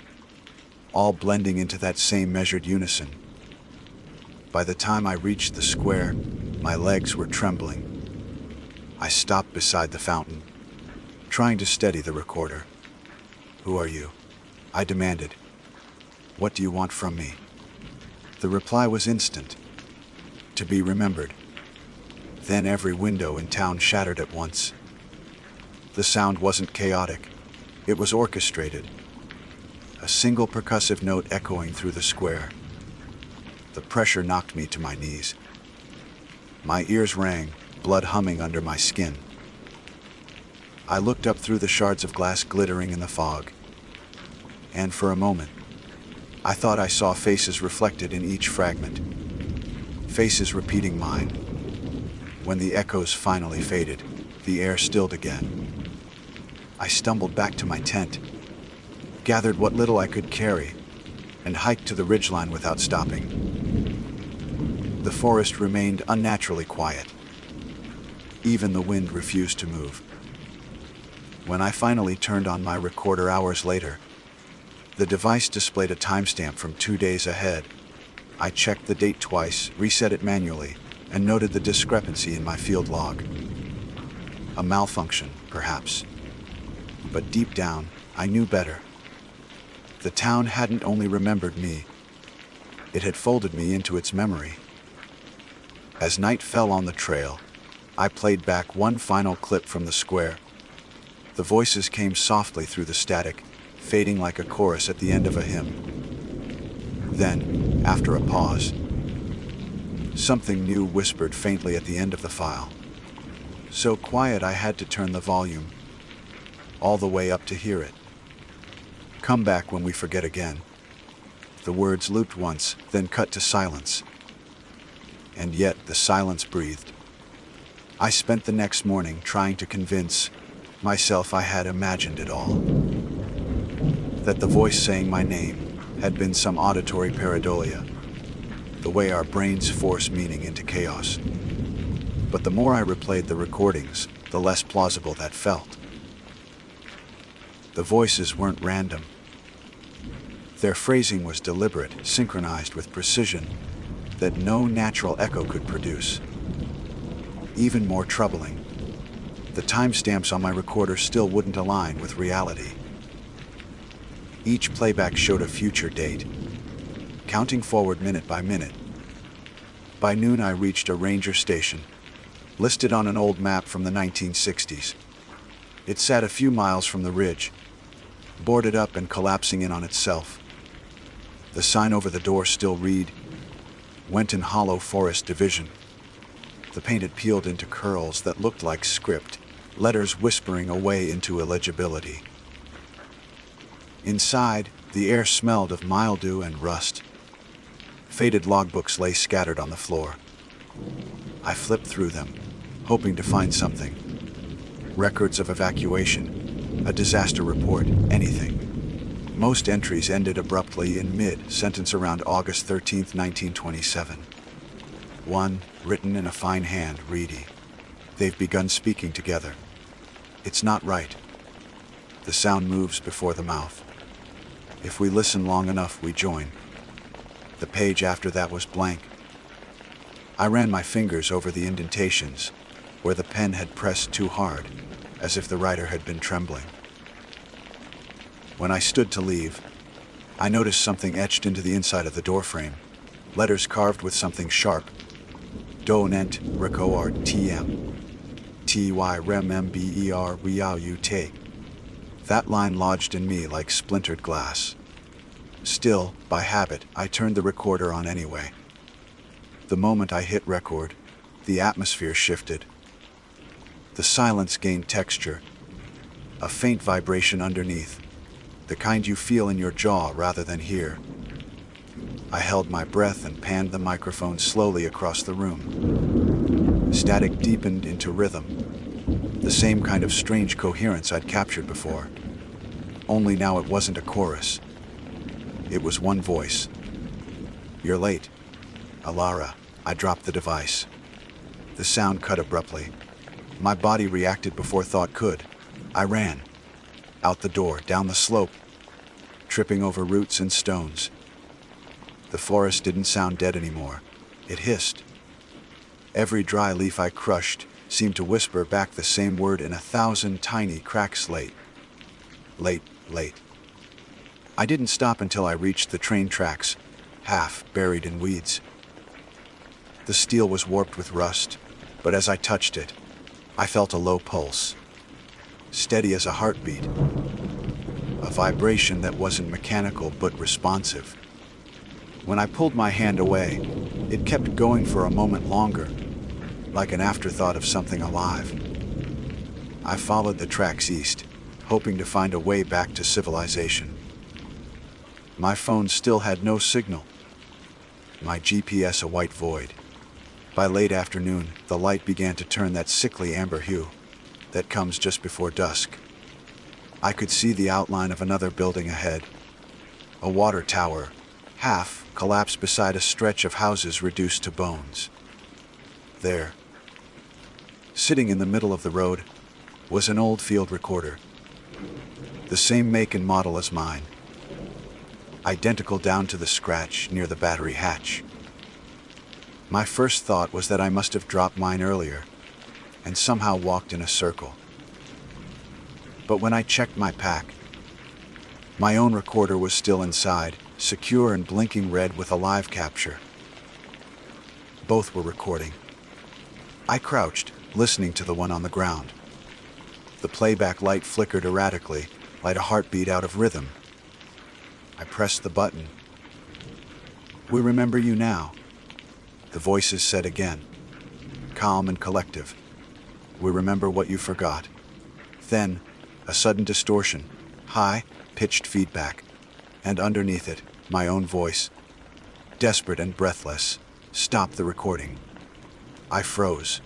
all blending into that same measured unison. By the time I reached the square, my legs were trembling. I stopped beside the fountain, trying to steady the recorder. "Who are you?" I demanded. "What do you want from me?" The reply was instant. To be remembered. Then every window in town shattered at once. The sound wasn't chaotic. It was orchestrated. A single percussive note echoing through the square. The pressure knocked me to my knees. My ears rang, blood humming under my skin. I looked up through the shards of glass glittering in the fog. And for a moment, I thought I saw faces reflected in each fragment. Faces repeating mine. When the echoes finally faded, the air stilled again. I stumbled back to my tent, gathered what little I could carry, and hiked to the ridgeline without stopping. The forest remained unnaturally quiet. Even the wind refused to move. When I finally turned on my recorder hours later, the device displayed a timestamp from 2 days ahead. I checked the date twice, reset it manually, and noted the discrepancy in my field log. A malfunction, perhaps. But deep down, I knew better. The town hadn't only remembered me, it had folded me into its memory. As night fell on the trail, I played back one final clip from the square. The voices came softly through the static, fading like a chorus at the end of a hymn. Then, after a pause, something new whispered faintly at the end of the file. So quiet I had to turn the volume all the way up to hear it. "Come back when we forget again." The words looped once, then cut to silence. And yet the silence breathed. I spent the next morning trying to convince myself I had imagined it all. That the voice saying my name had been some auditory pareidolia, the way our brains force meaning into chaos. But the more I replayed the recordings, the less plausible that felt. The voices weren't random. Their phrasing was deliberate, synchronized with precision that no natural echo could produce. Even more troubling, The timestamps on my recorder still wouldn't align with reality. Each playback showed a future date, counting forward minute by minute. By noon I reached a ranger station, listed on an old map from the 1960s. It sat a few miles from the ridge, boarded up and collapsing in on itself. The sign over the door still read, Wenton Hollow Forest Division. The paint had peeled into curls that looked like script, letters whispering away into illegibility. Inside, the air smelled of mildew and rust. Faded logbooks lay scattered on the floor. I flipped through them, hoping to find something. Records of evacuation, a disaster report, anything. Most entries ended abruptly in mid-sentence around August 13, 1927. One, written in a fine hand, reedy. They've begun speaking together. It's not right. The sound moves before the mouth. If we listen long enough, we join. The page after that was blank. I ran my fingers over the indentations, where the pen had pressed too hard, as if the writer had been trembling. When I stood to leave, I noticed something etched into the inside of the doorframe, letters carved with something sharp. Donent record tm. Ty rem mber riau te. That line lodged in me like splintered glass. Still, by habit, I turned the recorder on anyway. The moment I hit record, the atmosphere shifted. The silence gained texture, a faint vibration underneath, the kind you feel in your jaw rather than hear. I held my breath and panned the microphone slowly across the room. Static deepened into rhythm, the same kind of strange coherence I'd captured before. Only now it wasn't a chorus. It was one voice. You're late. Alara. I dropped the device. The sound cut abruptly. My body reacted before thought could. I ran. Out the door, down the slope, tripping over roots and stones. The forest didn't sound dead anymore. It hissed. Every dry leaf I crushed seemed to whisper back the same word in 1,000 tiny cracks. Late. Late, late. I didn't stop until I reached the train tracks, half buried in weeds. The steel was warped with rust, but as I touched it, I felt a low pulse, steady as a heartbeat, a vibration that wasn't mechanical but responsive. When I pulled my hand away, it kept going for a moment longer, like an afterthought of something alive. I followed the tracks east, hoping to find a way back to civilization. My phone still had no signal. My GPS a white void. By late afternoon, the light began to turn that sickly amber hue that comes just before dusk. I could see the outline of another building ahead, a water tower, half collapsed beside a stretch of houses reduced to bones. There, sitting in the middle of the road, was an old field recorder, the same make and model as mine, identical down to the scratch near the battery hatch. My first thought was that I must have dropped mine earlier and somehow walked in a circle. But when I checked my pack, my own recorder was still inside, secure and blinking red with a live capture. Both were recording. I crouched, listening to the one on the ground. The playback light flickered erratically, like a heartbeat out of rhythm. I pressed the button. We remember you now, the voices said again, calm and collective. We remember what you forgot. Then, a sudden distortion, high, pitched feedback, and underneath it, my own voice, desperate and breathless, stopped the recording. I froze.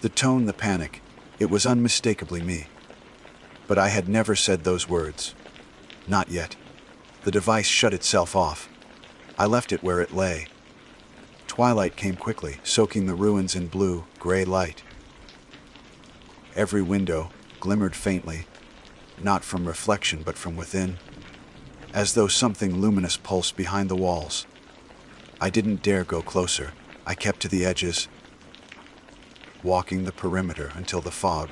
The tone, the panic, it was unmistakably me. But I had never said those words. Not yet. The device shut itself off. I left it where it lay. Twilight came quickly, soaking the ruins in blue, gray light. Every window glimmered faintly, not from reflection but from within, as though something luminous pulsed behind the walls. I didn't dare go closer. I kept to the edges, walking the perimeter until the fog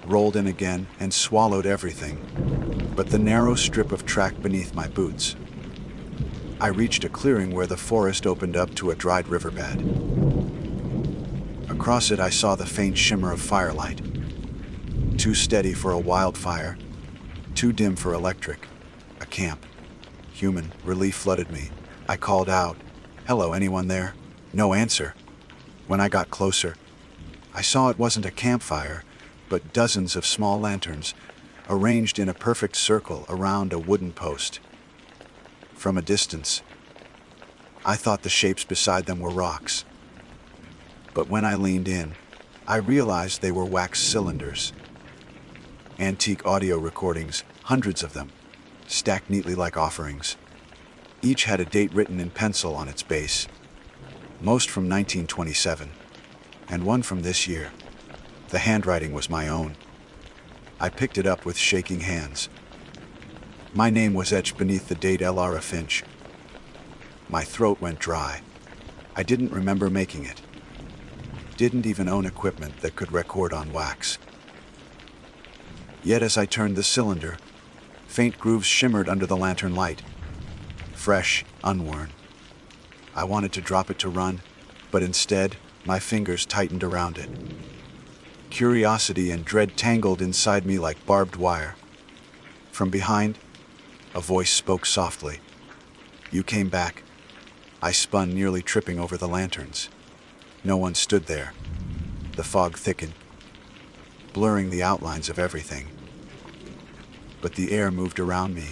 rolled in again, and swallowed everything but the narrow strip of track beneath my boots. I reached a clearing where the forest opened up to a dried riverbed. Across it I saw the faint shimmer of firelight. Too steady for a wildfire, too dim for electric. A camp. Human. Relief flooded me. I called out, "Hello, anyone there?" No answer. When I got closer, I saw it wasn't a campfire, but dozens of small lanterns, arranged in a perfect circle around a wooden post. From a distance, I thought the shapes beside them were rocks. But when I leaned in, I realized they were wax cylinders. Antique audio recordings, hundreds of them, stacked neatly like offerings. Each had a date written in pencil on its base, most from 1927, and one from this year. The handwriting was my own. I picked it up with shaking hands. My name was etched beneath the date Lara Finch. My throat went dry. I didn't remember making it. Didn't even own equipment that could record on wax. Yet as I turned the cylinder, faint grooves shimmered under the lantern light. Fresh, unworn. I wanted to drop it to run, but instead, my fingers tightened around it. Curiosity and dread tangled inside me like barbed wire. From behind, a voice spoke softly. "You came back." I spun, nearly tripping over the lanterns. No one stood there. The fog thickened, blurring the outlines of everything. But the air moved around me,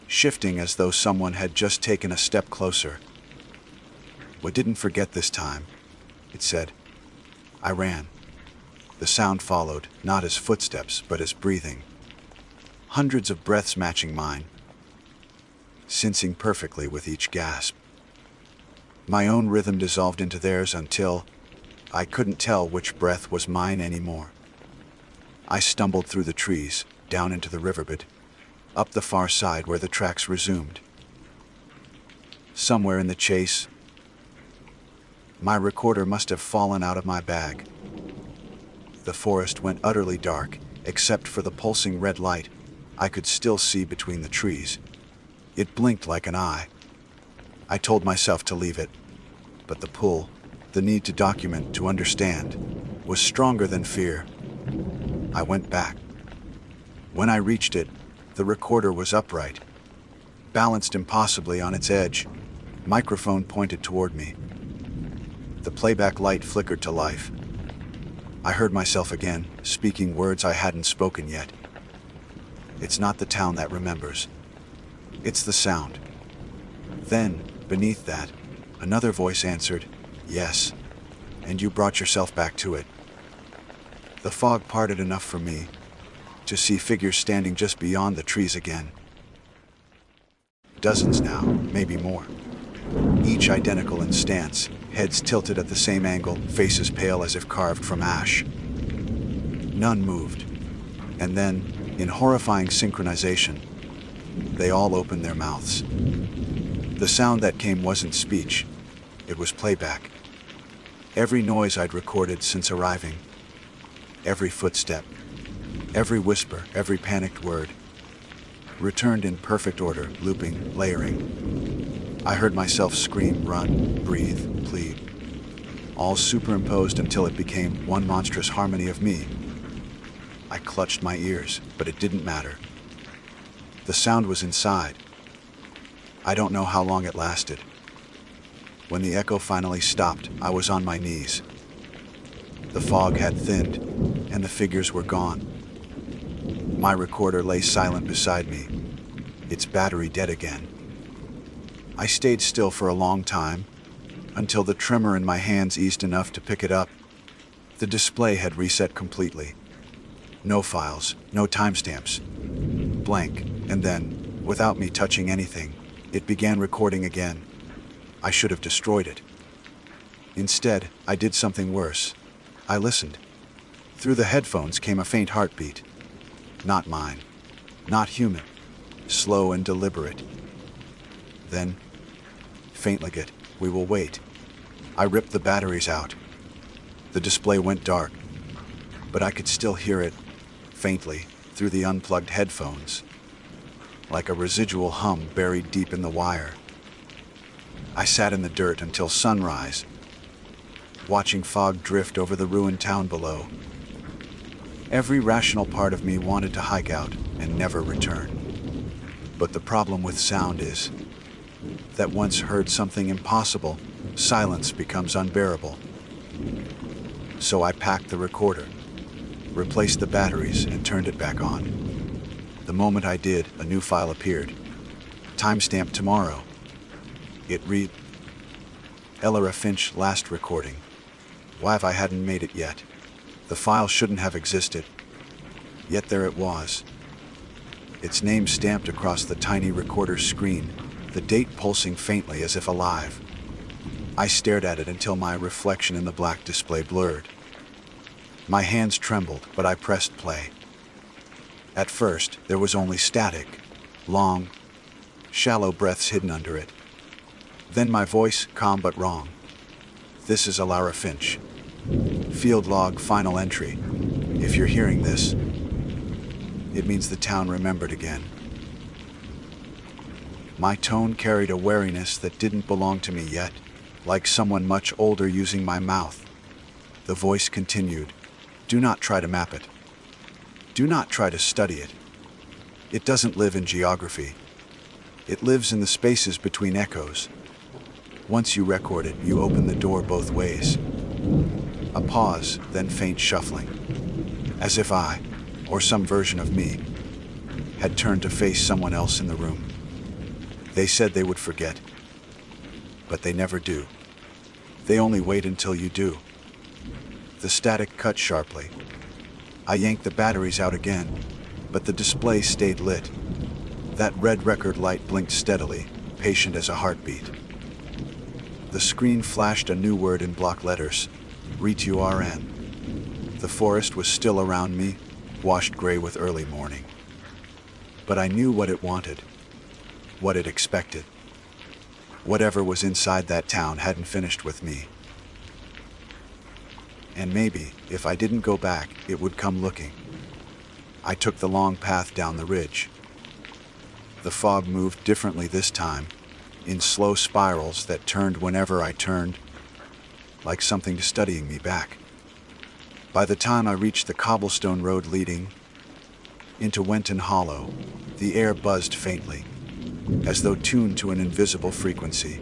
shifting as though someone had just taken a step closer. "We didn't forget this time," it said. I ran. The sound followed, not as footsteps, but as breathing. Hundreds of breaths matching mine, syncing perfectly with each gasp. My own rhythm dissolved into theirs until I couldn't tell which breath was mine anymore. I stumbled through the trees, down into the riverbed, up the far side where the tracks resumed. Somewhere in the chase, my recorder must have fallen out of my bag. The forest went utterly dark, except for the pulsing red light I could still see between the trees. It blinked like an eye. I told myself to leave it, but the pull, the need to document, to understand, was stronger than fear. I went back. When I reached it, the recorder was upright, balanced impossibly on its edge, microphone pointed toward me. The playback light flickered to life. I heard myself again, speaking words I hadn't spoken yet. "It's not the town that remembers. It's the sound." Then, beneath that, another voice answered, "Yes, and you brought yourself back to it." The fog parted enough for me to see figures standing just beyond the trees again. Dozens now, maybe more. Each identical in stance, heads tilted at the same angle, faces pale as if carved from ash. None moved, and then, in horrifying synchronization, they all opened their mouths. The sound that came wasn't speech, it was playback. Every noise I'd recorded since arriving, every footstep, every whisper, every panicked word, returned in perfect order, looping, layering. I heard myself scream, run, breathe, plead, all superimposed until it became one monstrous harmony of me. I clutched my ears, but it didn't matter. The sound was inside. I don't know how long it lasted. When the echo finally stopped, I was on my knees. The fog had thinned, and the figures were gone. My recorder lay silent beside me, its battery dead again. I stayed still for a long time, until the tremor in my hands eased enough to pick it up. The display had reset completely. No files, no timestamps. Blank, and then, without me touching anything, it began recording again. I should have destroyed it. Instead, I did something worse. I listened. Through the headphones came a faint heartbeat. Not mine. Not human. Slow and deliberate. Then, faint like it, "We will wait." I ripped the batteries out. The display went dark, but I could still hear it, faintly, through the unplugged headphones, like a residual hum buried deep in the wire. I sat in the dirt until sunrise, watching fog drift over the ruined town below. Every rational part of me wanted to hike out and never return. But the problem with sound is that once heard something impossible, silence becomes unbearable. So I packed the recorder, replaced the batteries, and turned it back on. The moment I did, a new file appeared. Timestamp tomorrow. It read, Ella Finch last recording. Why if I hadn't made it yet? The file shouldn't have existed. Yet there it was. Its name stamped across the tiny recorder screen, the date pulsing faintly as if alive. I stared at it until my reflection in the black display blurred. My hands trembled, but I pressed play. At first, there was only static, long, shallow breaths hidden under it. Then my voice, calm but wrong. This is Ella Finch. Field log, final entry. If you're hearing this, it means the town remembered again. My tone carried a wariness that didn't belong to me yet, like someone much older using my mouth. The voice continued, do not try to map it. Do not try to study it. It doesn't live in geography. It lives in the spaces between echoes. Once you record it, you open the door both ways. A pause, then faint shuffling. As if I, or some version of me, had turned to face someone else in the room. They said they would forget, but they never do. They only wait until you do. The static cut sharply. I yanked the batteries out again, but the display stayed lit. That red record light blinked steadily, patient as a heartbeat. The screen flashed a new word in block letters, RETURN. The forest was still around me, washed gray with early morning. But I knew what it wanted, what it expected. Whatever was inside that town hadn't finished with me. And maybe, if I didn't go back, it would come looking. I took the long path down the ridge. The fog moved differently this time, in slow spirals that turned whenever I turned, like something studying me back. By the time I reached the cobblestone road leading into Wenton Hollow, the air buzzed faintly, as though tuned to an invisible frequency.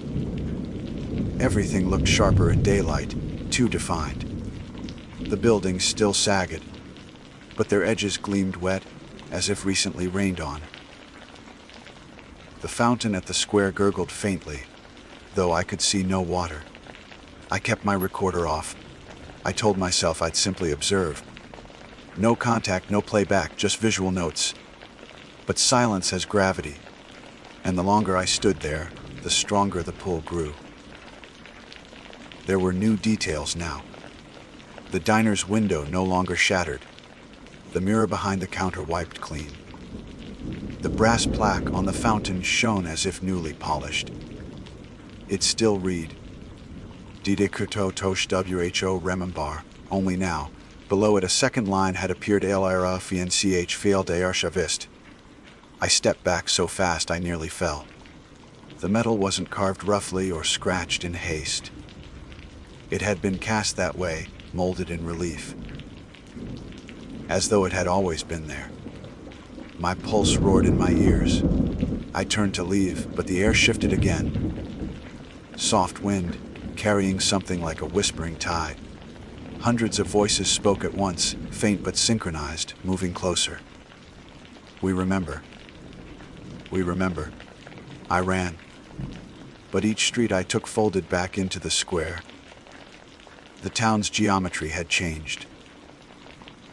Everything looked sharper in daylight, too defined. The buildings still sagged, but their edges gleamed wet, as if recently rained on. The fountain at the square gurgled faintly, though I could see no water. I kept my recorder off. I told myself I'd simply observe. No contact, no playback, just visual notes. But silence has gravity, and the longer I stood there, the stronger the pull grew. There were new details now. The diner's window no longer shattered. The mirror behind the counter wiped clean. The brass plaque on the fountain shone as if newly polished. It still read, Didekuto Tosh Who Remember, only now, below it a second line had appeared Ella Finch Field de Archivist. I stepped back so fast I nearly fell. The metal wasn't carved roughly or scratched in haste. It had been cast that way, molded in relief, as though it had always been there. My pulse roared in my ears. I turned to leave, but the air shifted again. Soft wind, carrying something like a whispering tide. Hundreds of voices spoke at once, faint but synchronized, moving closer. We remember. We remember. I ran. But each street I took folded back into the square. The town's geometry had changed.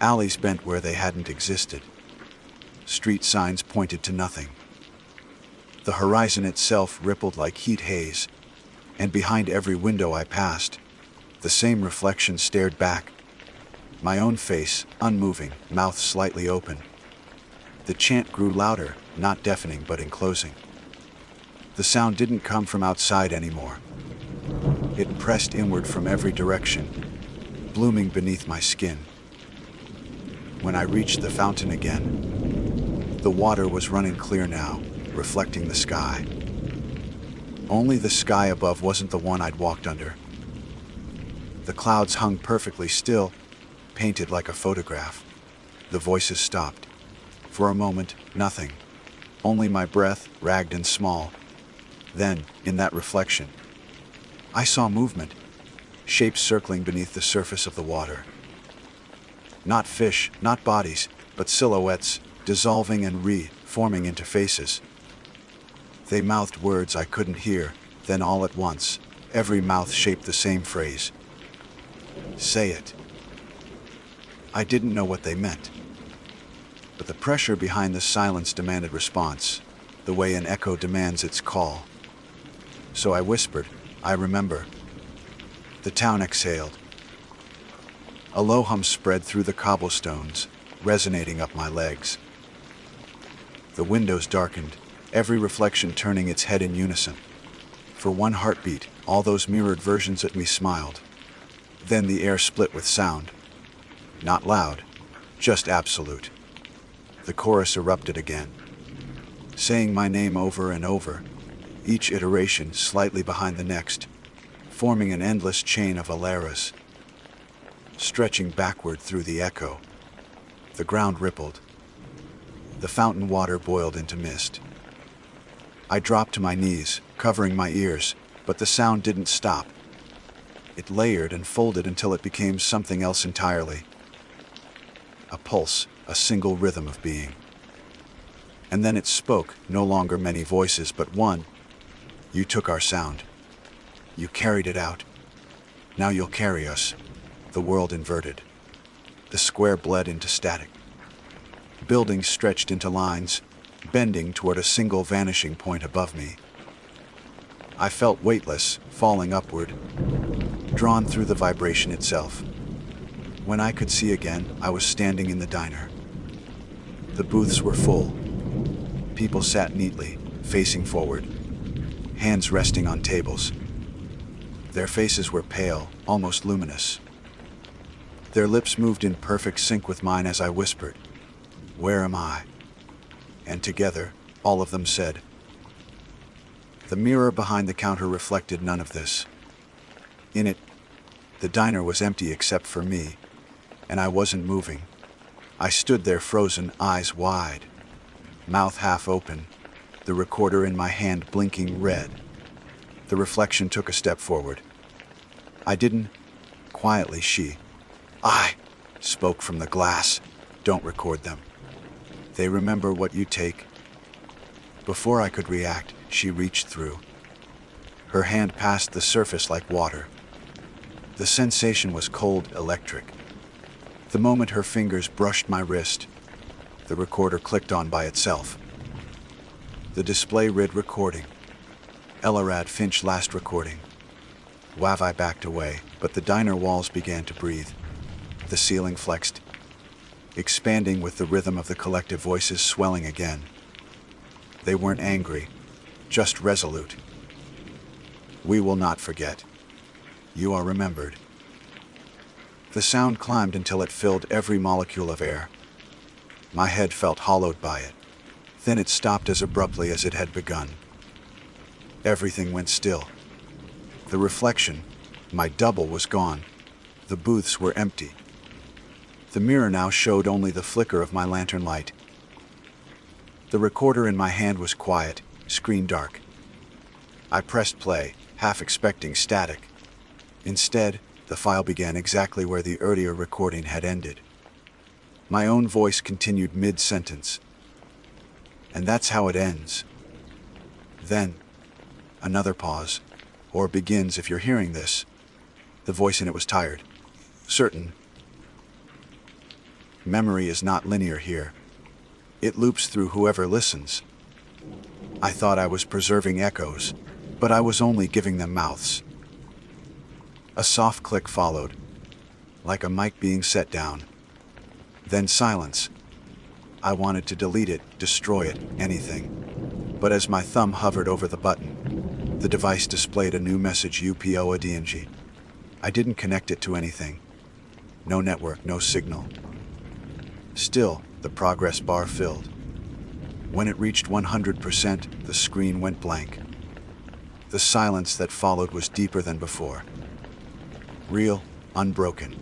Alleys bent where they hadn't existed. Street signs pointed to nothing. The horizon itself rippled like heat haze, and behind every window I passed, the same reflection stared back. My own face, unmoving, mouth slightly open. The chant grew louder, not deafening but enclosing. The sound didn't come from outside anymore. It pressed inward from every direction, blooming beneath my skin. When I reached the fountain again, the water was running clear now, reflecting the sky. Only the sky above wasn't the one I'd walked under. The clouds hung perfectly still, painted like a photograph. The voices stopped. For a moment, nothing. Only my breath, ragged and small. Then, in that reflection, I saw movement, shapes circling beneath the surface of the water. Not fish, not bodies, but silhouettes, dissolving and re-forming into faces. They mouthed words I couldn't hear, then all at once, every mouth shaped the same phrase. Say it. I didn't know what they meant. But the pressure behind the silence demanded response, the way an echo demands its call. So I whispered, I remember. The town exhaled. A low hum spread through the cobblestones, resonating up my legs. The windows darkened, every reflection turning its head in unison. For one heartbeat, all those mirrored versions at me smiled. Then the air split with sound. Not loud, just absolute. The chorus erupted again, saying my name over and over, each iteration slightly behind the next, forming an endless chain of alaras. Stretching backward through the echo, the ground rippled. The fountain water boiled into mist. I dropped to my knees, covering my ears, but the sound didn't stop. It layered and folded until it became something else entirely. A pulse, a single rhythm of being. And then it spoke, no longer many voices, but one. You took our sound. You carried it out. Now you'll carry us. The world inverted. The square bled into static. Buildings stretched into lines, bending toward a single vanishing point above me. I felt weightless, falling upward, drawn through the vibration itself. When I could see again, I was standing in the diner. The booths were full. People sat neatly, facing forward, hands resting on tables. Their faces were pale, almost luminous. Their lips moved in perfect sync with mine as I whispered, "Where am I?" And together, all of them said. The mirror behind the counter reflected none of this. In it, the diner was empty except for me, and I wasn't moving. I stood there frozen, eyes wide, mouth half open, the recorder in my hand blinking red. The reflection took a step forward. I didn't. Quietly, I spoke from the glass. Don't record them. They remember what you take. Before I could react, she reached through. Her hand passed the surface like water. The sensation was cold, electric. The moment her fingers brushed my wrist, the recorder clicked on by itself. The display read recording. Ellerad Finch last recording. Wavi backed away, but the diner walls began to breathe. The ceiling flexed, expanding with the rhythm of the collective voices swelling again. They weren't angry, just resolute. We will not forget. You are remembered. The sound climbed until it filled every molecule of air. My head felt hollowed by it. Then it stopped as abruptly as it had begun. Everything went still. The reflection, my double, was gone. The booths were empty. The mirror now showed only the flicker of my lantern light. The recorder in my hand was quiet, screen dark. I pressed play, half expecting static. Instead, the file began exactly where the earlier recording had ended. My own voice continued mid-sentence. And that's how it ends. Then, another pause, or begins if you're hearing this. The voice in it was tired, certain. Memory is not linear here. It loops through whoever listens. I thought I was preserving echoes, but I was only giving them mouths. A soft click followed, like a mic being set down. Then silence. I wanted to delete it, destroy it, anything. But as my thumb hovered over the button, the device displayed a new message: UPO-ADNG. I didn't connect it to anything. No network, no signal. Still, the progress bar filled. When it reached 100%, the screen went blank. The silence that followed was deeper than before. Real, unbroken.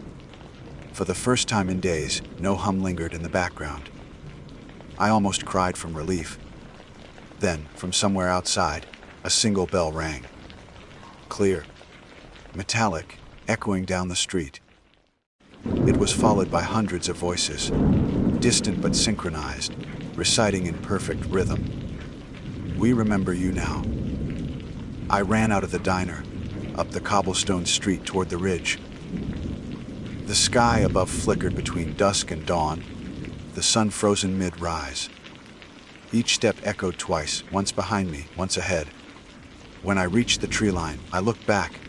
For the first time in days, no hum lingered in the background. I almost cried from relief. Then, from somewhere outside, a single bell rang. Clear, metallic, echoing down the street. It was followed by hundreds of voices, distant but synchronized, reciting in perfect rhythm. "We remember you now." I ran out of the diner, up the cobblestone street toward the ridge. The sky above flickered between dusk and dawn, the sun frozen mid-rise. Each step echoed twice, once behind me, once ahead. When I reached the tree line, I looked back.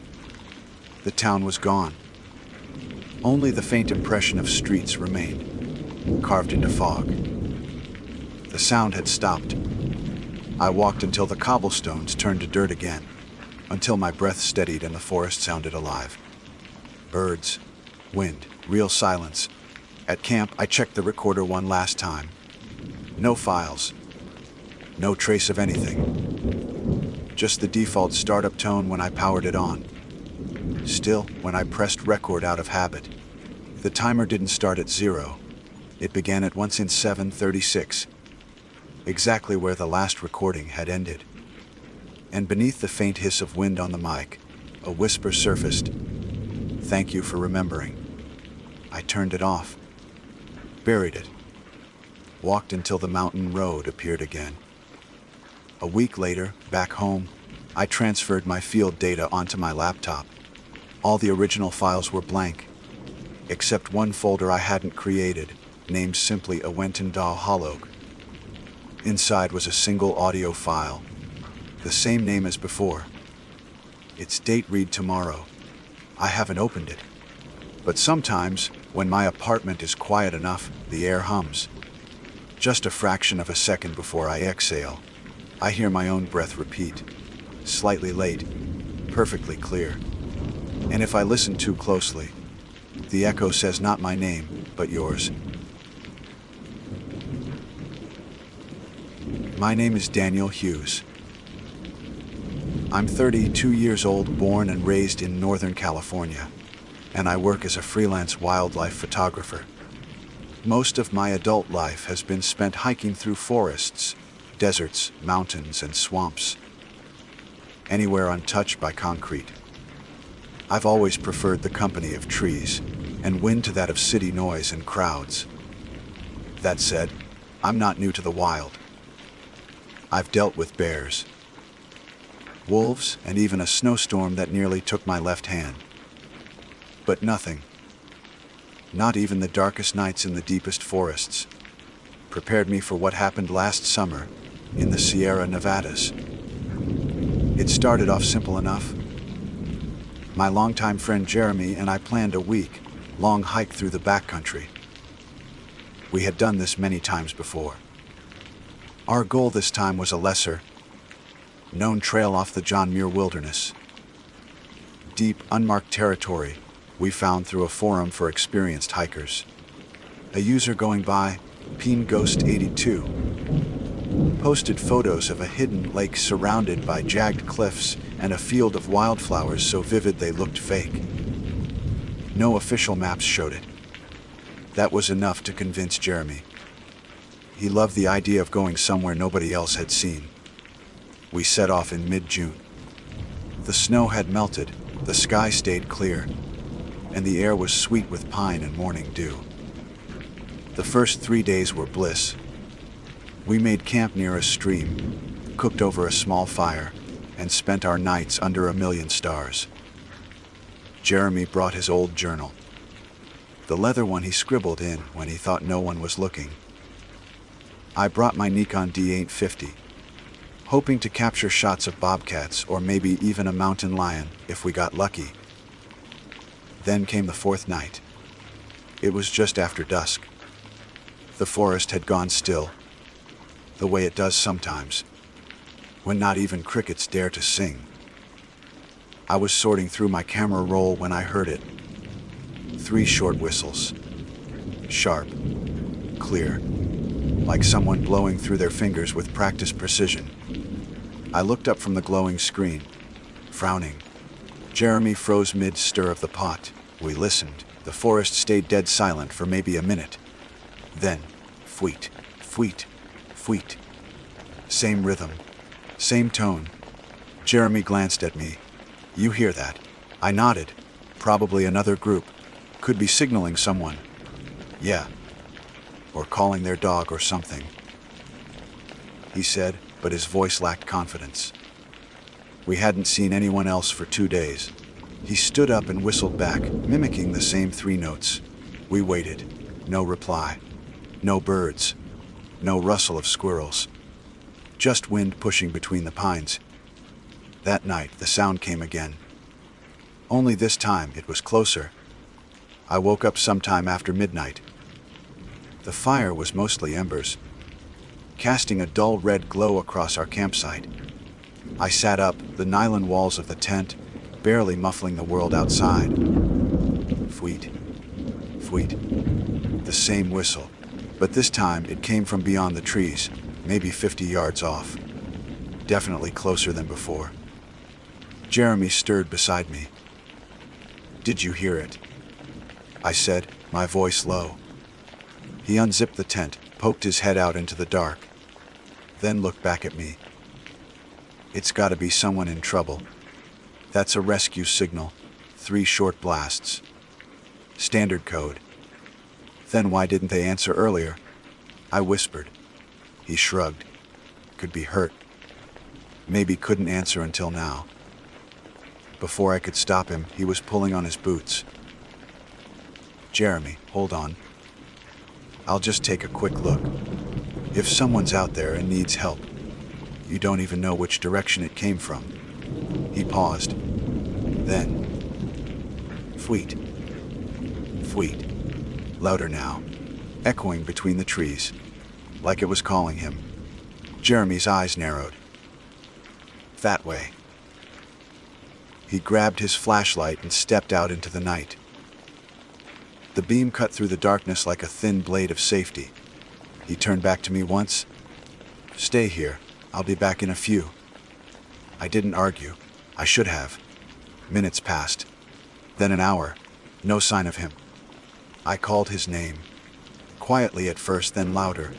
The town was gone. Only the faint impression of streets remained, carved into fog. The sound had stopped. I walked until the cobblestones turned to dirt again, until my breath steadied and the forest sounded alive. Birds, wind, real silence. At camp, I checked the recorder one last time. No files. No trace of anything. Just the default startup tone when I powered it on. Still, when I pressed record out of habit, the timer didn't start at 0. It began at once in 7:36, exactly where the last recording had ended. And beneath the faint hiss of wind on the mic, a whisper surfaced. "Thank you for remembering." I turned it off, buried it, walked until the mountain road appeared again. A week later, back home, I transferred my field data onto my laptop. All the original files were blank, except one folder I hadn't created, named simply Awentendaw Holog. Inside was a single audio file, the same name as before. Its date read tomorrow. I haven't opened it. But sometimes, when my apartment is quiet enough, the air hums. Just a fraction of a second before I exhale, I hear my own breath repeat, slightly late, perfectly clear. And if I listen too closely, the echo says not my name, but yours. My name is Daniel Hughes. I'm 32 years old, born and raised in Northern California, and I work as a freelance wildlife photographer. Most of my adult life has been spent hiking through forests, deserts, mountains, and swamps, anywhere untouched by concrete. I've always preferred the company of trees, and wind to that of city noise and crowds. That said, I'm not new to the wild. I've dealt with bears, wolves, and even a snowstorm that nearly took my left hand. But nothing, not even the darkest nights in the deepest forests, prepared me for what happened last summer in the Sierra Nevadas. It started off simple enough. My longtime friend Jeremy and I planned a week-long hike through the backcountry. We had done this many times before. Our goal this time was a lesser-known trail off the John Muir Wilderness. Deep, unmarked territory we found through a forum for experienced hikers. A user going by, PeenGhost82, posted photos of a hidden lake surrounded by jagged cliffs and a field of wildflowers so vivid they looked fake. No official maps showed it. That was enough to convince Jeremy. He loved the idea of going somewhere nobody else had seen. We set off in mid-June. The snow had melted, the sky stayed clear, and the air was sweet with pine and morning dew. The first 3 days were bliss. We made camp near a stream, cooked over a small fire, and spent our nights under a million stars. Jeremy brought his old journal, the leather one he scribbled in when he thought no one was looking. I brought my Nikon D850, hoping to capture shots of bobcats or maybe even a mountain lion if we got lucky. Then came the fourth night. It was just after dusk. The forest had gone still, the way it does sometimes, when not even crickets dare to sing. I was sorting through my camera roll when I heard it. 3 short whistles. Sharp, clear, like someone blowing through their fingers with practiced precision. I looked up from the glowing screen, frowning. Jeremy froze mid-stir of the pot. We listened. The forest stayed dead silent for maybe a minute. Then, fweet, fweet, fweet. Same rhythm, same tone. Jeremy glanced at me. You hear that? I nodded. Probably another group. Could be signaling someone. Yeah. Or calling their dog or something. He said, but his voice lacked confidence. We hadn't seen anyone else for 2 days. He stood up and whistled back, mimicking the same 3 notes. We waited. No reply. No birds. No rustle of squirrels. Just wind pushing between the pines. That night, the sound came again. Only this time, it was closer. I woke up sometime after midnight. The fire was mostly embers, casting a dull red glow across our campsite. I sat up, the nylon walls of the tent barely muffling the world outside. Fweet, fweet. The same whistle, but this time it came from beyond the trees, maybe 50 yards off. Definitely closer than before. Jeremy stirred beside me. Did you hear it? I said, my voice low. He unzipped the tent, poked his head out into the dark, then looked back at me. It's gotta be someone in trouble. That's a rescue signal. 3 short blasts. Standard code. Then why didn't they answer earlier? I whispered. He shrugged. Could be hurt. Maybe couldn't answer until now. Before I could stop him, he was pulling on his boots. Jeremy, hold on. I'll just take a quick look. If someone's out there and needs help, you don't even know which direction it came from. He paused. Then, fweet, fweet. Louder now, echoing between the trees, like it was calling him. Jeremy's eyes narrowed. That way. He grabbed his flashlight and stepped out into the night. The beam cut through the darkness like a thin blade of safety. He turned back to me once. Stay here. I'll be back in a few. I didn't argue. I should have. Minutes passed. Then an hour. No sign of him. I called his name. Quietly at first, then louder.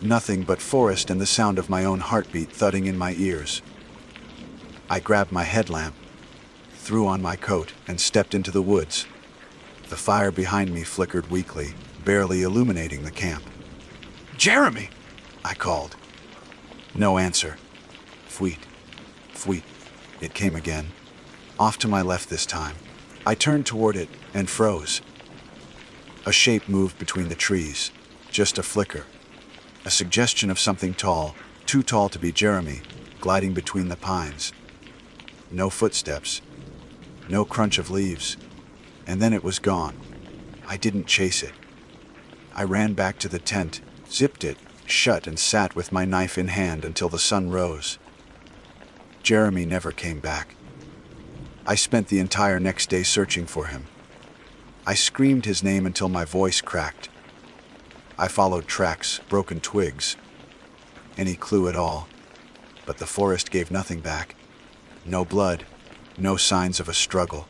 Nothing but forest and the sound of my own heartbeat thudding in my ears. I grabbed my headlamp, threw on my coat, and stepped into the woods. The fire behind me flickered weakly, barely illuminating the camp. Jeremy! I called. No answer. Fweet, fweet. It came again. Off to my left this time. I turned toward it and froze. A shape moved between the trees. Just a flicker. A suggestion of something tall, too tall to be Jeremy, gliding between the pines. No footsteps. No crunch of leaves. And then it was gone. I didn't chase it. I ran back to the tent, zipped it, shut, and sat with my knife in hand until the sun rose. Jeremy never came back. I spent the entire next day searching for him. I screamed his name until my voice cracked. I followed tracks, broken twigs. Any clue at all. But the forest gave nothing back. No blood, no signs of a struggle.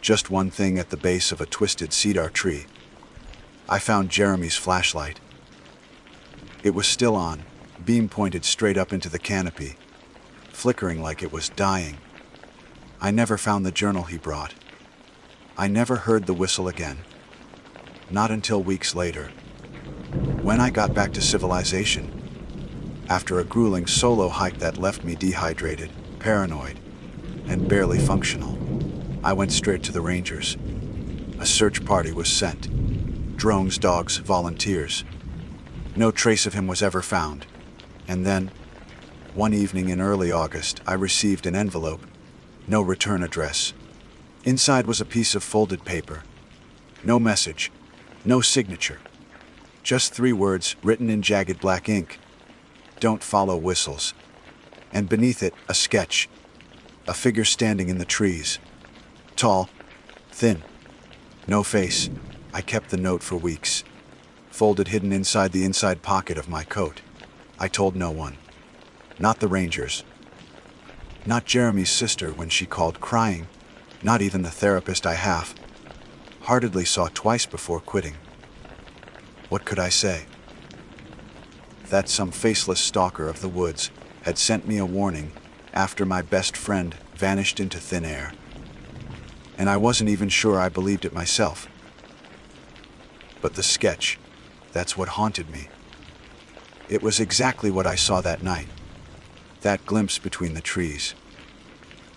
Just one thing at the base of a twisted cedar tree. I found Jeremy's flashlight. It was still on, beam pointed straight up into the canopy, flickering like it was dying. I never found the journal he brought. I never heard the whistle again. Not until weeks later. When I got back to civilization, after a grueling solo hike that left me dehydrated, paranoid, and barely functional, I went straight to the rangers. A search party was sent. Drones, dogs, volunteers. No trace of him was ever found. And then, one evening in early August, I received an envelope. No return address. Inside was a piece of folded paper. No message. No signature. Just 3 words written in jagged black ink. Don't follow whistles. And beneath it, a sketch. A figure standing in the trees. Tall, thin, no face. I kept the note for weeks. folded hidden inside the inside pocket of my coat. I told no one. Not the Rangers. Not Jeremy's sister when she called crying. Not even the therapist I half-heartedly saw twice before quitting. What could I say? That some faceless stalker of the woods had sent me a warning after my best friend vanished into thin air. And I wasn't even sure I believed it myself. But the sketch, that's what haunted me. It was exactly what I saw that night. That glimpse between the trees.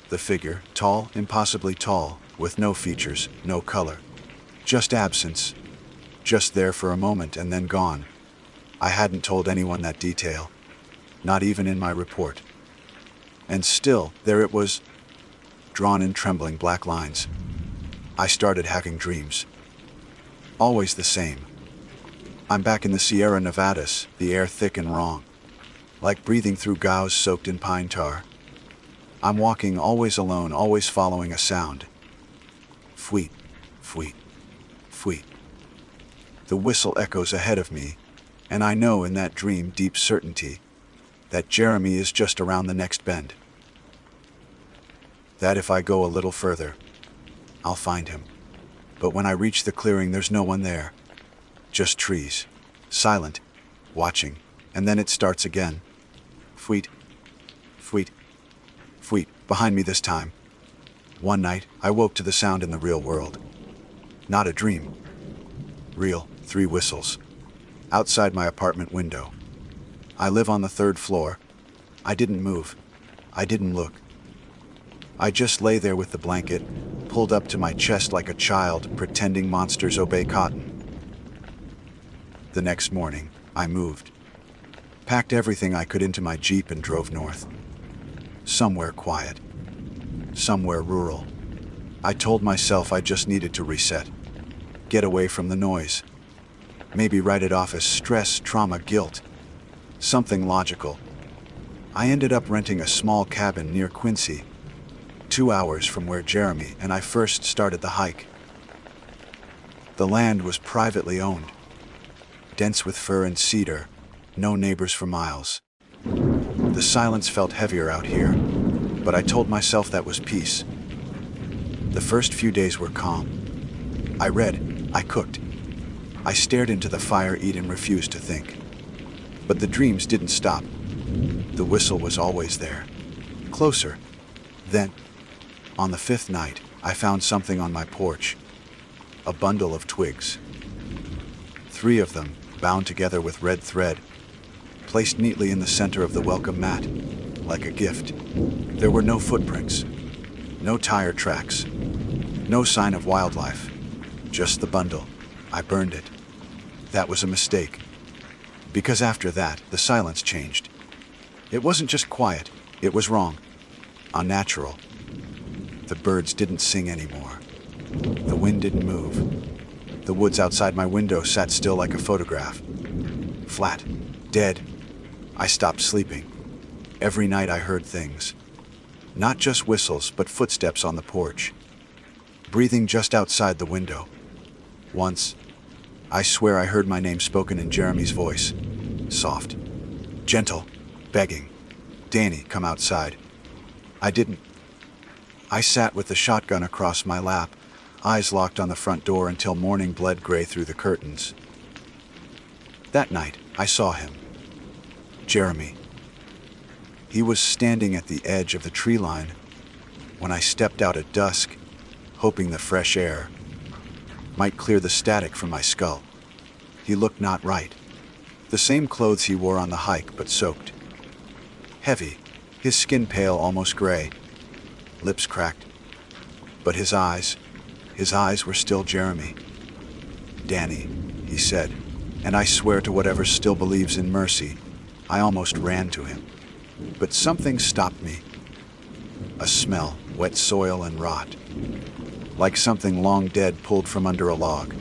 The figure, tall, impossibly tall, with no features, no color. Just absence. Just there for a moment and then gone. I hadn't told anyone that detail. Not even in my report. And still, there it was, drawn in trembling black lines. I started having dreams. Always the same. I'm back in the Sierra Nevadas, the air thick and wrong. Like breathing through gauze soaked in pine tar. I'm walking always alone, always following a sound. Fweet, fweet, fweet. The whistle echoes ahead of me, and I know in that dream deep certainty that Jeremy is just around the next bend. That if I go a little further, I'll find him. But when I reach the clearing, there's no one there. Just trees, silent, watching, and then it starts again. Fweet, fweet, fweet, behind me this time. One night, I woke to the sound in the real world. Not a dream. Real, 3 whistles. Outside my apartment window. I live on the 3rd floor. I didn't move. I didn't look. I just lay there with the blanket, pulled up to my chest like a child, pretending monsters obey cotton. The next morning, I moved. Packed everything I could into my Jeep and drove north. Somewhere quiet. Somewhere rural. I told myself I just needed to reset. Get away from the noise. Maybe write it off as stress, trauma, guilt. Something logical. I ended up renting a small cabin near Quincy, 2 hours from where Jeremy and I first started the hike. The land was privately owned, dense with fir and cedar, no neighbors for miles. The silence felt heavier out here, but I told myself that was peace. The first few days were calm. I read, I cooked. I stared into the fire, ate, and refused to think. But the dreams didn't stop. The whistle was always there. Closer. Then, on the 5th night, I found something on my porch. A bundle of twigs. 3 of them, bound together with red thread, placed neatly in the center of the welcome mat, like a gift. There were no footprints, no tire tracks, no sign of wildlife, just the bundle. I burned it. That was a mistake. Because after that, the silence changed. It wasn't just quiet, it was wrong. Unnatural. The birds didn't sing anymore. The wind didn't move. The woods outside my window sat still like a photograph. Flat. Dead. I stopped sleeping. Every night I heard things. Not just whistles, but footsteps on the porch. Breathing just outside the window. Once, I swear I heard my name spoken in Jeremy's voice. Soft. Gentle. Begging. Danny, come outside. I didn't. I sat with the shotgun across my lap, eyes locked on the front door until morning bled gray through the curtains. That night, I saw him. Jeremy. He was standing at the edge of the tree line when I stepped out at dusk, hoping the fresh air might clear the static from my skull. He looked not right. The same clothes he wore on the hike, but soaked. Heavy, his skin pale, almost gray, lips cracked. But his eyes were still Jeremy. Danny, he said, and I swear to whatever still believes in mercy, I almost ran to him. But something stopped me. A smell, wet soil and rot. Like something long dead pulled from under a log.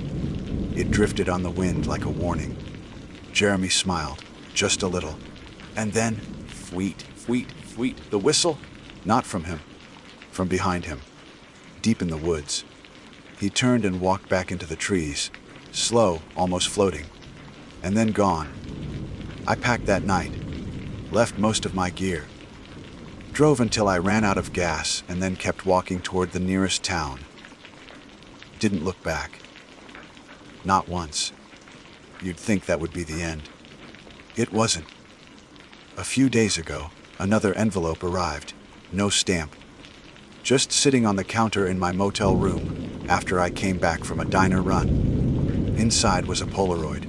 It drifted on the wind like a warning. Jeremy smiled, just a little. And then, fweet, fweet, fweet, the whistle? Not from him. From behind him. Deep in the woods. He turned and walked back into the trees. Slow, almost floating. and then gone. I packed that night, left most of my gear, drove until I ran out of gas, and then kept walking toward the nearest town. Didn't look back. Not once. You'd think that would be the end. It wasn't. A few days ago, another envelope arrived. No stamp. Just sitting on the counter in my motel room after I came back from a diner run. Inside was a Polaroid.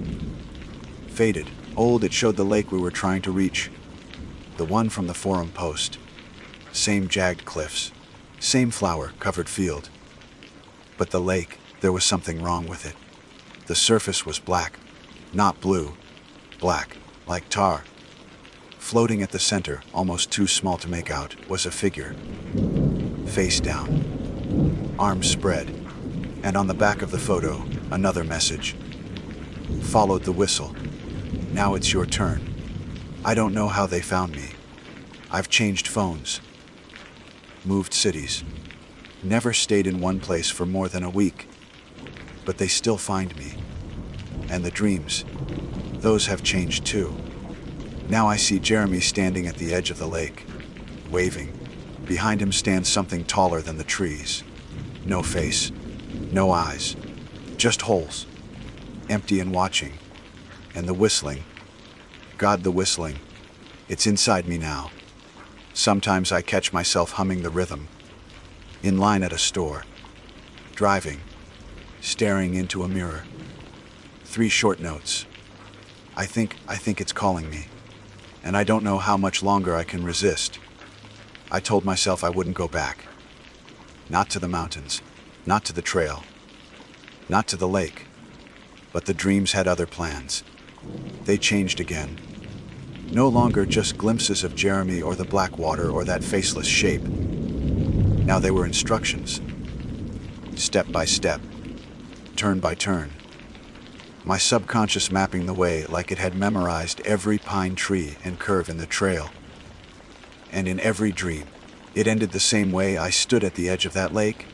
Faded, old, it showed the lake we were trying to reach. The one from the forum post. Same jagged cliffs. Same flower-covered field. But the lake, there was something wrong with it. The surface was black, not blue. Black, like tar. Floating at the center, almost too small to make out, was a figure. Face down. Arms spread. And on the back of the photo, another message. Followed the whistle. Now it's your turn. I don't know how they found me. I've changed phones. Moved cities. Never stayed in one place for more than a week. But they still find me. And the dreams, those have changed too. Now I see Jeremy standing at the edge of the lake, waving. Behind him stands something taller than the trees. No face, no eyes, just holes, empty and watching. And the whistling. God, the whistling. It's inside me now. Sometimes I catch myself humming the rhythm. In line at a store. Driving. Staring into a mirror. 3 short notes. I think it's calling me. And I don't know how much longer I can resist. I told myself I wouldn't go back. Not to the mountains. Not to the trail. Not to the lake. But the dreams had other plans. They changed again. No longer just glimpses of Jeremy or the black water or that faceless shape. Now they were instructions. Step by step. Turn by turn. My subconscious mapping the way like it had memorized every pine tree and curve in the trail. And in every dream, it ended the same way. I stood at the edge of that lake,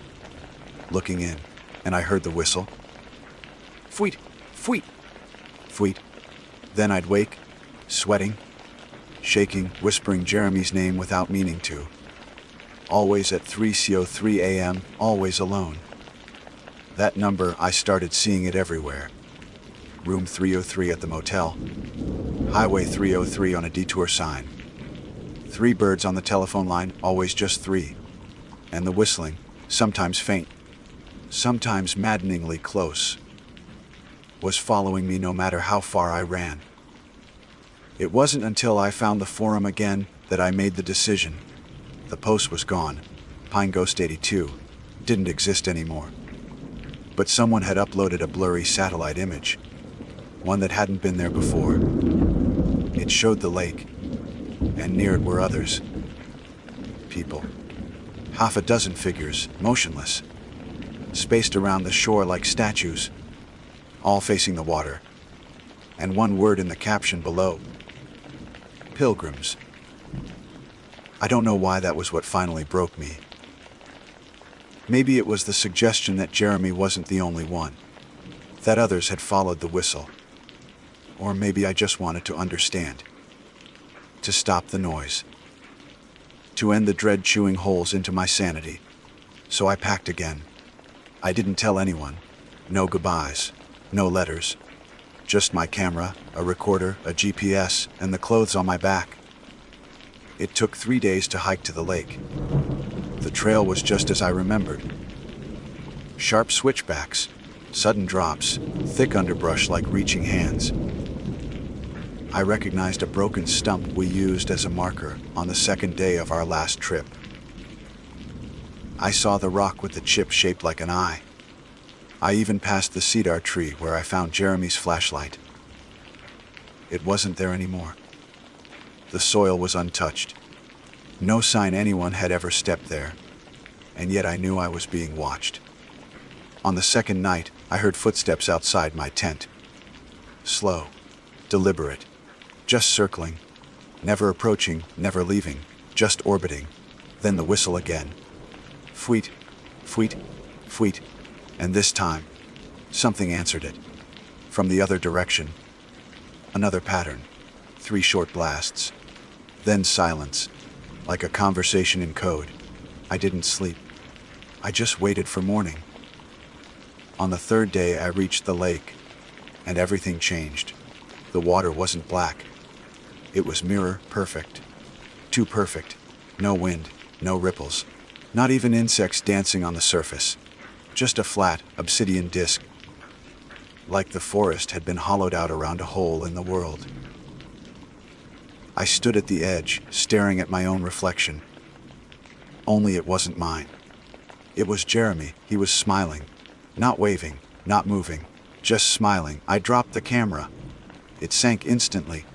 looking in, and I heard the whistle. Fweet, fweet, fweet. Then I'd wake, sweating, shaking, whispering Jeremy's name without meaning to. Always at 3:03 a.m., always alone. That number, I started seeing it everywhere. Room 303 at the motel. Highway 303 on a detour sign. 3 birds on the telephone line, always just 3. And the whistling, sometimes faint, sometimes maddeningly close, was following me no matter how far I ran. It wasn't until I found the forum again that I made the decision. The post was gone. Pine Ghost 82 didn't exist anymore. But someone had uploaded a blurry satellite image, one that hadn't been there before. It showed the lake, and near it were others. People. 6 figures, motionless, spaced around the shore like statues, all facing the water, and one word in the caption below. Pilgrims. I don't know why that was what finally broke me. Maybe it was the suggestion that Jeremy wasn't the only one, that others had followed the whistle. Or maybe I just wanted to understand. To stop the noise. To end the dread chewing holes into my sanity. So I packed again. I didn't tell anyone. No goodbyes. No letters. Just my camera, a recorder, a GPS, and the clothes on my back. It took 3 days to hike to the lake. The trail was just as I remembered. Sharp switchbacks, sudden drops, thick underbrush like reaching hands. I recognized a broken stump we used as a marker on the 2nd day of our last trip. I saw the rock with the chip shaped like an eye. I even passed the cedar tree where I found Jeremy's flashlight. It wasn't there anymore. The soil was untouched. No sign anyone had ever stepped there, and yet I knew I was being watched. On the 2nd night, I heard footsteps outside my tent. Slow, deliberate, just circling, never approaching, never leaving, just orbiting. Then the whistle again. Fweet, fweet, fweet, and this time, something answered it. From the other direction, Another pattern. 3 short blasts. Then silence, like a conversation in code. I didn't sleep. I just waited for morning. On the 3rd day, I reached the lake, and everything changed. The water wasn't black. It was mirror perfect. Too perfect. No wind, no ripples. Not even insects dancing on the surface. Just a flat, obsidian disk. Like the forest had been hollowed out around a hole in the world. I stood at the edge, staring at my own reflection. Only it wasn't mine. It was Jeremy. He was smiling. Not waving, not moving, just smiling. I dropped the camera. It sank instantly,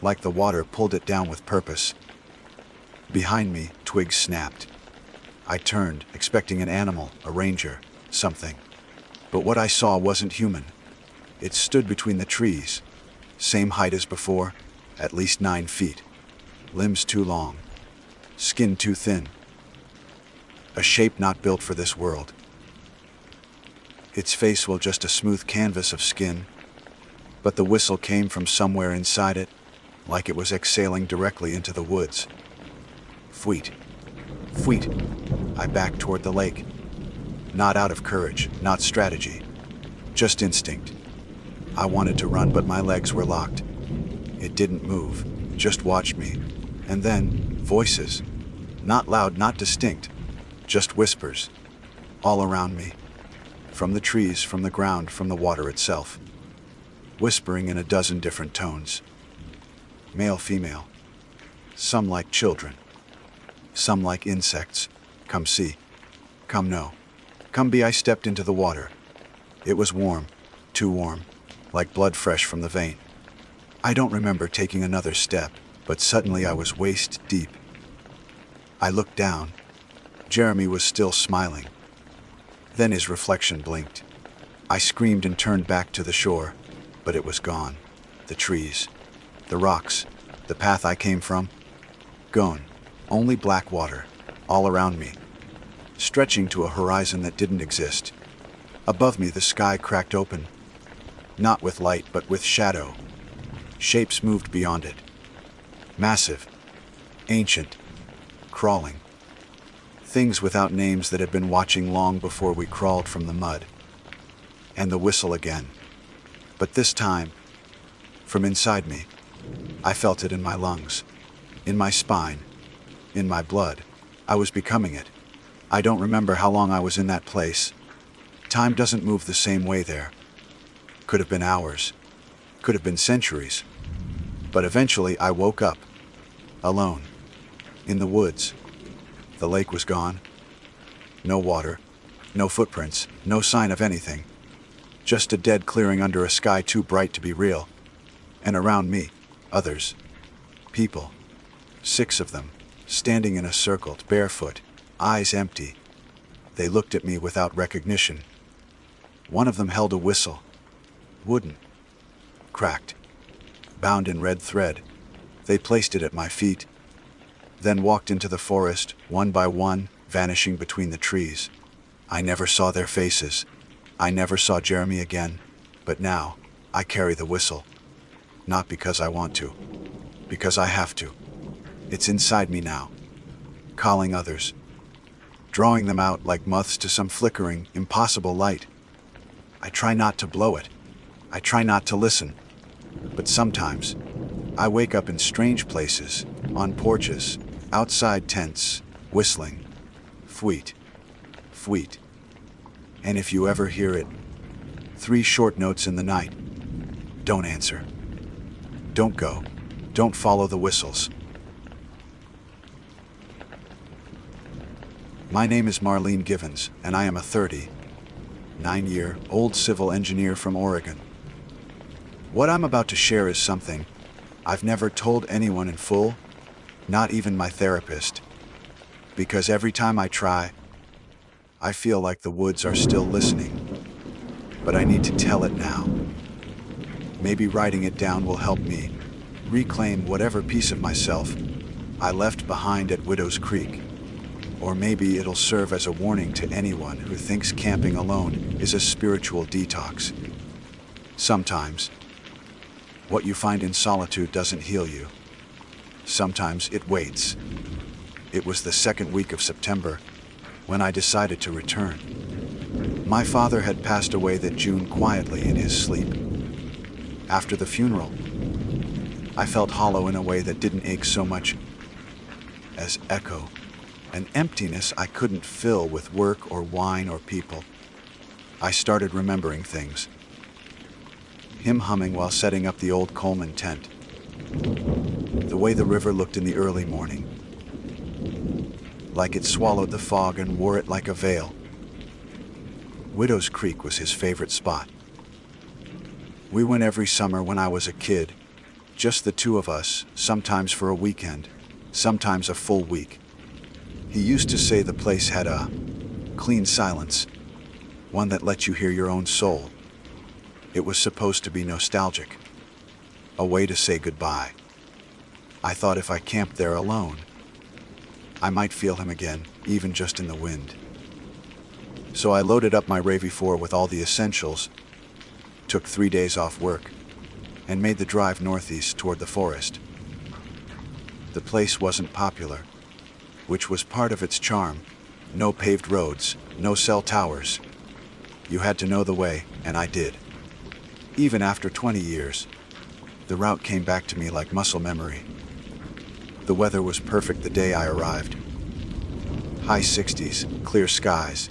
like the water pulled it down with purpose. Behind me, twigs snapped. I turned, expecting an animal, a ranger, something. But what I saw wasn't human. It stood between the trees, same height as before, at least 9 feet. Limbs too long, skin too thin. A shape not built for this world. Its face was just a smooth canvas of skin, but the whistle came from somewhere inside it, like it was exhaling directly into the woods. Fweet. Fweet. I backed toward the lake. Not out of courage, not strategy. Just instinct. I wanted to run, but my legs were locked. It didn't move, just watched me. And then, voices. Not loud, not distinct. Just whispers. All around me. From the trees, from the ground, from the water itself. Whispering in a dozen different tones. Male, female. Some like children. Some like insects. Come see. Come know. Come be. I stepped into the water. It was warm. Too warm. Like blood fresh from the vein. I don't remember taking another step, but suddenly I was waist deep. I looked down. Jeremy was still smiling. Then his reflection blinked. I screamed and turned back to the shore, but it was gone. The trees, the rocks, the path I came from, gone. Only black water, all around me, stretching to a horizon that didn't exist. Above me, the sky cracked open, not with light, but with shadow. Shapes moved beyond it. Massive, ancient, crawling. Things without names that had been watching long before we crawled from the mud. And the whistle again. But this time, from inside me, I felt it in my lungs, in my spine, in my blood. I was becoming it. I don't remember how long I was in that place. Time doesn't move the same way there. Could have been hours. Could have been centuries. But eventually I woke up, alone, in the woods. The lake was gone. No water, no footprints, no sign of anything. Just a dead clearing under a sky too bright to be real. And around me, others. People. 6 of them, standing in a circle, barefoot, eyes empty. They looked at me without recognition. One of them held a whistle. Wooden. Cracked. Bound in red thread. They placed it at my feet. Then walked into the forest, one by one, vanishing between the trees. I never saw their faces. I never saw Jeremy again. But now, I carry the whistle. Not because I want to. Because I have to. It's inside me now. Calling others. Drawing them out like moths to some flickering, impossible light. I try not to blow it. I try not to listen. But sometimes, I wake up in strange places, on porches, outside tents, whistling. Fweet. Fweet. And if you ever hear it, 3 short notes in the night. Don't answer. Don't go. Don't follow the whistles. My name is Marlene Givens, and I am a 39-year-old civil engineer from Oregon. What I'm about to share is something I've never told anyone in full, not even my therapist, because every time I try, I feel like the woods are still listening. But I need to tell it now. Maybe writing it down will help me reclaim whatever piece of myself I left behind at Widow's Creek. Or maybe it'll serve as a warning to anyone who thinks camping alone is a spiritual detox. Sometimes, What you find in solitude doesn't heal you. Sometimes it waits. It was the second week of September when I decided to return. My father had passed away that June quietly in his sleep. After the funeral, I felt hollow in a way that didn't ache so much as echo, an emptiness I couldn't fill with work or wine or people. I started remembering things. Him humming while setting up the old Coleman tent. The way the river looked in the early morning. Like it swallowed the fog and wore it like a veil. Widow's Creek was his favorite spot. We went every summer when I was a kid, just the two of us, sometimes for a weekend, sometimes a full week. He used to say the place had a clean silence, one that let you hear your own soul. It was supposed to be nostalgic, a way to say goodbye. I thought if I camped there alone, I might feel him again, even just in the wind. So I loaded up my RAV4 with all the essentials, took 3 days off work, and made the drive northeast toward the forest. The place wasn't popular, which was part of its charm. No paved roads, no cell towers. You had to know the way, and I did. Even after 20 years, the route came back to me like muscle memory. The weather was perfect the day I arrived. High 60s, clear skies.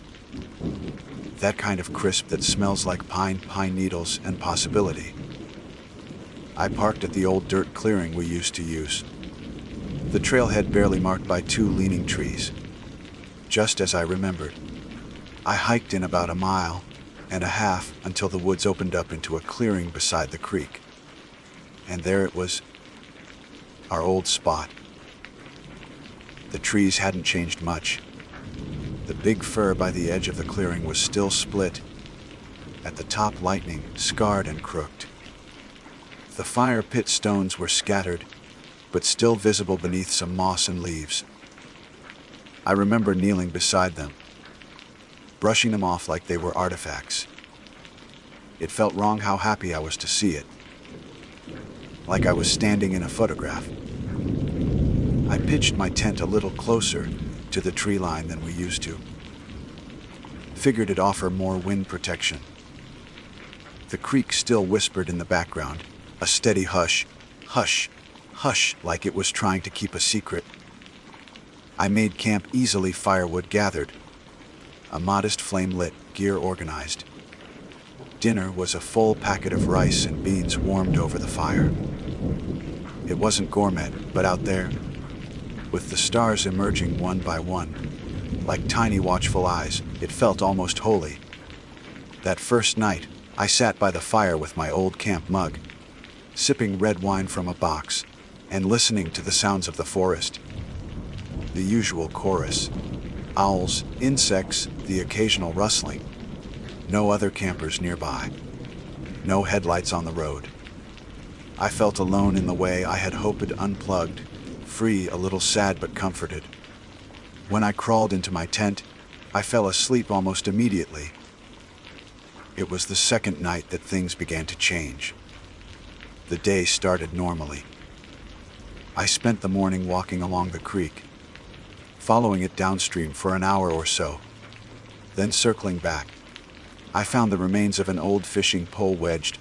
That kind of crisp that smells like pine needles, and possibility. I parked at the old dirt clearing we used to use. The trailhead barely marked by 2 leaning trees. Just as I remembered. I hiked in about 1.5 miles until the woods opened up into a clearing beside the creek. And there it was, our old spot. The trees hadn't changed much. The big fir by the edge of the clearing was still split. At the top, lightning, scarred and crooked. The fire pit stones were scattered, but still visible beneath some moss and leaves. I remember kneeling beside them, brushing them off like they were artifacts. It felt wrong how happy I was to see it, like I was standing in a photograph. I pitched my tent a little closer to the tree line than we used to. Figured it'd offer more wind protection. The creek still whispered in the background, a steady hush, hush, hush, like it was trying to keep a secret. I made camp easily, firewood gathered, a modest flame lit, gear organized. Dinner was a full packet of rice and beans warmed over the fire. It wasn't gourmet, but out there, with the stars emerging one by one, like tiny watchful eyes, it felt almost holy. That first night, I sat by the fire with my old camp mug, sipping red wine from a box, and listening to the sounds of the forest. The usual chorus. Owls, insects, the occasional rustling. No other campers nearby. No headlights on the road. I felt alone in the way I had hoped, unplugged, free, a little sad but comforted. When I crawled into my tent, I fell asleep almost immediately. It was the second night that things began to change. The day started normally. I spent the morning walking along the creek, following it downstream for an hour or so. Then circling back, I found the remains of an old fishing pole wedged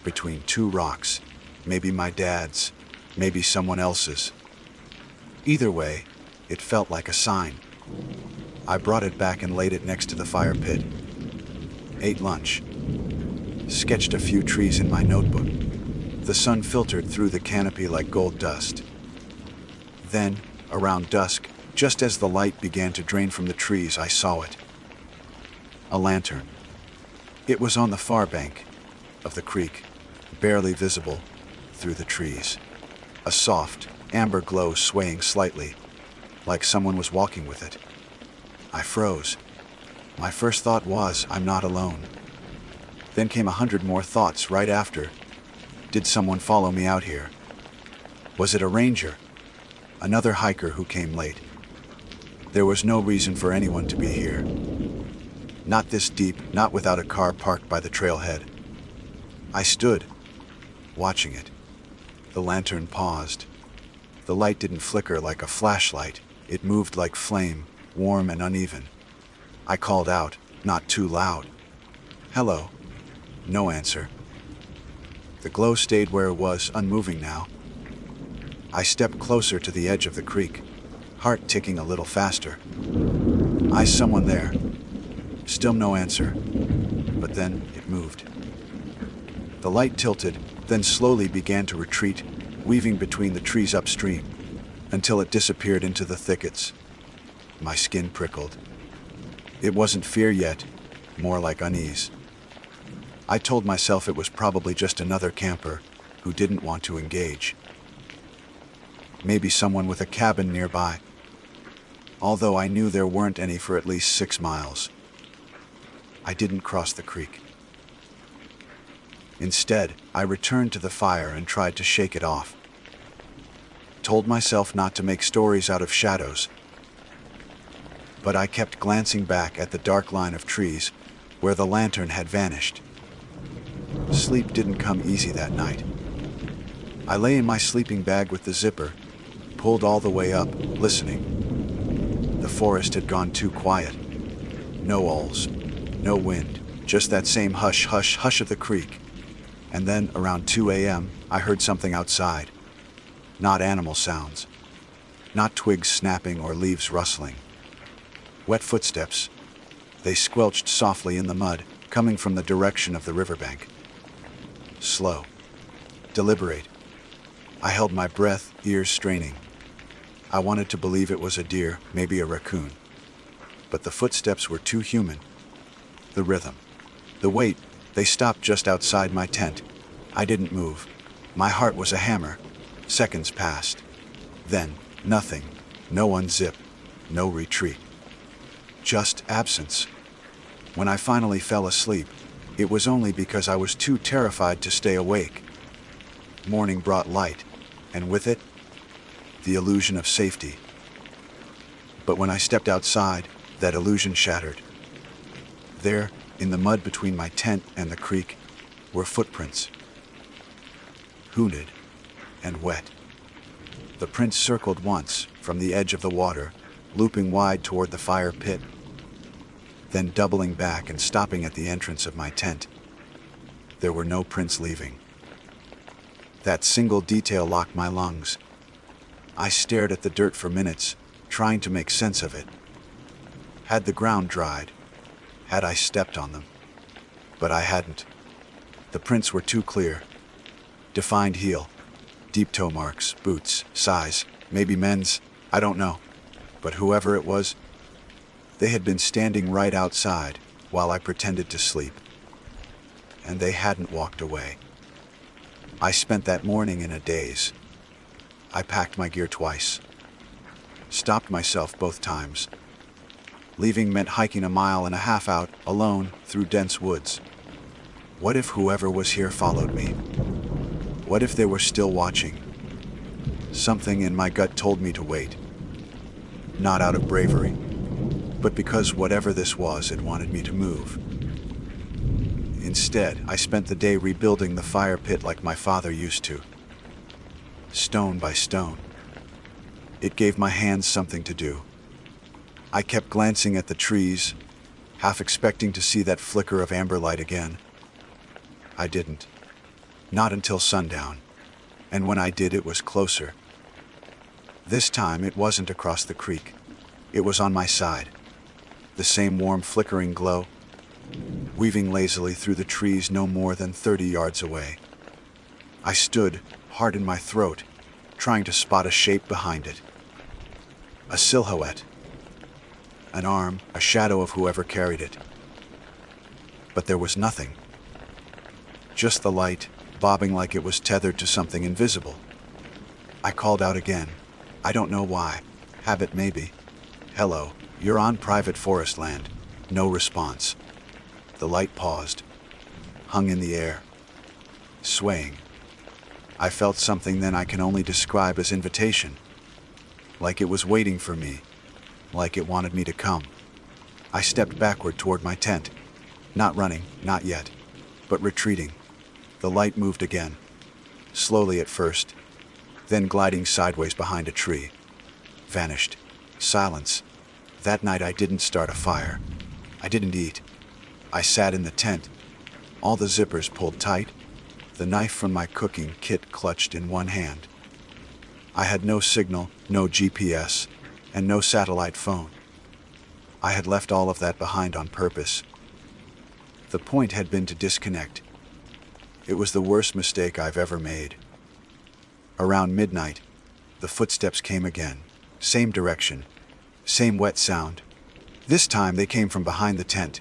between 2 rocks, maybe my dad's, maybe someone else's. Either way, it felt like a sign. I brought it back and laid it next to the fire pit. Ate lunch. Sketched a few trees in my notebook. The sun filtered through the canopy like gold dust. Then, around dusk, just as the light began to drain from the trees, I saw it. A lantern. It was on the far bank of the creek, barely visible through the trees. A soft, amber glow swaying slightly, like someone was walking with it. I froze. My first thought was, I'm not alone. Then came 100 more thoughts right after. Did someone follow me out here? Was it a ranger? Another hiker who came late? There was no reason for anyone to be here. Not this deep, not without a car parked by the trailhead. I stood, watching it. The lantern paused. The light didn't flicker like a flashlight. It moved like flame, warm and uneven. I called out, not too loud. "Hello." No answer. The glow stayed where it was, unmoving now. I stepped closer to the edge of the creek, heart ticking a little faster. Is someone there? Still no answer. But then it moved. The light tilted, then slowly began to retreat, weaving between the trees upstream, until it disappeared into the thickets. My skin prickled. It wasn't fear yet, more like unease. I told myself it was probably just another camper who didn't want to engage. Maybe someone with a cabin nearby, although I knew there weren't any for at least 6 miles. I didn't cross the creek. Instead, I returned to the fire and tried to shake it off. Told myself not to make stories out of shadows. But I kept glancing back at the dark line of trees where the lantern had vanished. Sleep didn't come easy that night. I lay in my sleeping bag with the zipper, pulled all the way up, listening. The forest had gone too quiet. No owls, no wind, just that same hush, hush, hush of the creek. And then, around 2 a.m., I heard something outside. Not animal sounds. Not twigs snapping or leaves rustling. Wet footsteps. They squelched softly in the mud, coming from the direction of the riverbank. Slow. Deliberate. I held my breath, ears straining. I wanted to believe it was a deer, maybe a raccoon. But the footsteps were too human. The rhythm. The weight. They stopped just outside my tent. I didn't move. My heart was a hammer. Seconds passed. Then, nothing. No unzip. No retreat. Just absence. When I finally fell asleep, it was only because I was too terrified to stay awake. Morning brought light, and with it, the illusion of safety. But when I stepped outside, that illusion shattered. There, in the mud between my tent and the creek, were footprints. Hooded and wet. The prints circled once from the edge of the water, looping wide toward the fire pit, then doubling back and stopping at the entrance of my tent. There were no prints leaving. That single detail locked my lungs. I stared at the dirt for minutes, trying to make sense of it. Had the ground dried? Had I stepped on them? But I hadn't. The prints were too clear. Defined heel, deep toe marks, boots, size, maybe men's, I don't know. But whoever it was, they had been standing right outside while I pretended to sleep. And they hadn't walked away. I spent that morning in a daze. I packed my gear twice. Stopped myself both times. Leaving meant hiking 1.5 miles out, alone, through dense woods. What if whoever was here followed me? What if they were still watching? Something in my gut told me to wait. Not out of bravery, but because whatever this was, it wanted me to move. Instead, I spent the day rebuilding the fire pit like my father used to. Stone by stone. It gave my hands something to do. I kept glancing at the trees, half expecting to see that flicker of amber light again. I didn't. Not until sundown. And when I did, it was closer. This time, it wasn't across the creek. It was on my side. The same warm, flickering glow, weaving lazily through the trees no more than 30 yards away. I stood, heart in my throat, trying to spot a shape behind it. A silhouette. An arm, a shadow of whoever carried it. But there was nothing. Just the light, bobbing like it was tethered to something invisible. I called out again. I don't know why. Habit maybe. "Hello, you're on private forest land." No response. The light paused, hung in the air, swaying. I felt something then I can only describe as invitation. Like it was waiting for me, like it wanted me to come. I stepped backward toward my tent, not running, not yet, but retreating. The light moved again, slowly at first, then gliding sideways behind a tree. Vanished. Silence. That night I didn't start a fire. I didn't eat. I sat in the tent, all the zippers pulled tight, the knife from my cooking kit clutched in one hand. I had no signal, no GPS, and no satellite phone. I had left all of that behind on purpose. The point had been to disconnect. It was the worst mistake I've ever made. Around midnight, the footsteps came again. Same direction, same wet sound. This time they came from behind the tent.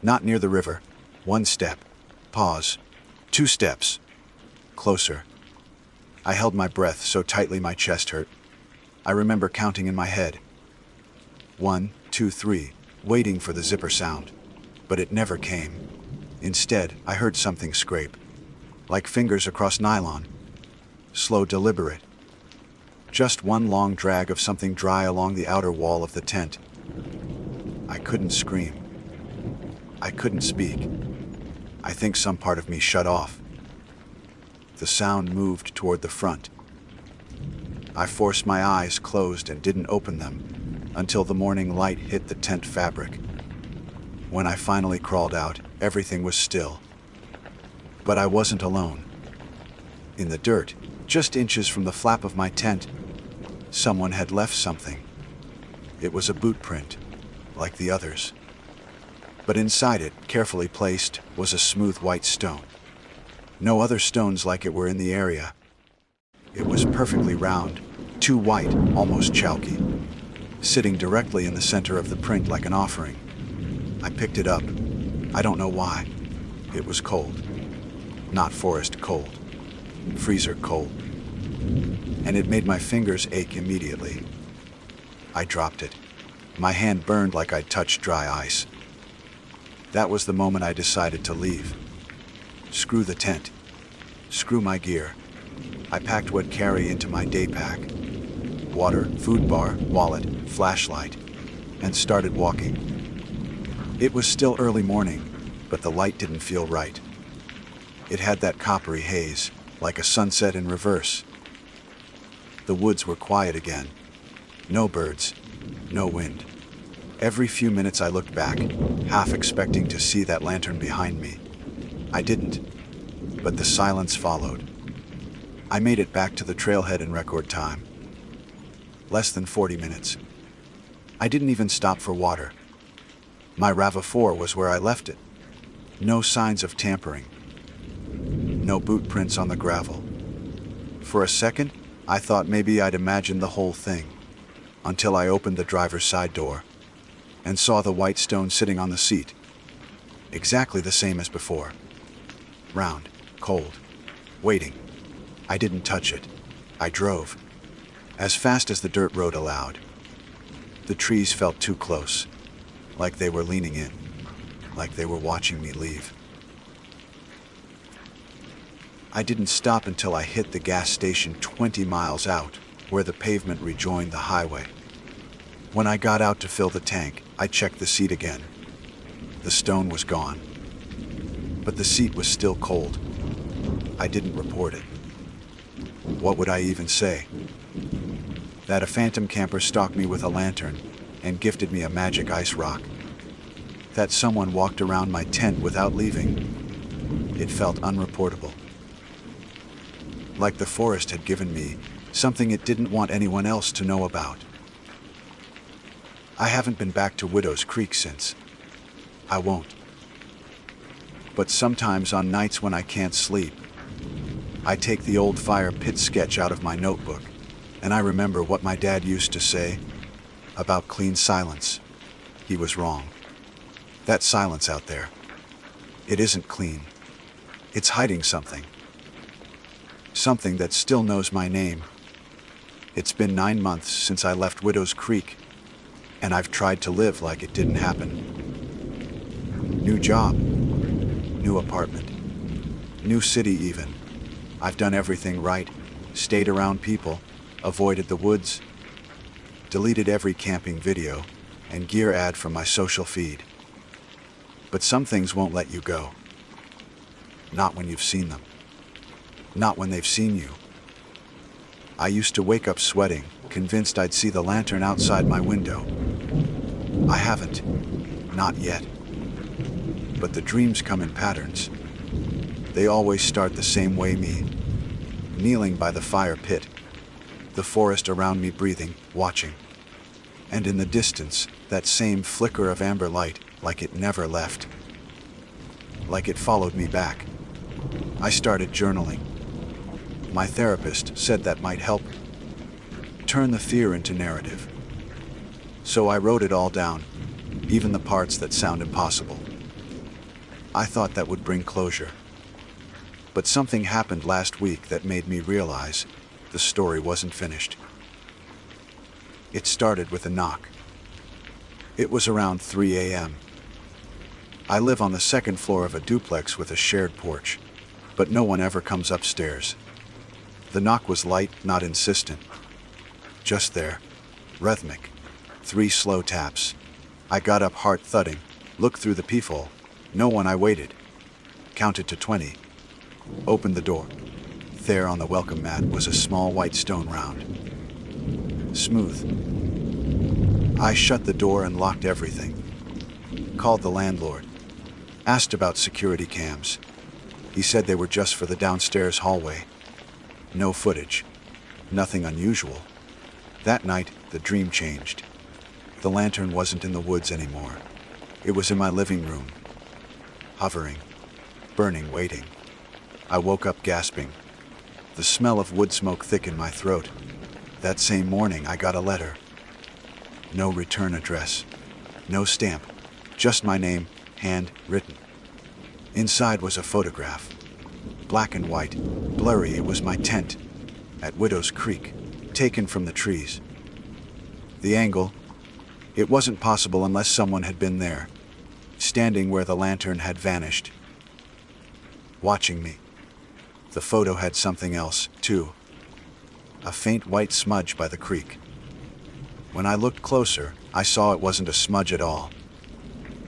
Not near the river. 1 step. Pause. 2 steps. Closer. I held my breath so tightly my chest hurt. I remember counting in my head. 1, 2, 3, waiting for the zipper sound. But it never came. Instead, I heard something scrape. Like fingers across nylon. Slow, deliberate. Just one long drag of something dry along the outer wall of the tent. I couldn't scream. I couldn't speak. I think some part of me shut off. The sound moved toward the front. I forced my eyes closed and didn't open them until the morning light hit the tent fabric. When I finally crawled out, everything was still. But I wasn't alone. In the dirt, just inches from the flap of my tent, someone had left something. It was a boot print, like the others. But inside it, carefully placed, was a smooth white stone. No other stones like it were in the area. It was perfectly round, too white, almost chalky, sitting directly in the center of the print like an offering. I picked it up. I don't know why. It was cold. Not forest cold. Freezer cold. And it made my fingers ache immediately. I dropped it. My hand burned like I'd touched dry ice. That was the moment I decided to leave. Screw the tent. Screw my gear. I packed what carry into my day pack. Water, food bar, wallet, flashlight, and started walking. It was still early morning, but the light didn't feel right. It had that coppery haze, like a sunset in reverse. The woods were quiet again. No birds, no wind. Every few minutes I looked back, half expecting to see that lantern behind me. I didn't, but the silence followed. I made it back to the trailhead in record time. Less than 40 minutes. I didn't even stop for water. My RAV4 was where I left it. No signs of tampering. No boot prints on the gravel. For a second, I thought maybe I'd imagined the whole thing, until I opened the driver's side door and saw the white stone sitting on the seat. Exactly the same as before. Round, cold, waiting. I didn't touch it. I drove, as fast as the dirt road allowed. The trees felt too close, like they were leaning in, like they were watching me leave. I didn't stop until I hit the gas station 20 miles out, where the pavement rejoined the highway. When I got out to fill the tank, I checked the seat again. The stone was gone, but the seat was still cold. I didn't report it. What would I even say? That a phantom camper stalked me with a lantern and gifted me a magic ice rock. That someone walked around my tent without leaving. It felt unreportable. Like the forest had given me something it didn't want anyone else to know about. I haven't been back to Widow's Creek since. I won't. But sometimes on nights when I can't sleep, I take the old fire pit sketch out of my notebook, and I remember what my dad used to say about clean silence. He was wrong. That silence out there, it isn't clean. It's hiding something. Something that still knows my name. It's been 9 months since I left Widow's Creek, and I've tried to live like it didn't happen. New job, new apartment, new city even. I've done everything right, stayed around people, avoided the woods, deleted every camping video and gear ad from my social feed. But some things won't let you go. Not when you've seen them. Not when they've seen you. I used to wake up sweating, convinced I'd see the lantern outside my window. I haven't. Not yet. But the dreams come in patterns. They always start the same way, me. Kneeling by the fire pit. The forest around me breathing, watching. And in the distance, that same flicker of amber light, like it never left. Like it followed me back. I started journaling. My therapist said that might help turn the fear into narrative. So I wrote it all down, even the parts that sound impossible. I thought that would bring closure. But something happened last week that made me realize the story wasn't finished. It started with a knock. It was around 3 a.m. I live on the second floor of a duplex with a shared porch, but no one ever comes upstairs. The knock was light, not insistent. Just there, rhythmic. 3 slow taps. I got up, heart thudding, looked through the peephole. No one. I waited. Counted to 20. Opened the door. There on the welcome mat was a small white stone round. Smooth. I shut the door and locked everything. Called the landlord. Asked about security cams. He said they were just for the downstairs hallway. No footage. Nothing unusual. That night, the dream changed. The lantern wasn't in the woods anymore. It was in my living room. Hovering. Burning, waiting. I woke up gasping. The smell of wood smoke thick in my throat. That same morning, I got a letter. No return address. No stamp. Just my name, hand-written. Inside was a photograph. Black and white. Blurry. It was my tent. At Widow's Creek. Taken from the trees. The angle. It wasn't possible unless someone had been there. Standing where the lantern had vanished. Watching me. The photo had something else, too. A faint white smudge by the creek. When I looked closer, I saw it wasn't a smudge at all.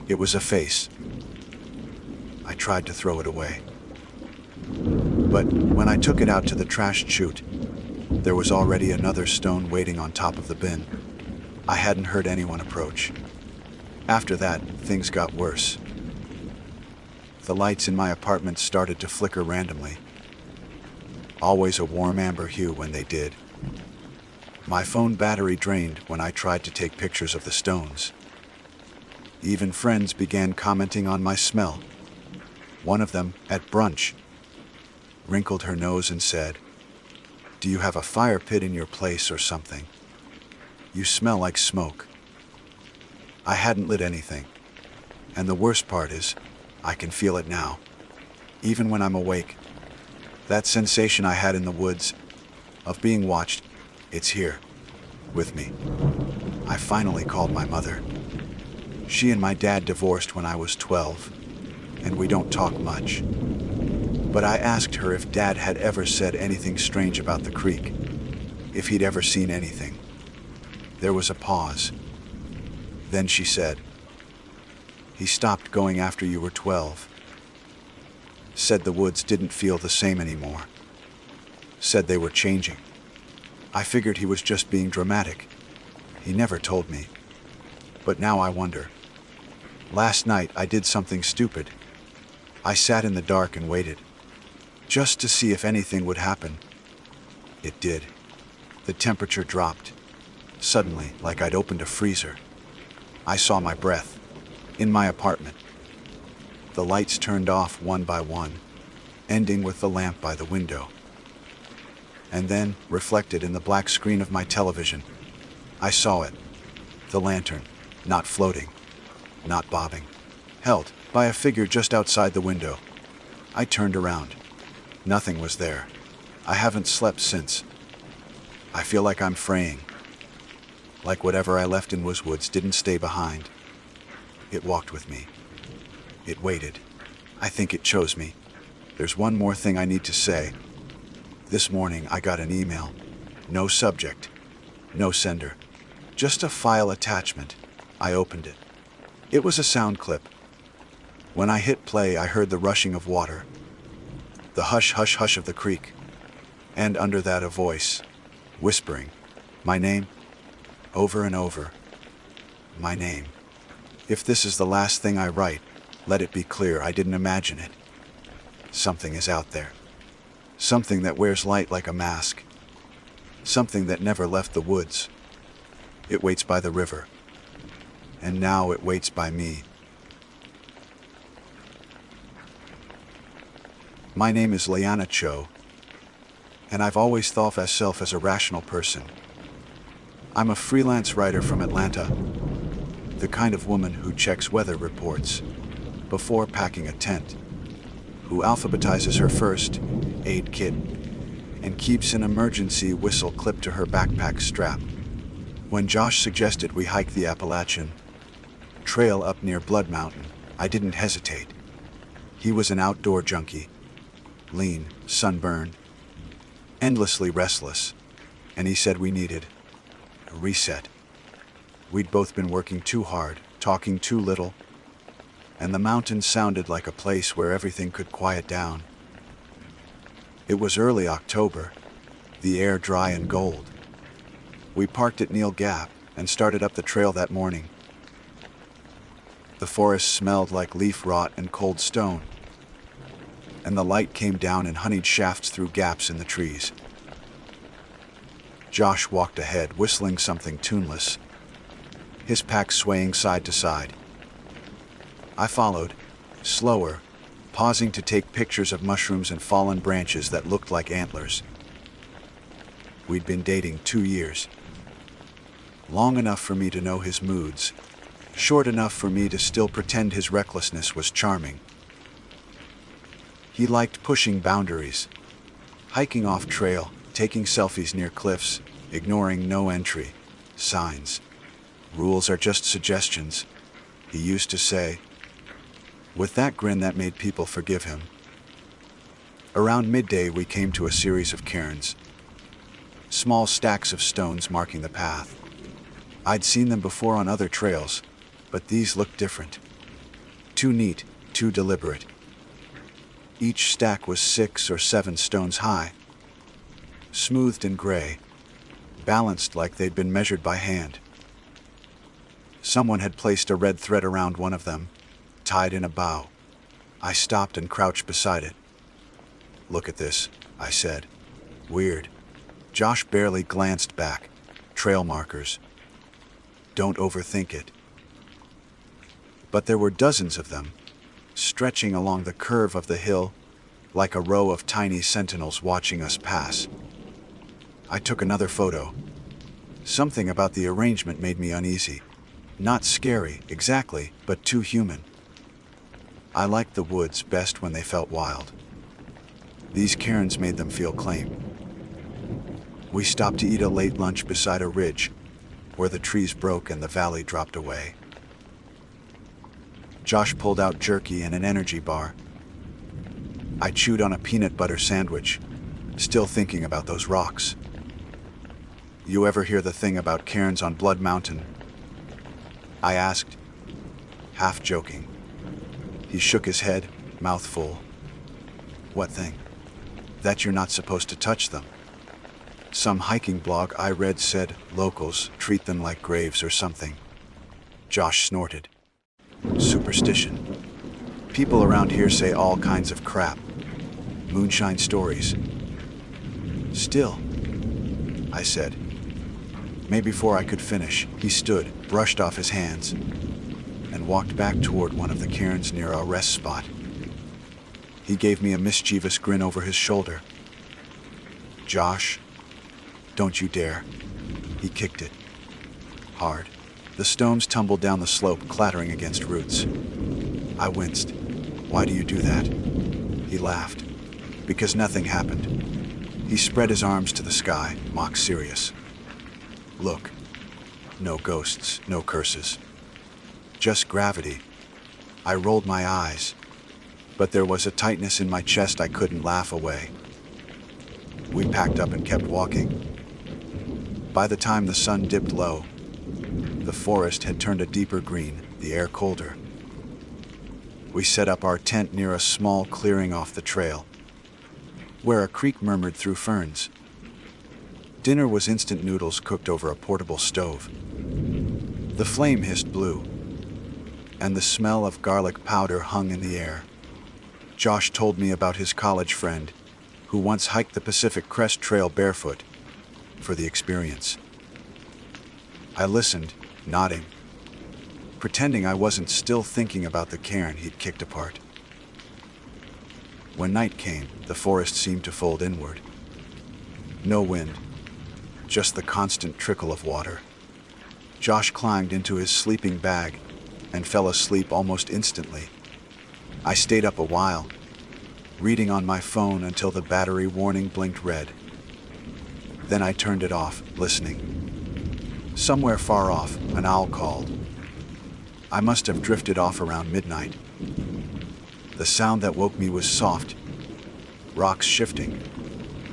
It was a face. I tried to throw it away. But when I took it out to the trash chute, there was already another stone waiting on top of the bin. I hadn't heard anyone approach. After that, things got worse. The lights in my apartment started to flicker randomly. Always a warm amber hue when they did. My phone battery drained when I tried to take pictures of the stones. Even friends began commenting on my smell. One of them, at brunch, wrinkled her nose and said, "Do you have a fire pit in your place or something? You smell like smoke." I hadn't lit anything. And the worst part is, I can feel it now. Even when I'm awake. That sensation I had in the woods, of being watched, it's here, with me. I finally called my mother. She and my dad divorced when I was 12, and we don't talk much. But I asked her if Dad had ever said anything strange about the creek, if he'd ever seen anything. There was a pause. Then she said, "He stopped going after you were 12. Said the woods didn't feel the same anymore. Said they were changing. I figured he was just being dramatic. He never told me. But now I wonder. Last night I did something stupid. I sat in the dark and waited. Just to see if anything would happen. It did. The temperature dropped. Suddenly, like I'd opened a freezer. I saw my breath. In my apartment. The lights turned off one by one, ending with the lamp by the window. And then, reflected in the black screen of my television, I saw it. The lantern, not floating, not bobbing, held by a figure just outside the window. I turned around. Nothing was there. I haven't slept since. I feel like I'm fraying. Like whatever I left in Woods didn't stay behind. It walked with me. It waited. I think it chose me. There's one more thing I need to say. This morning I got an email. No subject. No sender. Just a file attachment. I opened it. It was a sound clip. When I hit play, I heard the rushing of water. The hush, hush, hush of the creek. And under that, a voice. whispering, "My name," over and over. My name. If this is the last thing I write, let it be clear I didn't imagine it. Something is out there. Something that wears light like a mask. Something that never left the woods. It waits by the river. And now it waits by me. My name is Liana Cho, and I've always thought of myself as a rational person. I'm a freelance writer from Atlanta, the kind of woman who checks weather reports before packing a tent, who alphabetizes her first aid kit and keeps an emergency whistle clipped to her backpack strap. When Josh suggested we hike the Appalachian Trail up near Blood Mountain, I didn't hesitate. He was an outdoor junkie, lean, sunburned, endlessly restless, and he said we needed a reset. We'd both been working too hard, talking too little, and the mountain sounded like a place where everything could quiet down. It was early October, the air dry and gold. We parked at Neal Gap and started up the trail that morning. The forest smelled like leaf rot and cold stone, and the light came down in honeyed shafts through gaps in the trees. Josh walked ahead, whistling something tuneless, his pack swaying side to side. I followed, slower, pausing to take pictures of mushrooms and fallen branches that looked like antlers. We'd been dating 2 years. Long enough for me to know his moods, short enough for me to still pretend his recklessness was charming. He liked pushing boundaries, hiking off trail, taking selfies near cliffs, ignoring no entry signs. Rules are just suggestions, he used to say, with that grin that made people forgive him. Around midday, we came to a series of cairns, small stacks of stones marking the path. I'd seen them before on other trails, but these looked different. Too neat, too deliberate. Each stack was 6 or 7 stones high, smoothed and gray, balanced like they'd been measured by hand. Someone had placed a red thread around one of them, tied in a bough. I stopped and crouched beside it. "Look at this," I said. "Weird." Josh barely glanced back. "Trail markers. Don't overthink it." But there were dozens of them, stretching along the curve of the hill, like a row of tiny sentinels watching us pass. I took another photo. Something about the arrangement made me uneasy. Not scary, exactly, but too human. I liked the woods best when they felt wild. These cairns made them feel claim. We stopped to eat a late lunch beside a ridge, where the trees broke and the valley dropped away. Josh pulled out jerky and an energy bar. I chewed on a peanut butter sandwich, still thinking about those rocks. "You ever hear the thing about cairns on Blood Mountain?" I asked, half joking. He shook his head, mouth full. "What thing?" "That you're not supposed to touch them. Some hiking blog I read said locals treat them like graves or something." Josh snorted. "Superstition. People around here say all kinds of crap. Moonshine stories." "Still," I said. Maybe before I could finish, he stood, brushed off his hands, and walked back toward one of the cairns near our rest spot. He gave me a mischievous grin over his shoulder. "Josh, don't you dare." He kicked it. Hard. The stones tumbled down the slope, clattering against roots. I winced. "Why do you do that?" He laughed. "Because nothing happened." He spread his arms to the sky, mock serious. "Look. No ghosts, no curses. Just gravity." I rolled my eyes, but there was a tightness in my chest I couldn't laugh away. We packed up and kept walking. By the time the sun dipped low, the forest had turned a deeper green, the air colder. We set up our tent near a small clearing off the trail, where a creek murmured through ferns. Dinner was instant noodles cooked over a portable stove. The flame hissed blue, and the smell of garlic powder hung in the air. Josh told me about his college friend, who once hiked the Pacific Crest Trail barefoot, for the experience. I listened, nodding, pretending I wasn't still thinking about the cairn he'd kicked apart. When night came, the forest seemed to fold inward. No wind, just the constant trickle of water. Josh climbed into his sleeping bag and fell asleep almost instantly. I stayed up a while, reading on my phone until the battery warning blinked red. Then I turned it off, listening. Somewhere far off, an owl called. I must have drifted off around midnight. The sound that woke me was soft, rocks shifting,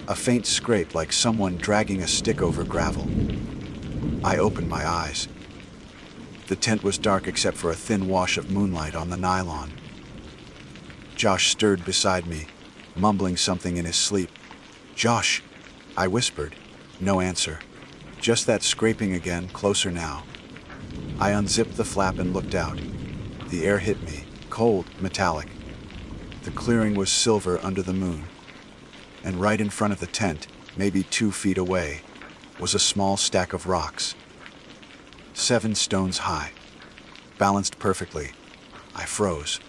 a faint scrape like someone dragging a stick over gravel. I opened my eyes. The tent was dark except for a thin wash of moonlight on the nylon. Josh stirred beside me, mumbling something in his sleep. "Josh," I whispered. No answer. Just that scraping again, closer now. I unzipped the flap and looked out. The air hit me, cold, metallic. The clearing was silver under the moon. And right in front of the tent, maybe 2 feet away, was a small stack of rocks. 7 stones high, balanced perfectly. I froze.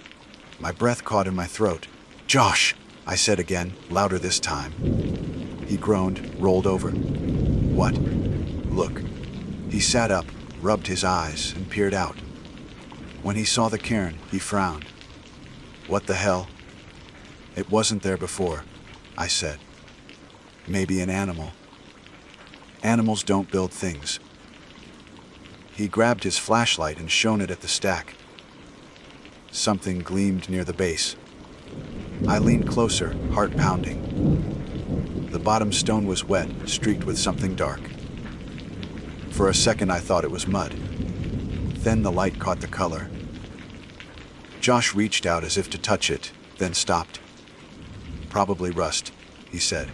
My breath caught in my throat. "Josh," I said again, louder this time. He groaned, rolled over. "What?" "Look." He sat up, rubbed his eyes, and peered out. When he saw the cairn, he frowned. "What the hell?" "It wasn't there before," I said. "Maybe an animal. Animals don't build things." He grabbed his flashlight and shone it at the stack. Something gleamed near the base. I leaned closer, heart pounding. The bottom stone was wet, streaked with something dark. For a second I thought it was mud. Then the light caught the color. Josh reached out as if to touch it, then stopped. "Probably rust," he said.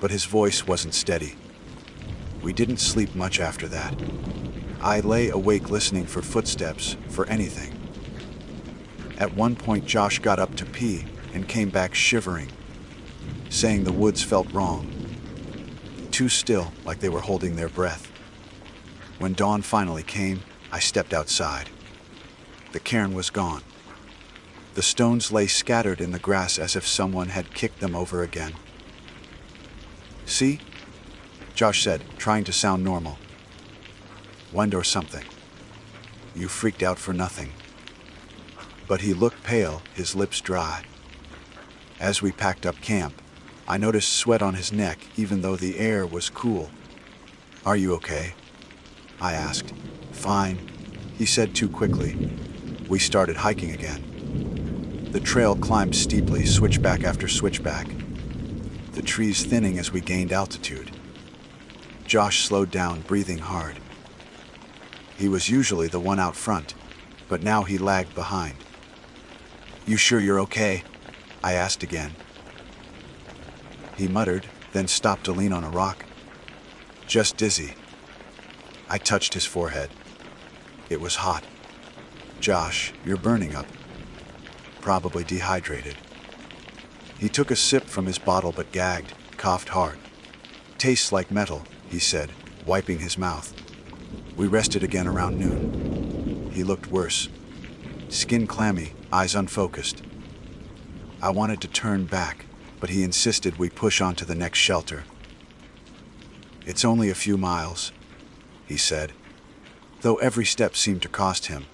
But his voice wasn't steady. We didn't sleep much after that. I lay awake listening for footsteps, for anything. At one point Josh got up to pee and came back shivering, saying the woods felt wrong. Too still, like they were holding their breath. When dawn finally came, I stepped outside. The cairn was gone. The stones lay scattered in the grass as if someone had kicked them over again. "See?" Josh said, trying to sound normal. "Wind or something. You freaked out for nothing." But he looked pale, his lips dry. As we packed up camp, I noticed sweat on his neck even though the air was cool. "Are you okay?" I asked. "Fine," he said too quickly. We started hiking again. The trail climbed steeply, switchback after switchback, the trees thinning as we gained altitude. Josh slowed down, breathing hard. He was usually the one out front, but now he lagged behind. "You sure you're okay?" I asked again. He muttered, then stopped to lean on a rock. "Just dizzy." I touched his forehead. It was hot. "Josh, you're burning up. Probably dehydrated." He took a sip from his bottle but gagged, coughed hard. "Tastes like metal," he said, wiping his mouth. We rested again around noon. He looked worse. Skin clammy, eyes unfocused. I wanted to turn back, but he insisted we push on to the next shelter. "It's only a few miles," he said, though every step seemed to cost him.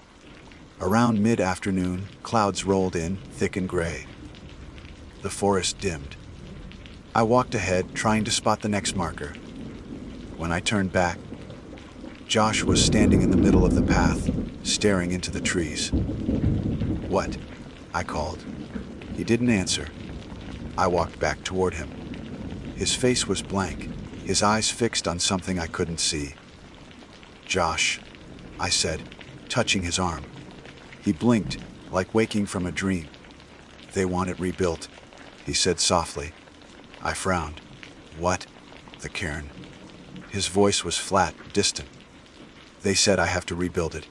Around mid-afternoon, clouds rolled in, thick and gray. The forest dimmed. I walked ahead, trying to spot the next marker. When I turned back, Josh was standing in the middle of the path, staring into the trees. "What?" I called. He didn't answer. I walked back toward him. His face was blank, his eyes fixed on something I couldn't see. "Josh," I said, touching his arm. He blinked, like waking from a dream. "They want it rebuilt," he said softly. I frowned. "What?" The cairn. His voice was flat, distant. They said I have to rebuild it.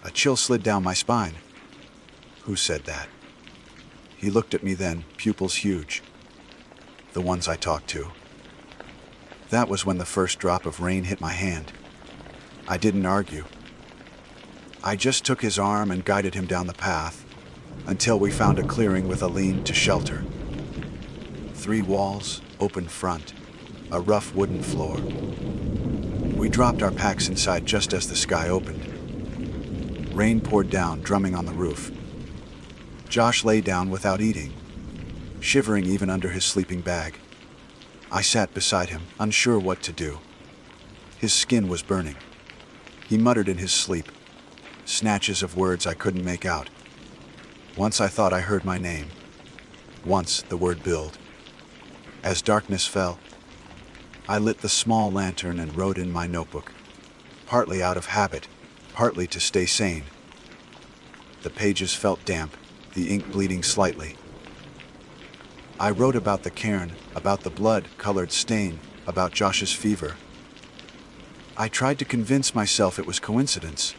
A chill slid down my spine. Who said that? He looked at me then, pupils huge. The ones I talked to. That was when the first drop of rain hit my hand. I didn't argue. I just took his arm and guided him down the path until we found a clearing with a lean to shelter. 3 walls, open front, a rough wooden floor. We dropped our packs inside just as the sky opened. Rain poured down, drumming on the roof. Josh lay down without eating, shivering even under his sleeping bag. I sat beside him, unsure what to do. His skin was burning. He muttered in his sleep, snatches of words I couldn't make out. Once I thought I heard my name. Once the word build. As darkness fell, I lit the small lantern and wrote in my notebook, partly out of habit, partly to stay sane. The pages felt damp, the ink bleeding slightly. I wrote about the cairn, about the blood-colored stain, about Josh's fever. I tried to convince myself it was coincidence,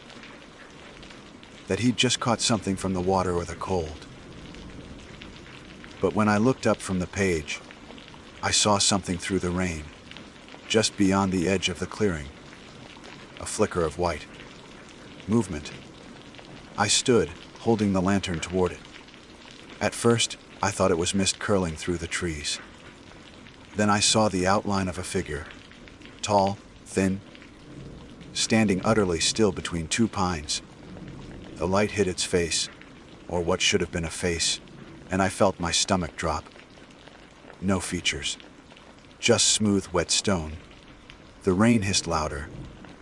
that he'd just caught something from the water or the cold. But when I looked up from the page, I saw something through the rain, just beyond the edge of the clearing. A flicker of white. Movement. I stood, holding the lantern toward it. At first, I thought it was mist curling through the trees. Then I saw the outline of a figure, tall, thin, standing utterly still between 2 pines. The light hit its face, or what should have been a face, and I felt my stomach drop. No features. Just smooth, wet stone. The rain hissed louder.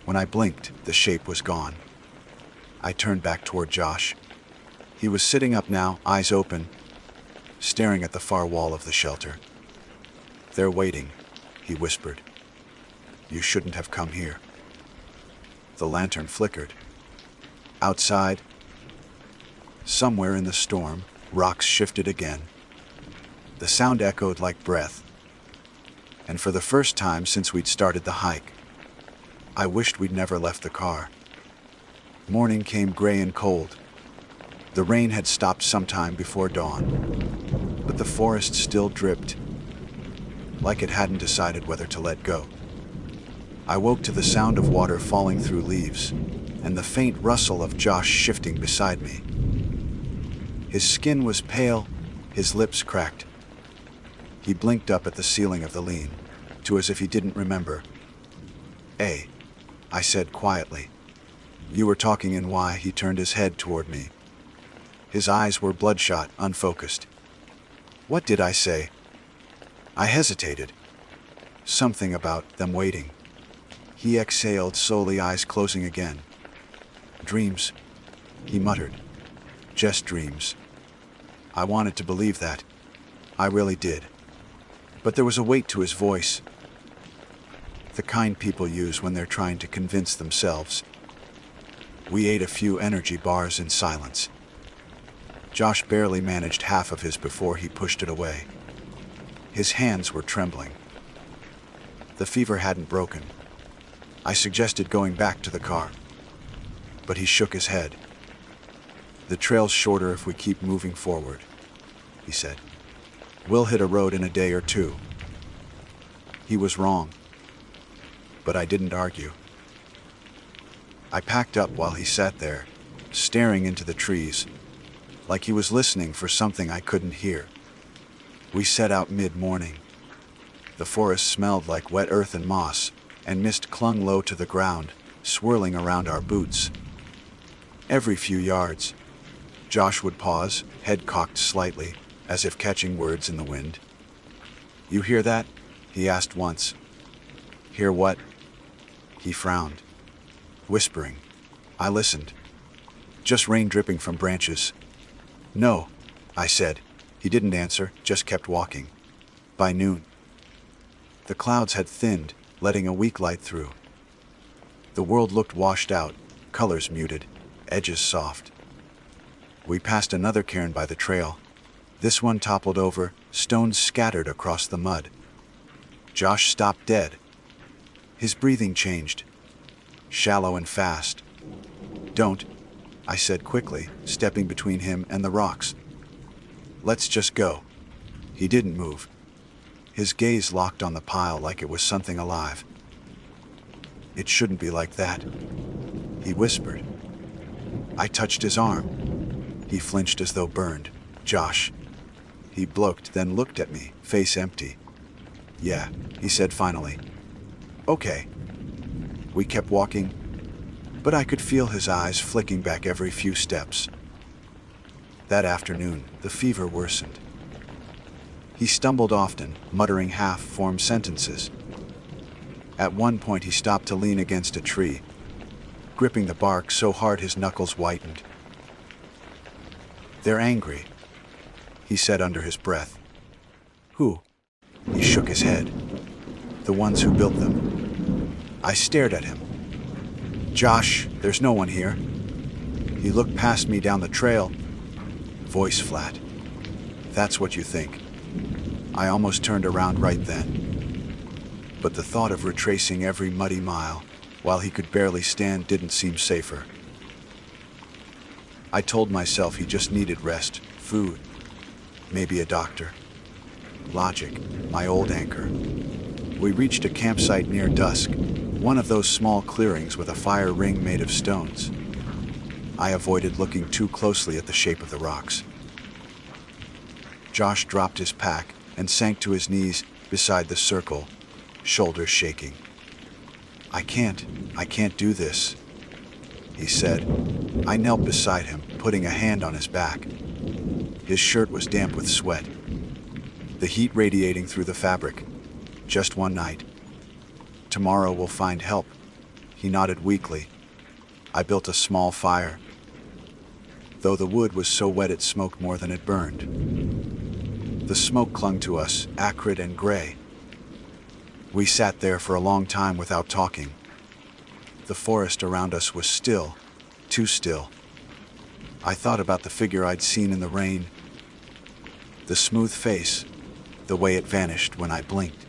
When I blinked, the shape was gone. I turned back toward Josh. He was sitting up now, eyes open, staring at the far wall of the shelter. "They're waiting," he whispered. "You shouldn't have come here." The lantern flickered. Outside, somewhere in the storm, rocks shifted again. The sound echoed like breath. And for the first time since we'd started the hike, I wished we'd never left the car. Morning came gray and cold. The rain had stopped sometime before dawn, but the forest still dripped, like it hadn't decided whether to let go. I woke to the sound of water falling through leaves, and the faint rustle of Josh shifting beside me. His skin was pale, his lips cracked. He blinked up at the ceiling of the lean, too, as if he didn't remember. "Hey," I said quietly. "You were talking in why?" He turned his head toward me. His eyes were bloodshot, unfocused. "What did I say?" I hesitated. Something about them waiting. He exhaled slowly, eyes closing again. "Dreams," he muttered. "Just dreams." I wanted to believe that. I really did. But there was a weight to his voice, the kind people use when they're trying to convince themselves. We ate a few energy bars in silence. Josh barely managed half of his before he pushed it away. His hands were trembling. The fever hadn't broken. I suggested going back to the car, but he shook his head. "The trail's shorter if we keep moving forward," he said. "We'll hit a road in a day or 2. He was wrong, but I didn't argue. I packed up while he sat there, staring into the trees, like he was listening for something I couldn't hear. We set out mid-morning. The forest smelled like wet earth and moss, and mist clung low to the ground, swirling around our boots. Every few yards, Josh would pause, head cocked slightly, as if catching words in the wind. "You hear that?" he asked once. "Hear what?" He frowned. Whispering. I listened. "Just rain dripping from branches." "No," I said. He didn't answer, just kept walking. By noon, the clouds had thinned, letting a weak light through. The world looked washed out, colors muted, edges soft. We passed another cairn by the trail. This one toppled over, stones scattered across the mud. Josh stopped dead. His breathing changed, shallow and fast. "Don't," I said quickly, stepping between him and the rocks. "Let's just go." He didn't move. His gaze locked on the pile like it was something alive. "It shouldn't be like that," he whispered. I touched his arm. He flinched as though burned. "Josh." He bloked, then looked at me, face empty. "Yeah," he said finally. "Okay." We kept walking, but I could feel his eyes flicking back every few steps. That afternoon, the fever worsened. He stumbled often, muttering half-formed sentences. At one point he stopped to lean against a tree, gripping the bark so hard his knuckles whitened. "They're angry," he said under his breath. "Who?" He shook his head. "The ones who built them." I stared at him. "Josh, there's no one here." He looked past me down the trail, voice flat. "That's what you think." I almost turned around right then. But the thought of retracing every muddy mile while he could barely stand didn't seem safer. I told myself he just needed rest, food, maybe a doctor. Logic, my old anchor. We reached a campsite near dusk, one of those small clearings with a fire ring made of stones. I avoided looking too closely at the shape of the rocks. Josh dropped his pack and sank to his knees beside the circle, shoulders shaking. I can't do this," he said. I knelt beside him, putting a hand on his back. His shirt was damp with sweat, the heat radiating through the fabric. "Just one night. Tomorrow we'll find help." He nodded weakly. I built a small fire, though the wood was so wet it smoked more than it burned. The smoke clung to us, acrid and gray. We sat there for a long time without talking. The forest around us was still, too still. I thought about the figure I'd seen in the rain, the smooth face, the way it vanished when I blinked.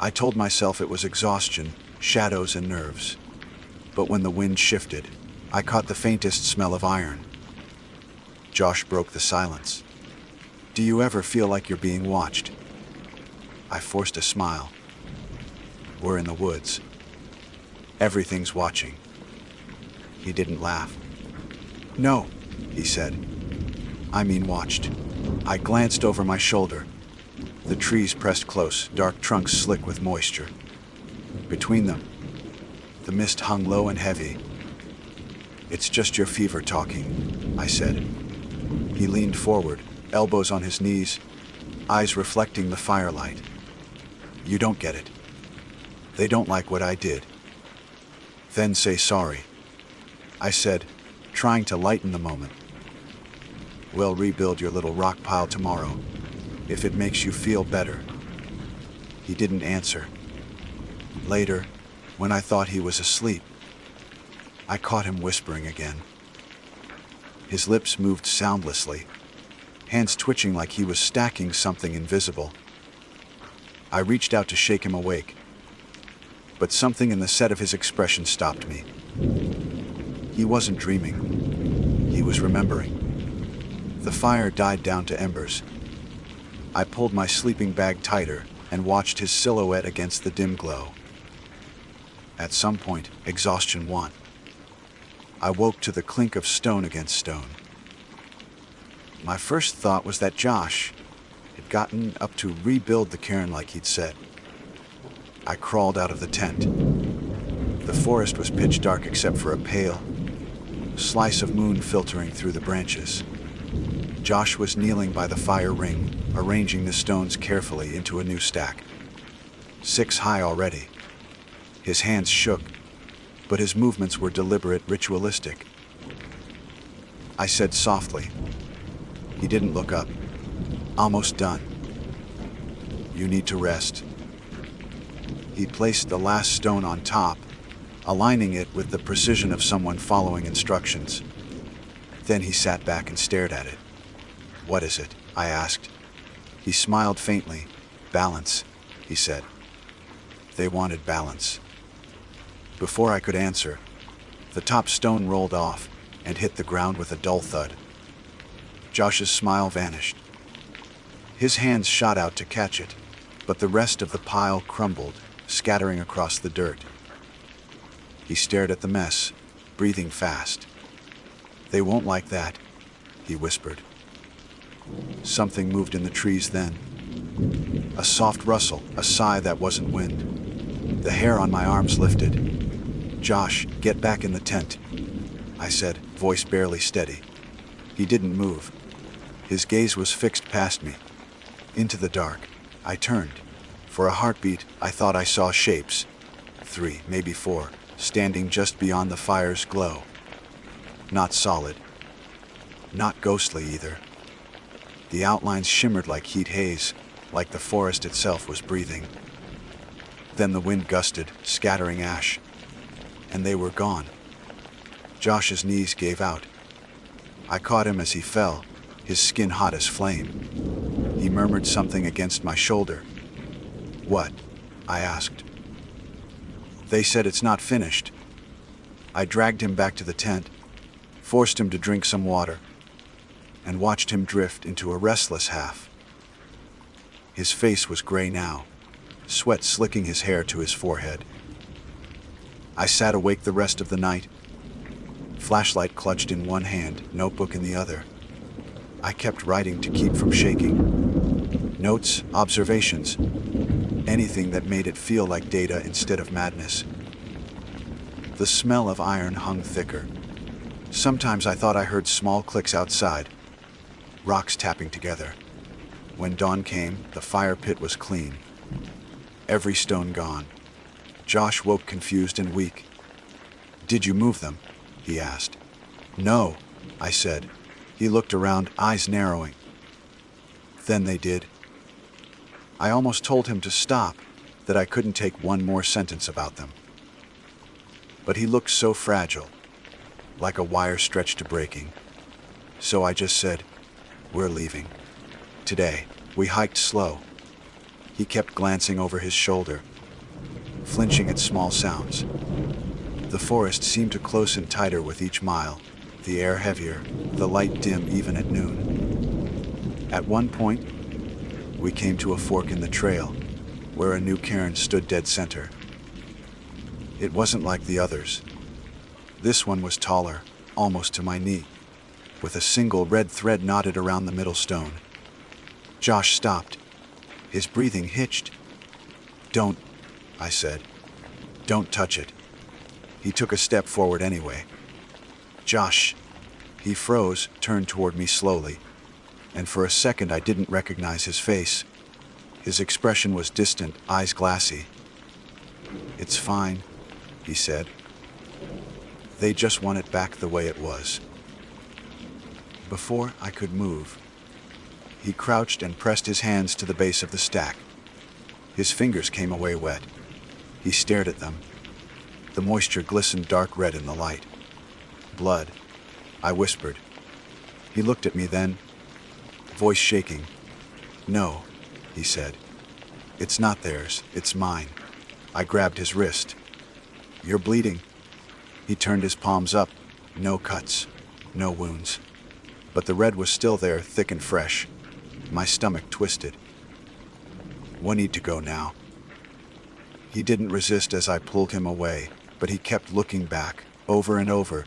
I told myself it was exhaustion, shadows and nerves. But when the wind shifted, I caught the faintest smell of iron. Josh broke the silence. "Do you ever feel like you're being watched?" I forced a smile. "We're in the woods. Everything's watching." He didn't laugh. "No," he said. "I mean watched." I glanced over my shoulder. The trees pressed close, dark trunks slick with moisture. Between them, the mist hung low and heavy. "It's just your fever talking," I said. He leaned forward, elbows on his knees, eyes reflecting the firelight. "You don't get it. They don't like what I did. Then say sorry," I said, trying to lighten the moment. "We'll rebuild your little rock pile tomorrow, if it makes you feel better." He didn't answer. Later, when I thought he was asleep, I caught him whispering again. His lips moved soundlessly, hands twitching like he was stacking something invisible. I reached out to shake him awake, but something in the set of his expression stopped me. He wasn't dreaming. He was remembering. The fire died down to embers. I pulled my sleeping bag tighter and watched his silhouette against the dim glow. At some point, exhaustion won. I woke to the clink of stone against stone. My first thought was that Josh had gotten up to rebuild the cairn like he'd said. I crawled out of the tent. The forest was pitch dark except for a pale slice of moon filtering through the branches. Josh was kneeling by the fire ring, arranging the stones carefully into a new stack. 6 high already. His hands shook, but his movements were deliberate, ritualistic. I said softly. He didn't look up. "Almost done. You need to rest." He placed the last stone on top, aligning it with the precision of someone following instructions. Then he sat back and stared at it. "What is it?" I asked. He smiled faintly. "Balance," he said. They wanted balance. Before I could answer, the top stone rolled off and hit the ground with a dull thud. Josh's smile vanished. His hands shot out to catch it, but the rest of the pile crumbled, scattering across the dirt. He stared at the mess, breathing fast. They won't like that, he whispered. Something moved in the trees then. A soft rustle, a sigh that wasn't wind. The hair on my arms lifted. Josh, get back in the tent, I said, voice barely steady. He didn't move. His gaze was fixed past me. Into the dark, I turned. For a heartbeat, I thought I saw shapes. 3, maybe 4, standing just beyond the fire's glow. Not solid. Not ghostly either. The outlines shimmered like heat haze, like the forest itself was breathing. Then the wind gusted, scattering ash. And they were gone. Josh's knees gave out. I caught him as he fell, his skin hot as flame. He murmured something against my shoulder. What? I asked. They said it's not finished. I dragged him back to the tent, forced him to drink some water, and watched him drift into a restless half. His face was gray now, sweat slicking his hair to his forehead. I sat awake the rest of the night, flashlight clutched in one hand, notebook in the other. I kept writing to keep from shaking. Notes, observations, anything that made it feel like data instead of madness. The smell of iron hung thicker. Sometimes I thought I heard small clicks outside, rocks tapping together. When dawn came, the fire pit was clean. Every stone gone. Josh woke confused and weak. Did you move them? He asked. No, I said. He looked around, eyes narrowing. Then they did. I almost told him to stop, that I couldn't take one more sentence about them. But he looked so fragile, like a wire stretched to breaking. So I just said, we're leaving. Today, we hiked slow. He kept glancing over his shoulder, flinching at small sounds. The forest seemed to close in tighter with each mile, the air heavier, the light dim even at noon. At one point, we came to a fork in the trail, where a new cairn stood dead center. It wasn't like the others. This one was taller, almost to my knee, with a single red thread knotted around the middle stone. Josh stopped. His breathing hitched. Don't, I said. Don't touch it. He took a step forward anyway. Josh. He froze, turned toward me slowly, and for a second I didn't recognize his face. His expression was distant, eyes glassy. It's fine, he said. They just want it back the way it was. Before I could move, he crouched and pressed his hands to the base of the stack. His fingers came away wet. He stared at them. The moisture glistened dark red in the light. Blood, I whispered. He looked at me then, voice shaking. No, he said. It's not theirs, it's mine. I grabbed his wrist. You're bleeding. He turned his palms up. No cuts, no wounds. But the red was still there, thick and fresh. My stomach twisted. We need to go now. He didn't resist as I pulled him away, but he kept looking back, over and over,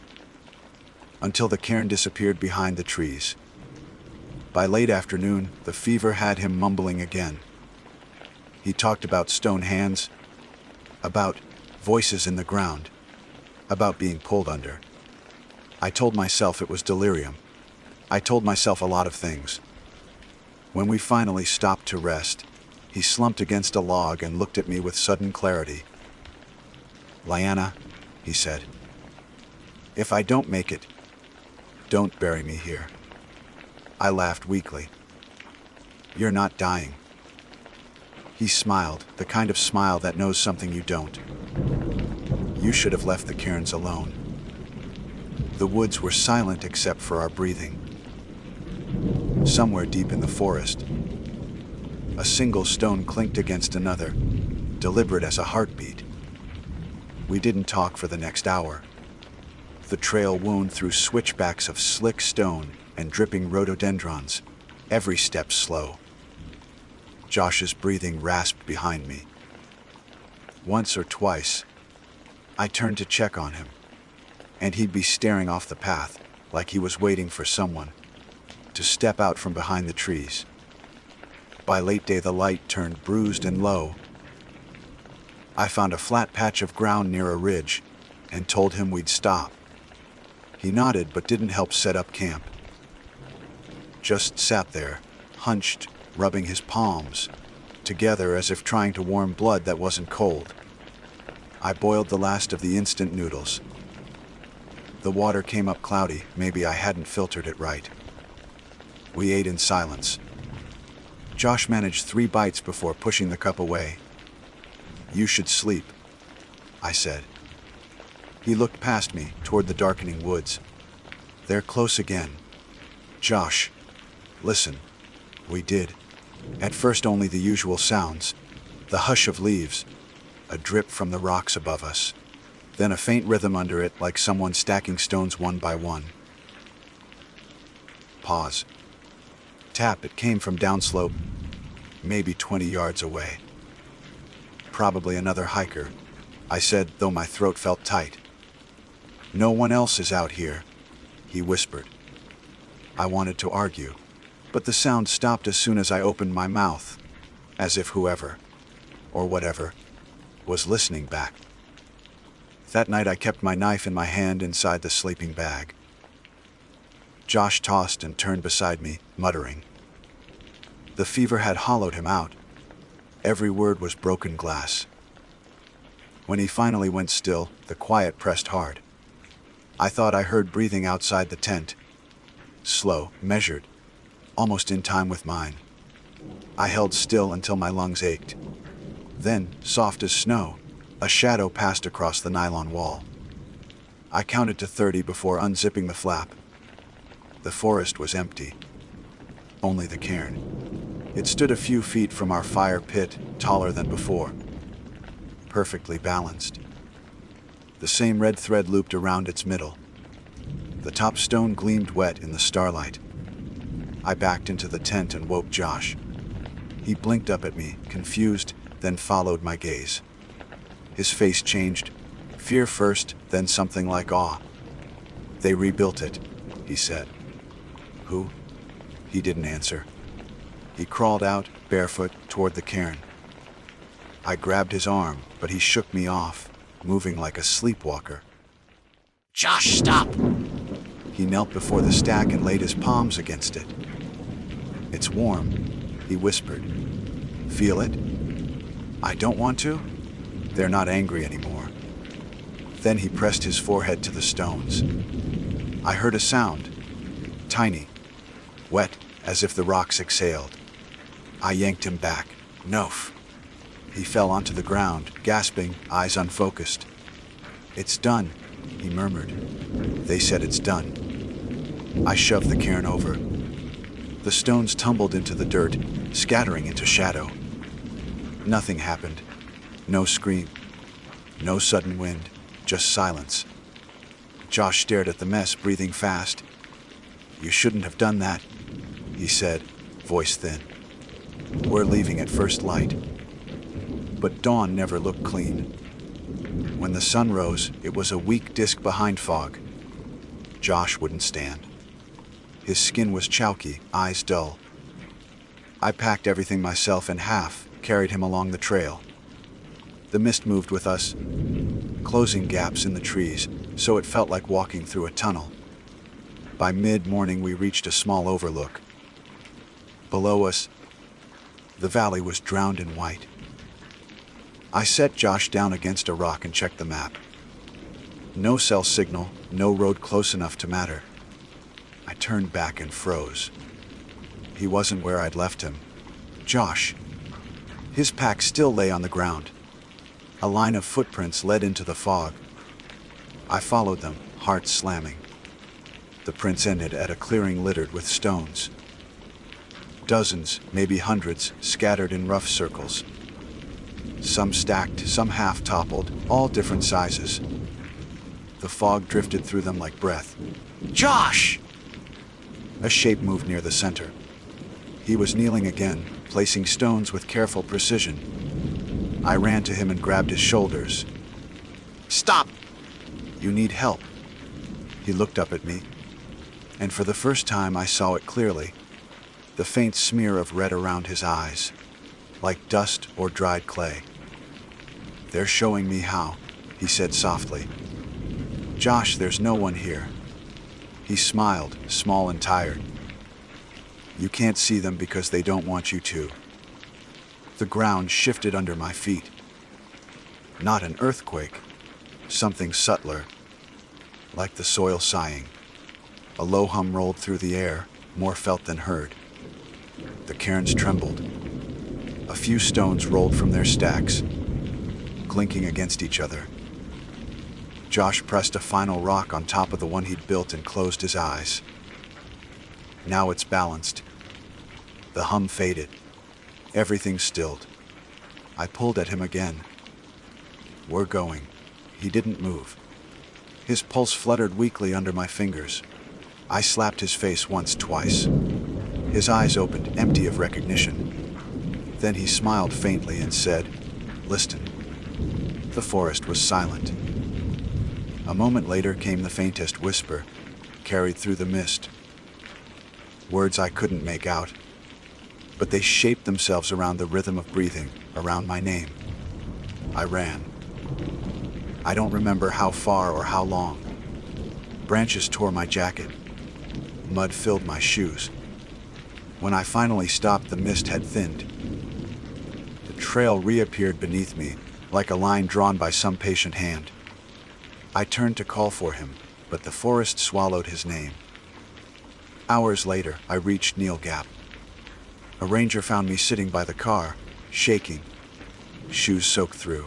until the cairn disappeared behind the trees. By late afternoon, the fever had him mumbling again. He talked about stone hands, about voices in the ground, about being pulled under. I told myself it was delirium. I told myself a lot of things. When we finally stopped to rest, he slumped against a log and looked at me with sudden clarity. Lyanna, he said, if I don't make it, don't bury me here. I laughed weakly. You're not dying. He smiled, the kind of smile that knows something you don't. You should have left the cairns alone. The woods were silent except for our breathing. Somewhere deep in the forest, A single stone clinked against another, deliberate as a heartbeat. We didn't talk for the next hour. The trail wound through switchbacks of slick stone and dripping rhododendrons, every step slow. Josh's breathing rasped behind me. Once or twice, I turned to check on him, and he'd be staring off the path like he was waiting for someone to step out from behind the trees. By late day, the light turned bruised and low. I found a flat patch of ground near a ridge and told him we'd stop. He nodded but didn't help set up camp. Just sat there, hunched, rubbing his palms together as if trying to warm blood that wasn't cold. I boiled the last of the instant noodles. The water came up cloudy, maybe I hadn't filtered it right. We ate in silence. Josh managed 3 bites before pushing the cup away. "You should sleep," I said. He looked past me, toward the darkening woods. "They're close again. Josh, listen." We did. At first only the usual sounds, the hush of leaves, a drip from the rocks above us, then a faint rhythm under it like someone stacking stones one by one. Pause. Tap, it came from downslope, maybe 20 yards away. "Probably another hiker," I said, though my throat felt tight. "No one else is out here," he whispered. I wanted to argue, but the sound stopped as soon as I opened my mouth, as if whoever, or whatever, was listening back. That night I kept my knife in my hand inside the sleeping bag. Josh tossed and turned beside me, muttering. The fever had hollowed him out. Every word was broken glass. When he finally went still, the quiet pressed hard. I thought I heard breathing outside the tent. Slow, measured, almost in time with mine. I held still until my lungs ached. Then, soft as snow, a shadow passed across the nylon wall. I counted to 30 before unzipping the flap. The forest was empty. Only the cairn. It stood a few feet from our fire pit, taller than before. Perfectly balanced. The same red thread looped around its middle. The top stone gleamed wet in the starlight. I backed into the tent and woke Josh. He blinked up at me, confused, then followed my gaze. His face changed, fear first, then something like awe. "They rebuilt it," he said. "Who?" He didn't answer. He crawled out, barefoot, toward the cairn. I grabbed his arm, but he shook me off, moving like a sleepwalker. Josh, stop! He knelt before the stack and laid his palms against it. "It's warm," he whispered. "Feel it?" "I don't want to." "They're not angry anymore." Then he pressed his forehead to the stones. I heard a sound, tiny, wet, as if the rocks exhaled. I yanked him back. "Nof." He fell onto the ground, gasping, eyes unfocused. "It's done," he murmured. "They said it's done." I shoved the cairn over. The stones tumbled into the dirt, scattering into shadow. Nothing happened. No scream. No sudden wind. Just silence. Josh stared at the mess, breathing fast. "You shouldn't have done that," he said, voice thin. "We're leaving at first light." But dawn never looked clean. When the sun rose, it was a weak disk behind fog. Josh wouldn't stand. His skin was chalky, eyes dull. I packed everything myself in half, carried him along the trail. The mist moved with us, closing gaps in the trees, so it felt like walking through a tunnel. By mid-morning we reached a small overlook. Below us, the valley was drowned in white. I set Josh down against a rock and checked the map. No cell signal, no road close enough to matter. I turned back and froze. He wasn't where I'd left him. Josh. His pack still lay on the ground. A line of footprints led into the fog. I followed them, heart slamming. The prints ended at a clearing littered with stones. Dozens, maybe hundreds, scattered in rough circles. Some stacked, some half-toppled, all different sizes. The fog drifted through them like breath. Josh! A shape moved near the center. He was kneeling again, placing stones with careful precision. I ran to him and grabbed his shoulders. Stop! You need help. He looked up at me, and for the first time I saw it clearly. The faint smear of red around his eyes, like dust or dried clay. They're showing me how, he said softly. Josh, there's no one here. He smiled, small and tired. You can't see them because they don't want you to. The ground shifted under my feet. Not an earthquake, something subtler, like the soil sighing. A low hum rolled through the air, more felt than heard. The cairns trembled. A few stones rolled from their stacks, clinking against each other. Josh pressed a final rock on top of the one he'd built and closed his eyes. Now it's balanced. The hum faded. Everything stilled. I pulled at him again. We're going. He didn't move. His pulse fluttered weakly under my fingers. I slapped his face once, twice. His eyes opened, empty of recognition. Then he smiled faintly and said, "Listen." The forest was silent. A moment later came the faintest whisper, carried through the mist. Words I couldn't make out, but they shaped themselves around the rhythm of breathing, around my name. I ran. I don't remember how far or how long. Branches tore my jacket. Mud filled my shoes. When I finally stopped, the mist had thinned. The trail reappeared beneath me, like a line drawn by some patient hand. I turned to call for him, but the forest swallowed his name. Hours later, I reached Neil Gap. A ranger found me sitting by the car, shaking, shoes soaked through.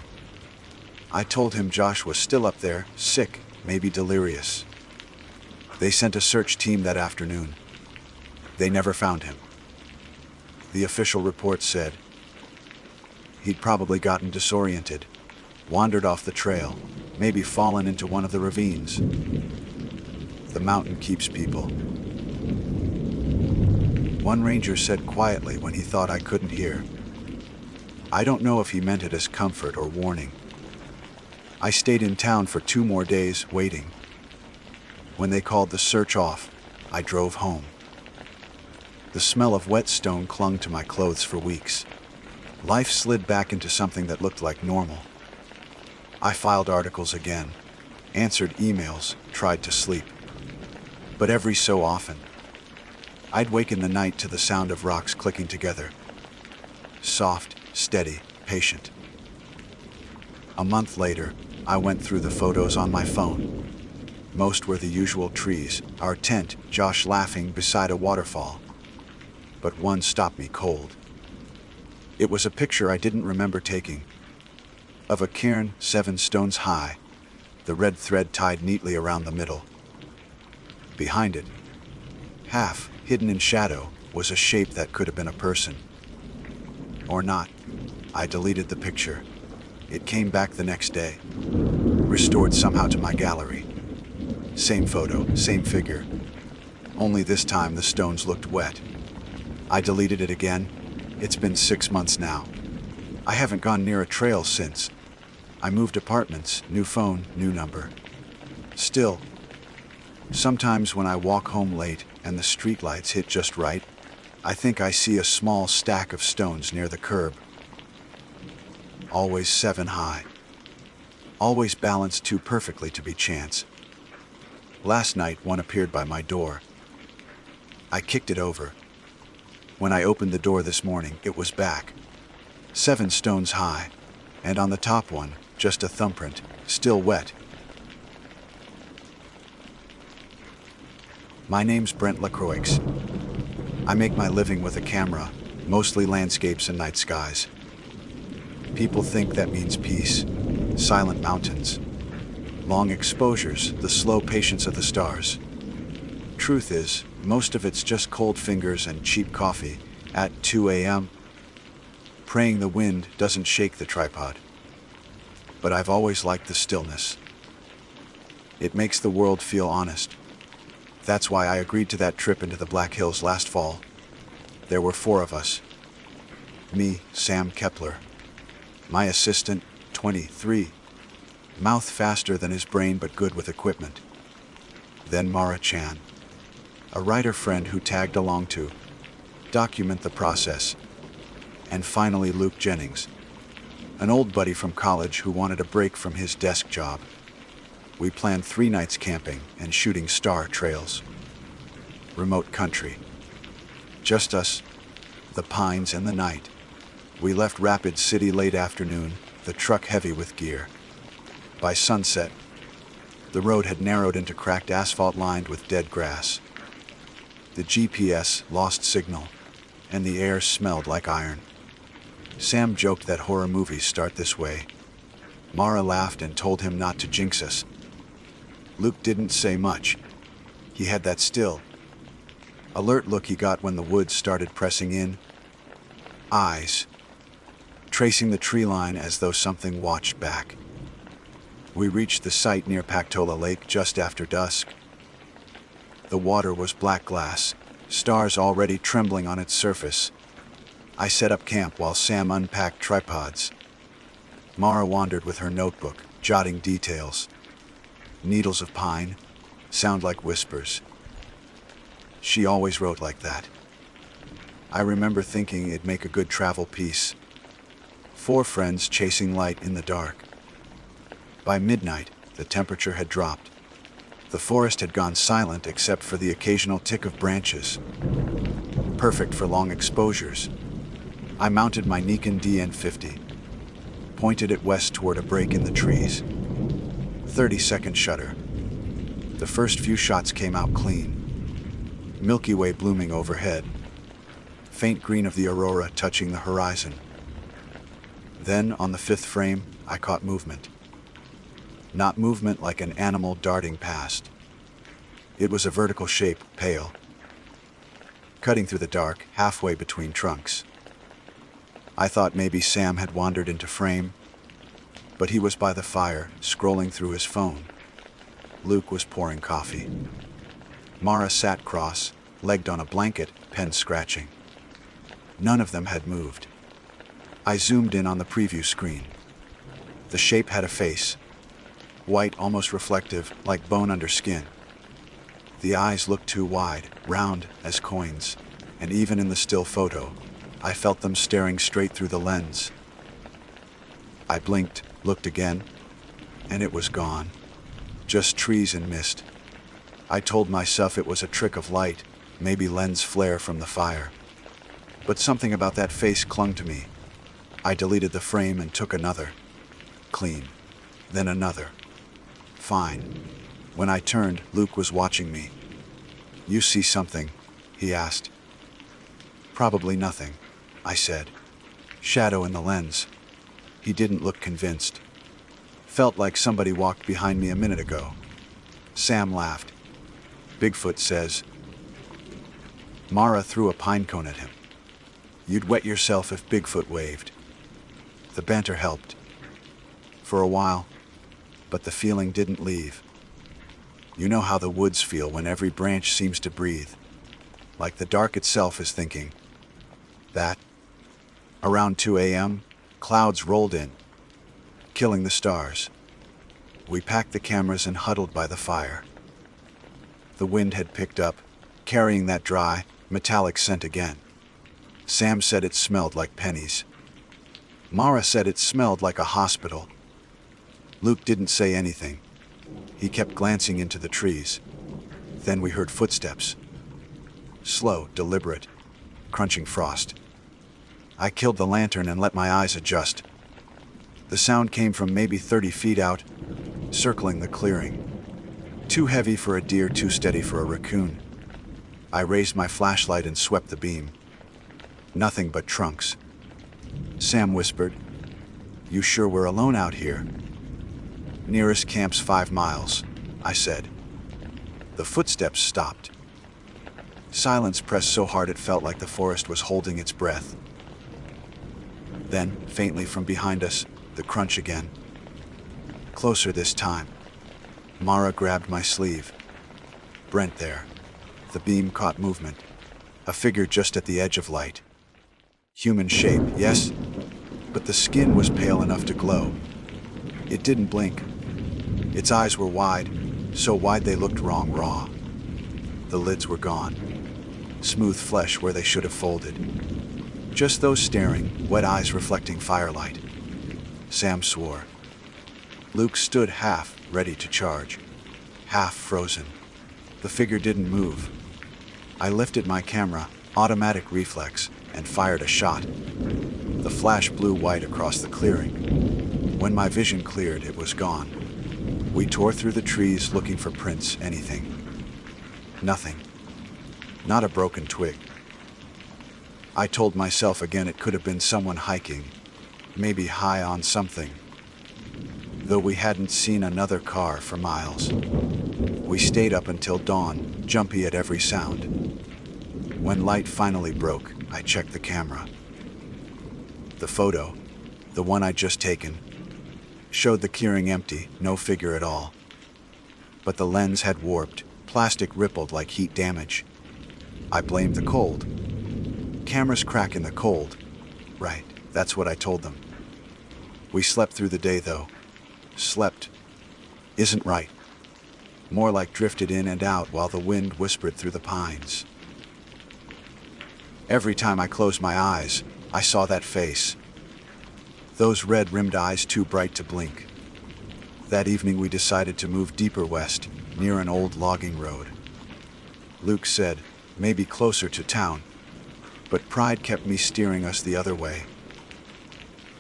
I told him Josh was still up there, sick, maybe delirious. They sent a search team that afternoon. They never found him. The official report said he'd probably gotten disoriented, wandered off the trail, maybe fallen into one of the ravines. The mountain keeps people. One ranger said quietly when he thought I couldn't hear. I don't know if he meant it as comfort or warning. I stayed in town for 2 more days, waiting. When they called the search off, I drove home. The smell of wet stone clung to my clothes for weeks. Life slid back into something that looked like normal. I filed articles again, answered emails, tried to sleep. But every so often, I'd wake in the night to the sound of rocks clicking together. Soft, steady, patient. A month later, I went through the photos on my phone. Most were the usual trees, our tent, Josh laughing beside a waterfall. But one stopped me cold. It was a picture I didn't remember taking. Of a cairn 7 stones high, the red thread tied neatly around the middle. Behind it, half hidden in shadow, was a shape that could have been a person. Or not. I deleted the picture. It came back the next day, restored somehow to my gallery. Same photo, same figure. Only this time the stones looked wet. I deleted it again. It's been 6 months now. I haven't gone near a trail since. I moved apartments, new phone, new number. Still, sometimes when I walk home late and the streetlights hit just right, I think I see a small stack of stones near the curb. Always 7 high. Always balanced too perfectly to be chance. Last night, one appeared by my door. I kicked it over. When I opened the door this morning, it was back. 7 stones high, and on the top one, just a thumbprint, still wet. My name's Brent Lacroix. I make my living with a camera, mostly landscapes and night skies. People think that means peace, silent mountains, long exposures, the slow patience of the stars. Truth is, most of it's just cold fingers and cheap coffee, At 2 a.m., praying the wind doesn't shake the tripod. But I've always liked the stillness. It makes the world feel honest. That's why I agreed to that trip into the Black Hills last fall. There were 4 of us. Me, Sam Kepler. My assistant, 23. Mouth faster than his brain but good with equipment. Then Mara Chan, a writer friend who tagged along to document the process. And finally Luke Jennings, an old buddy from college who wanted a break from his desk job. We planned 3 nights camping and shooting star trails. Remote country. Just us, the pines and the night. We left Rapid City late afternoon, the truck heavy with gear. By sunset, the road had narrowed into cracked asphalt lined with dead grass. The GPS lost signal, and the air smelled like iron. Sam joked that horror movies start this way. Mara laughed and told him not to jinx us. Luke didn't say much. He had that still, alert look he got when the woods started pressing in. Eyes, tracing the tree line as though something watched back. We reached the site near Pactola Lake just after dusk. The water was black glass, stars already trembling on its surface. I set up camp while Sam unpacked tripods. Mara wandered with her notebook, jotting details. Needles of pine sound like whispers. She always wrote like that. I remember thinking it'd make a good travel piece. 4 friends chasing light in the dark. By midnight, the temperature had dropped. The forest had gone silent except for the occasional tick of branches. Perfect for long exposures. I mounted my Nikon DN50, pointed it west toward a break in the trees. 30-second shutter. The first few shots came out clean. Milky Way blooming overhead. Faint green of the aurora touching the horizon. Then, on the 5th frame, I caught movement. Not movement like an animal darting past. It was a vertical shape, pale, cutting through the dark, halfway between trunks. I thought maybe Sam had wandered into frame, but he was by the fire, scrolling through his phone. Luke was pouring coffee. Mara sat cross, legged on a blanket, pen scratching. None of them had moved. I zoomed in on the preview screen. The shape had a face, white, almost reflective, like bone under skin. The eyes looked too wide, round as coins, and even in the still photo, I felt them staring straight through the lens. I blinked, looked again, and it was gone. Just trees and mist. I told myself it was a trick of light, maybe lens flare from the fire. But something about that face clung to me. I deleted the frame and took another. Clean. Then another. Fine. When I turned, Luke was watching me. "You see something?" he asked. "Probably nothing," I said. "Shadow in the lens." He didn't look convinced. "Felt like somebody walked behind me a minute ago." Sam laughed. "Bigfoot says." Mara threw a pine cone at him. "You'd wet yourself if Bigfoot waved." The banter helped. For a while, but the feeling didn't leave. You know how the woods feel when every branch seems to breathe, like the dark itself is thinking. That. Around 2 a.m., clouds rolled in, killing the stars. We packed the cameras and huddled by the fire. The wind had picked up, carrying that dry, metallic scent again. Sam said it smelled like pennies. Mara said it smelled like a hospital. Luke didn't say anything. He kept glancing into the trees. Then we heard footsteps. Slow, deliberate, crunching frost. I killed the lantern and let my eyes adjust. The sound came from maybe 30 feet out, circling the clearing. Too heavy for a deer, too steady for a raccoon. I raised my flashlight and swept the beam. Nothing but trunks. Sam whispered, "You sure we're alone out here?" "Nearest camp's 5 miles, I said. The footsteps stopped. Silence pressed so hard it felt like the forest was holding its breath. Then, faintly from behind us, the crunch again. Closer this time. Mara grabbed my sleeve. Brent there. The beam caught movement. A figure just at the edge of light. Human shape, yes, but the skin was pale enough to glow. It didn't blink. Its eyes were wide, so wide they looked raw. The lids were gone. Smooth flesh where they should have folded. Just those staring, wet eyes reflecting firelight. Sam swore. Luke stood half ready to charge, half frozen. The figure didn't move. I lifted my camera, automatic reflex, and fired a shot. The flash blew white across the clearing. When my vision cleared, it was gone. We tore through the trees looking for prints, anything. Nothing. Not a broken twig. I told myself again it could have been someone hiking, maybe high on something. Though we hadn't seen another car for miles. We stayed up until dawn, jumpy at every sound. When light finally broke, I checked the camera. The photo, the one I'd just taken, showed the clearing empty, no figure at all. But the lens had warped, plastic rippled like heat damage. I blamed the cold. Cameras crack in the cold. Right, that's what I told them. We slept through the day though. Slept isn't right. More like drifted in and out while the wind whispered through the pines. Every time I closed my eyes, I saw that face. Those red-rimmed eyes too bright to blink. That evening we decided to move deeper west, near an old logging road. Luke said, maybe closer to town, but pride kept me steering us the other way.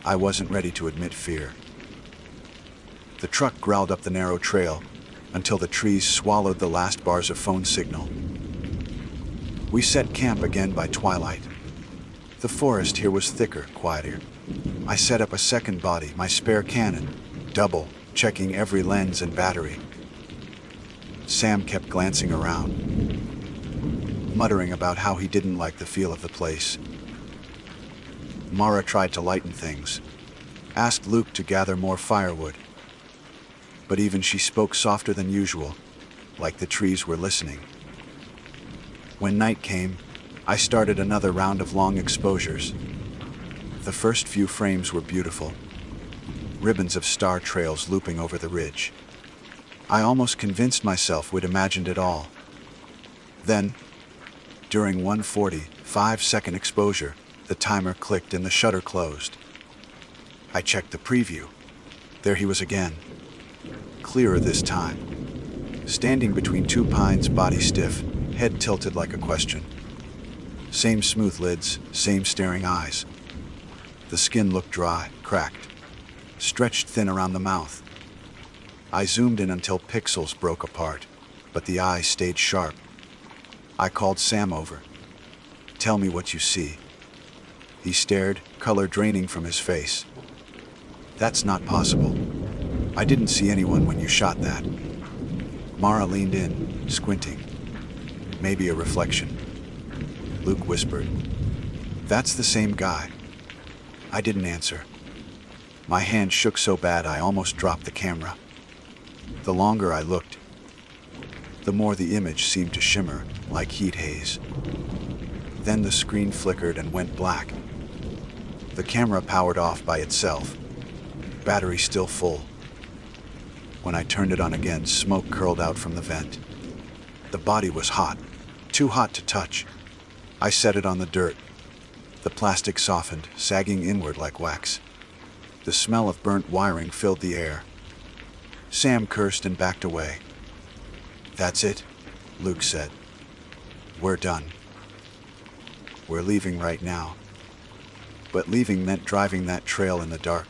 I wasn't ready to admit fear. The truck growled up the narrow trail until the trees swallowed the last bars of phone signal. We set camp again by twilight. The forest here was thicker, quieter. I set up a second body, my spare cannon, double, checking every lens and battery. Sam kept glancing around, muttering about how he didn't like the feel of the place. Mara tried to lighten things, asked Luke to gather more firewood. But even she spoke softer than usual, like the trees were listening. When night came, I started another round of long exposures. The first few frames were beautiful, ribbons of star trails looping over the ridge. I almost convinced myself we'd imagined it all. Then, during one 45-second exposure, the timer clicked and the shutter closed. I checked the preview. There he was again. Clearer this time. Standing between two pines, body stiff, head tilted like a question. Same smooth lids, same staring eyes. The skin looked dry, cracked, stretched thin around the mouth. I zoomed in until pixels broke apart, but the eyes stayed sharp. I called Sam over. Tell me what you see. He stared, color draining from his face. That's not possible. I didn't see anyone when you shot that. Mara leaned in, squinting. Maybe a reflection. Luke whispered. That's the same guy. I didn't answer. My hand shook so bad I almost dropped the camera. The longer I looked, the more the image seemed to shimmer, like heat haze. Then the screen flickered and went black. The camera powered off by itself, battery still full. When I turned it on again, smoke curled out from the vent. The body was hot, too hot to touch. I set it on the dirt. The plastic softened, sagging inward like wax. The smell of burnt wiring filled the air. Sam cursed and backed away. That's it, Luke said. We're done. We're leaving right now. But leaving meant driving that trail in the dark.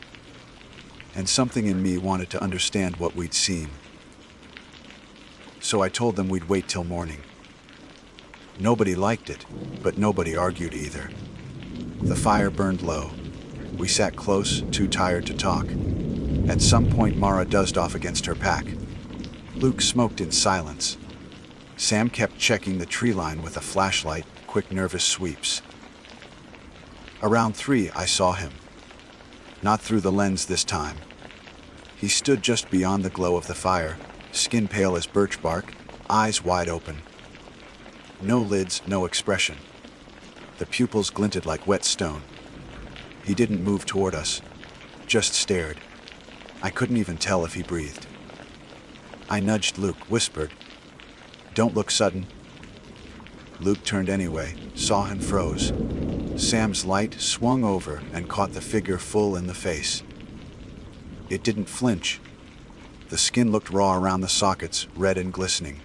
And something in me wanted to understand what we'd seen. So I told them we'd wait till morning. Nobody liked it, but nobody argued either. The fire burned low. We sat close, too tired to talk. At some point, Mara dozed off against her pack. Luke smoked in silence. Sam kept checking the tree line with a flashlight, quick nervous sweeps. Around 3, I saw him. Not through the lens this time. He stood just beyond the glow of the fire, skin pale as birch bark, eyes wide open. No lids, no expression. The pupils glinted like wet stone. He didn't move toward us, just stared. I couldn't even tell if he breathed. I nudged Luke, whispered, "Don't look sudden." Luke turned anyway, saw and froze. Sam's light swung over and caught the figure full in the face. It didn't flinch. The skin looked raw around the sockets, red and glistening.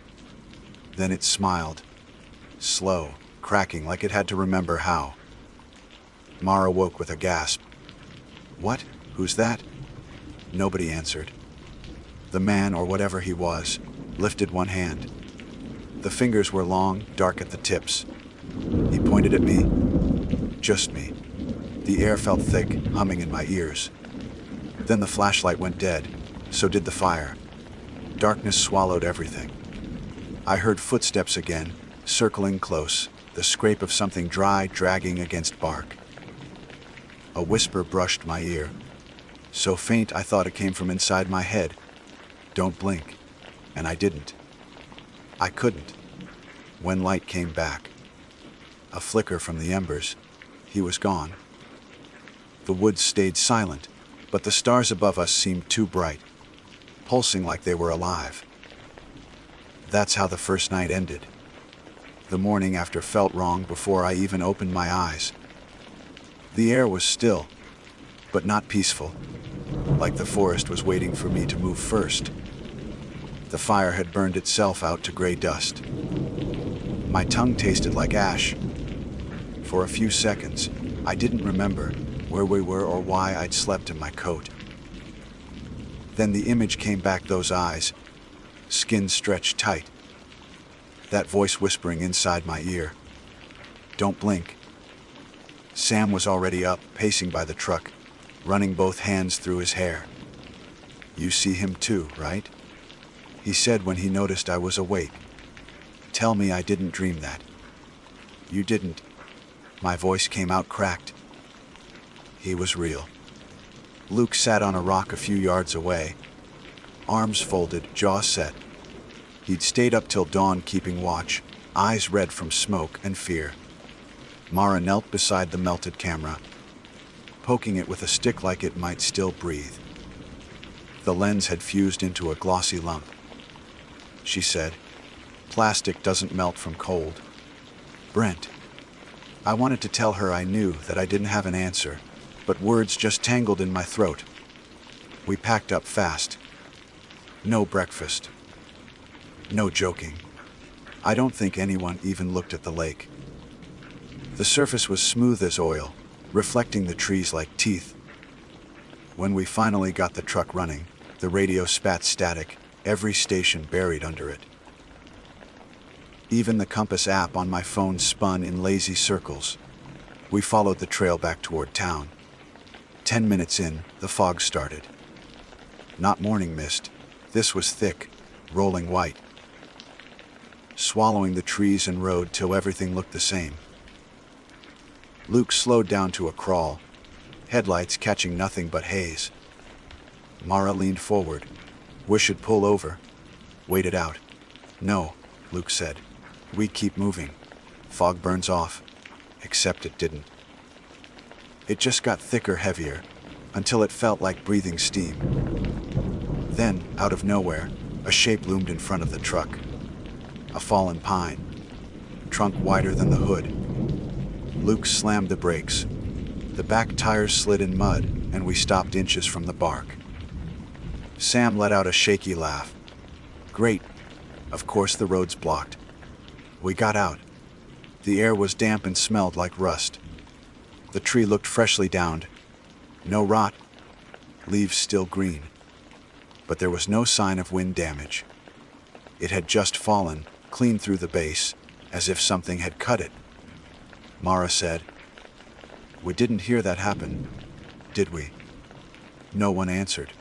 Then it smiled, slow, cracking like it had to remember how. Mara woke with a gasp. "What? Who's that?" Nobody answered. The man, or whatever he was, lifted one hand. The fingers were long, dark at the tips. He pointed at me. Just me. The air felt thick, humming in my ears. Then the flashlight went dead. So did the fire. Darkness swallowed everything. I heard footsteps again, circling close, the scrape of something dry dragging against bark. A whisper brushed my ear, so faint I thought it came from inside my head. "Don't blink." And I didn't. I couldn't. When light came back, a flicker from the embers, he was gone. The woods stayed silent, but the stars above us seemed too bright, pulsing like they were alive. That's how the first night ended. The morning after felt wrong before I even opened my eyes. The air was still, but not peaceful, like the forest was waiting for me to move first. The fire had burned itself out to gray dust. My tongue tasted like ash. For a few seconds, I didn't remember where we were or why I'd slept in my coat. Then the image came back, those eyes, skin stretched tight. That voice whispering inside my ear, "Don't blink." Sam was already up, pacing by the truck, running both hands through his hair. "You see him too, right?" he said when he noticed I was awake. "Tell me I didn't dream that." "You didn't." My voice came out cracked. He was real. Luke sat on a rock a few yards away, arms folded, jaw set. He'd stayed up till dawn keeping watch, eyes red from smoke and fear. Mara knelt beside the melted camera, poking it with a stick like it might still breathe. The lens had fused into a glossy lump. She said, "Plastic doesn't melt from cold." "Brent." I wanted to tell her I knew that I didn't have an answer, but words just tangled in my throat. We packed up fast. No breakfast. No joking. I don't think anyone even looked at the lake. The surface was smooth as oil, reflecting the trees like teeth. When we finally got the truck running, the radio spat static, every station buried under it. Even the compass app on my phone spun in lazy circles. We followed the trail back toward town. 10 minutes in, the fog started. Not morning mist. This was thick, rolling white, swallowing the trees and road till everything looked the same. Luke slowed down to a crawl, headlights catching nothing but haze. Mara leaned forward. "We should pull over. Wait it out." "No," Luke said. "We keep moving. Fog burns off." Except it didn't. It just got thicker, heavier, until it felt like breathing steam. Then, out of nowhere, a shape loomed in front of the truck. A fallen pine, trunk wider than the hood. Luke slammed the brakes. The back tires slid in mud, and we stopped inches from the bark. Sam let out a shaky laugh. "Great. Of course the road's blocked." We got out. The air was damp and smelled like rust. The tree looked freshly downed. No rot, leaves still green. But there was no sign of wind damage. It had just fallen, clean through the base, as if something had cut it. Mara said, "We didn't hear that happen, did we?" No one answered.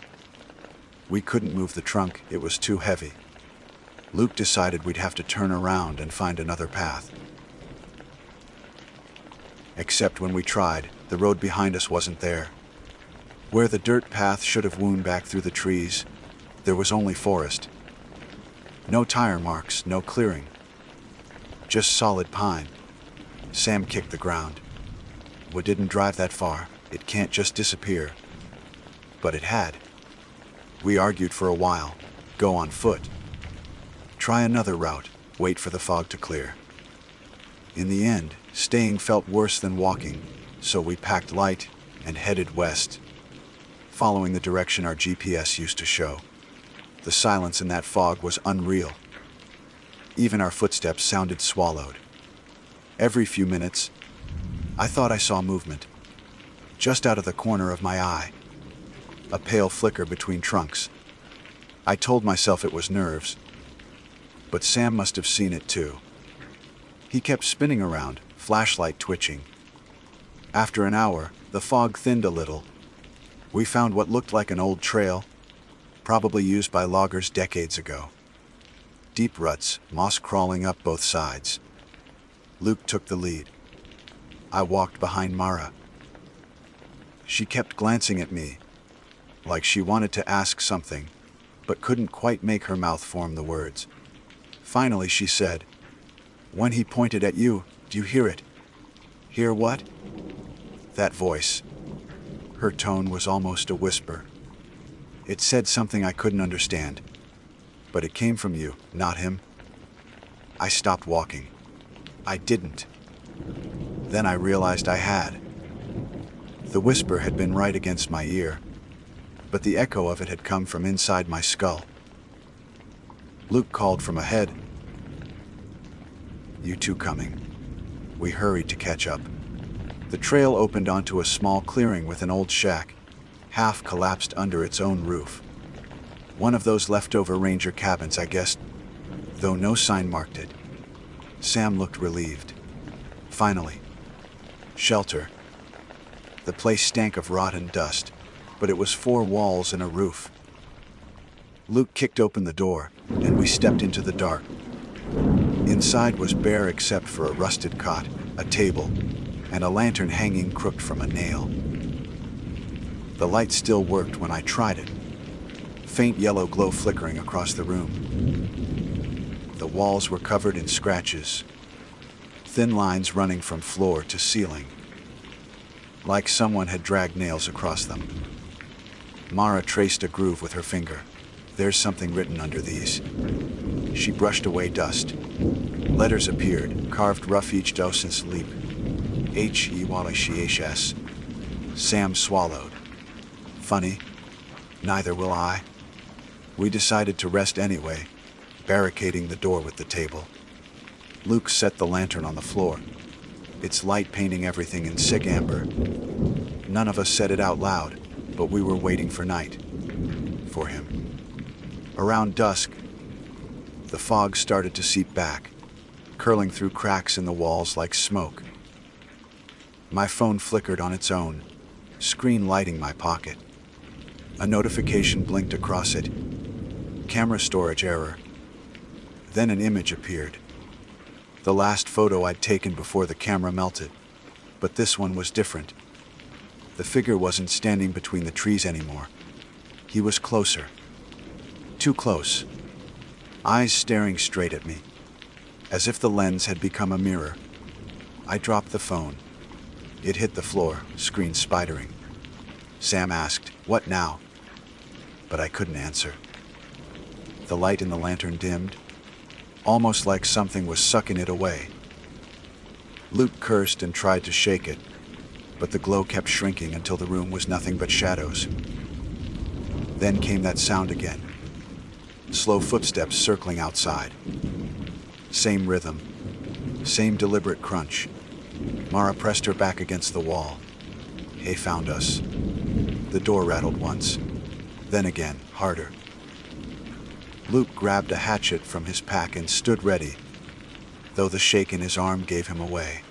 We couldn't move the trunk, it was too heavy. Luke decided we'd have to turn around and find another path. Except when we tried, the road behind us wasn't there. Where the dirt path should have wound back through the trees, there was only forest. No tire marks, no clearing. Just solid pine. Sam kicked the ground. We didn't drive that far. It can't just disappear. But it had. We argued for a while. Go on foot. Try another route. Wait for the fog to clear. In the end, staying felt worse than walking, so we packed light and headed west, following the direction our GPS used to show. The silence in that fog was unreal. Even our footsteps sounded swallowed. Every few minutes, I thought I saw movement, just out of the corner of my eye. A pale flicker between trunks. I told myself it was nerves, but Sam must have seen it too. He kept spinning around, flashlight twitching. After an hour, the fog thinned a little. We found what looked like an old trail, probably used by loggers decades ago. Deep ruts, moss crawling up both sides. Luke took the lead. I walked behind Mara. She kept glancing at me, like she wanted to ask something, but couldn't quite make her mouth form the words. Finally, she said, "When he pointed at you, do you hear it?" "Hear what?" That voice. Her tone was almost a whisper. It said something I couldn't understand, but it came from you, not him. I stopped walking. I didn't. Then I realized I had. The whisper had been right against my ear, but the echo of it had come from inside my skull. Luke called from ahead. "You two coming?" We hurried to catch up. The trail opened onto a small clearing with an old shack, half collapsed under its own roof. One of those leftover ranger cabins, I guessed, though no sign marked it. Sam looked relieved. Finally. Shelter. The place stank of rot and dust, but it was 4 walls and a roof. Luke kicked open the door, and we stepped into the dark. Inside was bare except for a rusted cot, a table, and a lantern hanging crooked from a nail. The light still worked when I tried it, faint yellow glow flickering across the room. The walls were covered in scratches, thin lines running from floor to ceiling, like someone had dragged nails across them. Mara traced a groove with her finger. "There's something written under these." She brushed away dust. Letters appeared, carved rough each dosis leap. H-E-Y-C-H-S. Sam swallowed. Funny. Neither will I. We decided to rest anyway, barricading the door with the table. Luke set the lantern on the floor, its light painting everything in sick amber. None of us said it out loud, but we were waiting for night. For him. Around dusk, the fog started to seep back, curling through cracks in the walls like smoke. My phone flickered on its own, screen lighting my pocket. A notification blinked across it. Camera storage error. Then an image appeared. The last photo I'd taken before the camera melted, but this one was different. The figure wasn't standing between the trees anymore. He was closer. Too close. Eyes staring straight at me, as if the lens had become a mirror. I dropped the phone. It hit the floor, screen spidering. Sam asked, "What now?" But I couldn't answer. The light in the lantern dimmed, almost like something was sucking it away. Luke cursed and tried to shake it, but the glow kept shrinking until the room was nothing but shadows. Then came that sound again. Slow footsteps circling outside. Same rhythm, same deliberate crunch. Mara pressed her back against the wall. Hay found us. The door rattled once, then again, harder. Luke grabbed a hatchet from his pack and stood ready, though the shake in his arm gave him away.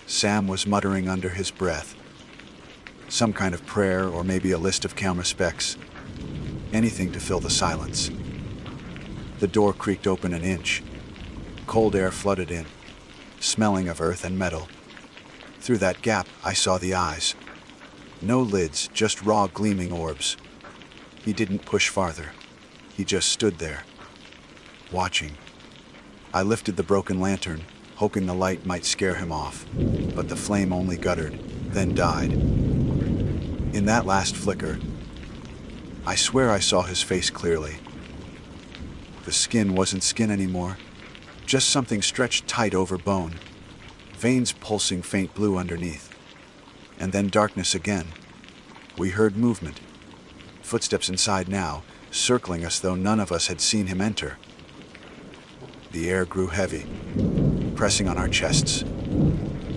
Sam was muttering under his breath. Some kind of prayer or maybe a list of camera specs. Anything to fill the silence. The door creaked open an inch. Cold air flooded in, smelling of earth and metal. Through that gap, I saw the eyes. No lids, just raw gleaming orbs. He didn't push farther. He just stood there, watching. I lifted the broken lantern, hoping the light might scare him off, but the flame only guttered, then died. In that last flicker, I swear I saw his face clearly. The skin wasn't skin anymore, just something stretched tight over bone, veins pulsing faint blue underneath. And then darkness again. We heard movement, footsteps inside now, circling us though none of us had seen him enter. The air grew heavy, pressing on our chests.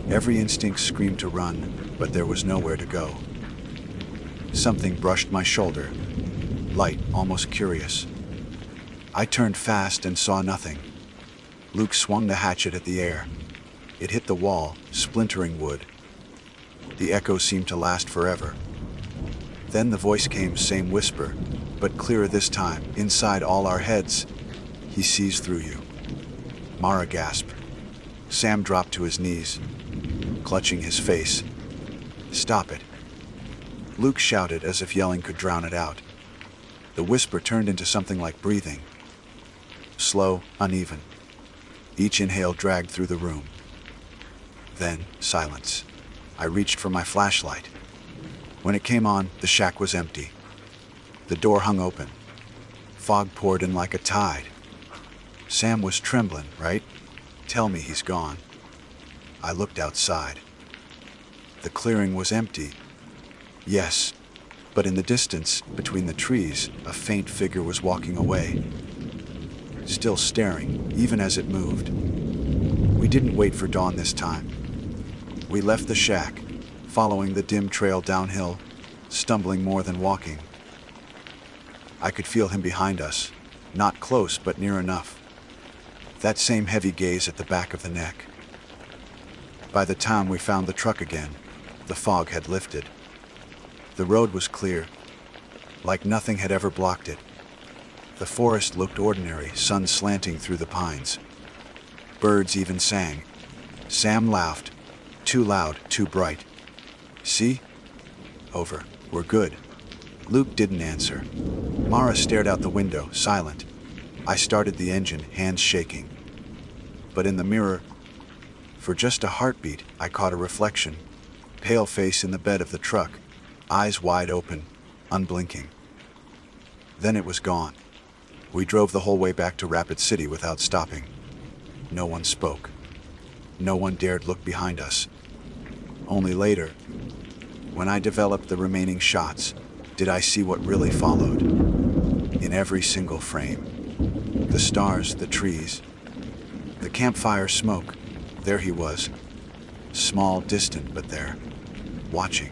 Every instinct screamed to run, but there was nowhere to go. Something brushed my shoulder, light, almost curious. I turned fast and saw nothing. Luke swung the hatchet at the air. It hit the wall, splintering wood. The echo seemed to last forever. Then the voice came, same whisper, but clearer this time, inside all our heads. He sees through you. Mara gasped. Sam dropped to his knees, clutching his face. Stop it. Luke shouted as if yelling could drown it out. The whisper turned into something like breathing. Slow, uneven. Each inhale dragged through the room. Then, silence. I reached for my flashlight. When it came on, the shack was empty. The door hung open. Fog poured in like a tide. Sam was trembling, right? Tell me he's gone. I looked outside. The clearing was empty. Yes, but in the distance, between the trees, a faint figure was walking away. Still staring, even as it moved. We didn't wait for dawn this time. We left the shack, following the dim trail downhill, stumbling more than walking. I could feel him behind us, not close but near enough. That same heavy gaze at the back of the neck. By the time we found the truck again, the fog had lifted. The road was clear, like nothing had ever blocked it. The forest looked ordinary, sun slanting through the pines. Birds even sang. Sam laughed. Too loud, too bright. See? Over. We're good. Luke didn't answer. Mara stared out the window, silent. I started the engine, hands shaking. But in the mirror, for just a heartbeat, I caught a reflection. Pale face in the bed of the truck, eyes wide open, unblinking. Then it was gone. We drove the whole way back to Rapid City without stopping. No one spoke. No one dared look behind us. Only later, when I developed the remaining shots, did I see what really followed. In every single frame. The stars, the trees, the campfire smoke. There he was. Small, distant, but there. Watching.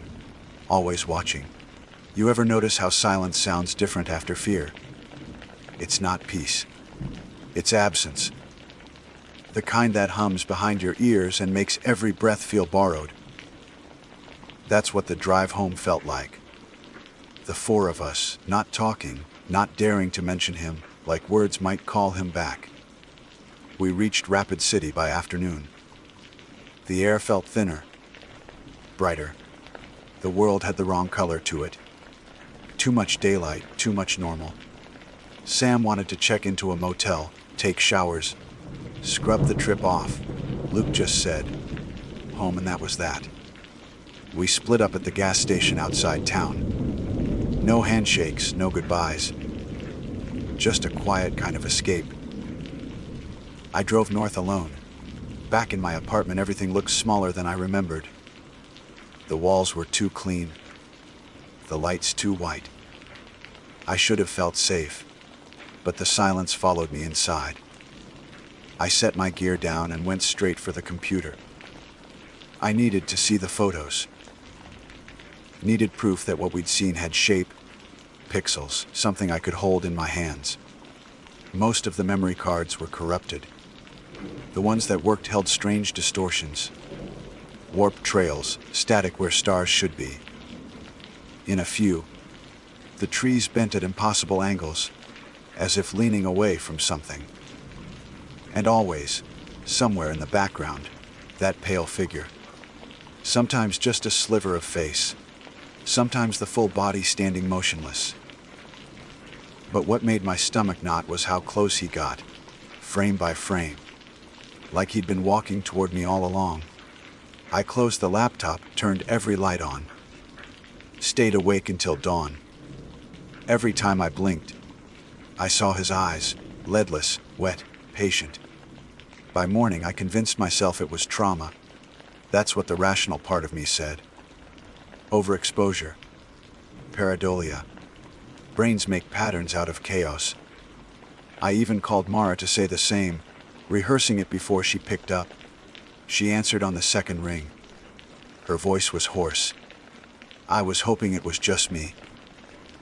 Always watching. You ever notice how silence sounds different after fear? It's not peace. It's absence. The kind that hums behind your ears and makes every breath feel borrowed. That's what the drive home felt like. The four of us, not talking, not daring to mention him, like words might call him back. We reached Rapid City by afternoon. The air felt thinner, brighter. The world had the wrong color to it. Too much daylight, too much normal. Sam wanted to check into a motel, take showers, scrub the trip off. Luke just said, home, and that was that. We split up at the gas station outside town. No handshakes, no goodbyes. Just a quiet kind of escape. I drove north alone. Back in my apartment, everything looked smaller than I remembered. The walls were too clean. The lights too white. I should have felt safe, but the silence followed me inside. I set my gear down and went straight for the computer. I needed to see the photos. Needed proof that what we'd seen had shape, pixels, something I could hold in my hands. Most of the memory cards were corrupted. The ones that worked held strange distortions. Warped trails, static where stars should be. In a few, the trees bent at impossible angles. as if leaning away from something. And always, somewhere in the background, that pale figure. Sometimes just a sliver of face, sometimes the full body standing motionless. But what made my stomach knot was how close he got, frame by frame, like he'd been walking toward me all along. I closed the laptop, turned every light on, stayed awake until dawn. Every time I blinked, I saw his eyes, leadless, wet, patient. By morning, I convinced myself it was trauma. That's what the rational part of me said. Overexposure. Pareidolia. Brains make patterns out of chaos. I even called Mara to say the same, rehearsing it before she picked up. She answered on the second ring. Her voice was hoarse. I was hoping it was just me.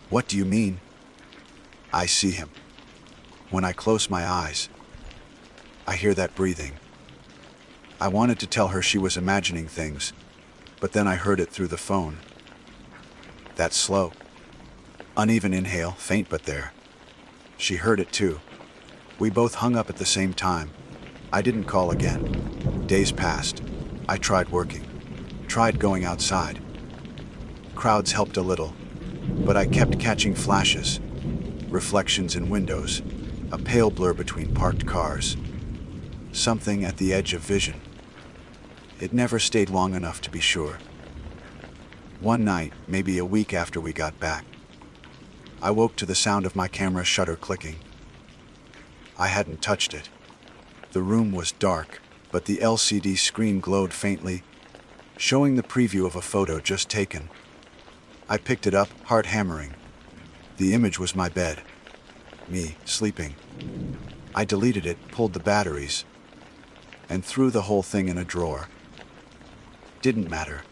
What do you mean? I see him. When I close my eyes, I hear that breathing. I wanted to tell her she was imagining things, but then I heard it through the phone. That slow, uneven inhale, faint but there. She heard it too. We both hung up at the same time. I didn't call again. Days passed. I tried working, tried going outside. Crowds helped a little, but I kept catching flashes, reflections in windows, a pale blur between parked cars. Something at the edge of vision. It never stayed long enough to be sure. One night, maybe a week after we got back, I woke to the sound of my camera shutter clicking. I hadn't touched it. The room was dark, but the LCD screen glowed faintly, showing the preview of a photo just taken. I picked it up, heart hammering. The image was my bed. Me, sleeping. I deleted it, pulled the batteries, and threw the whole thing in a drawer. Didn't matter.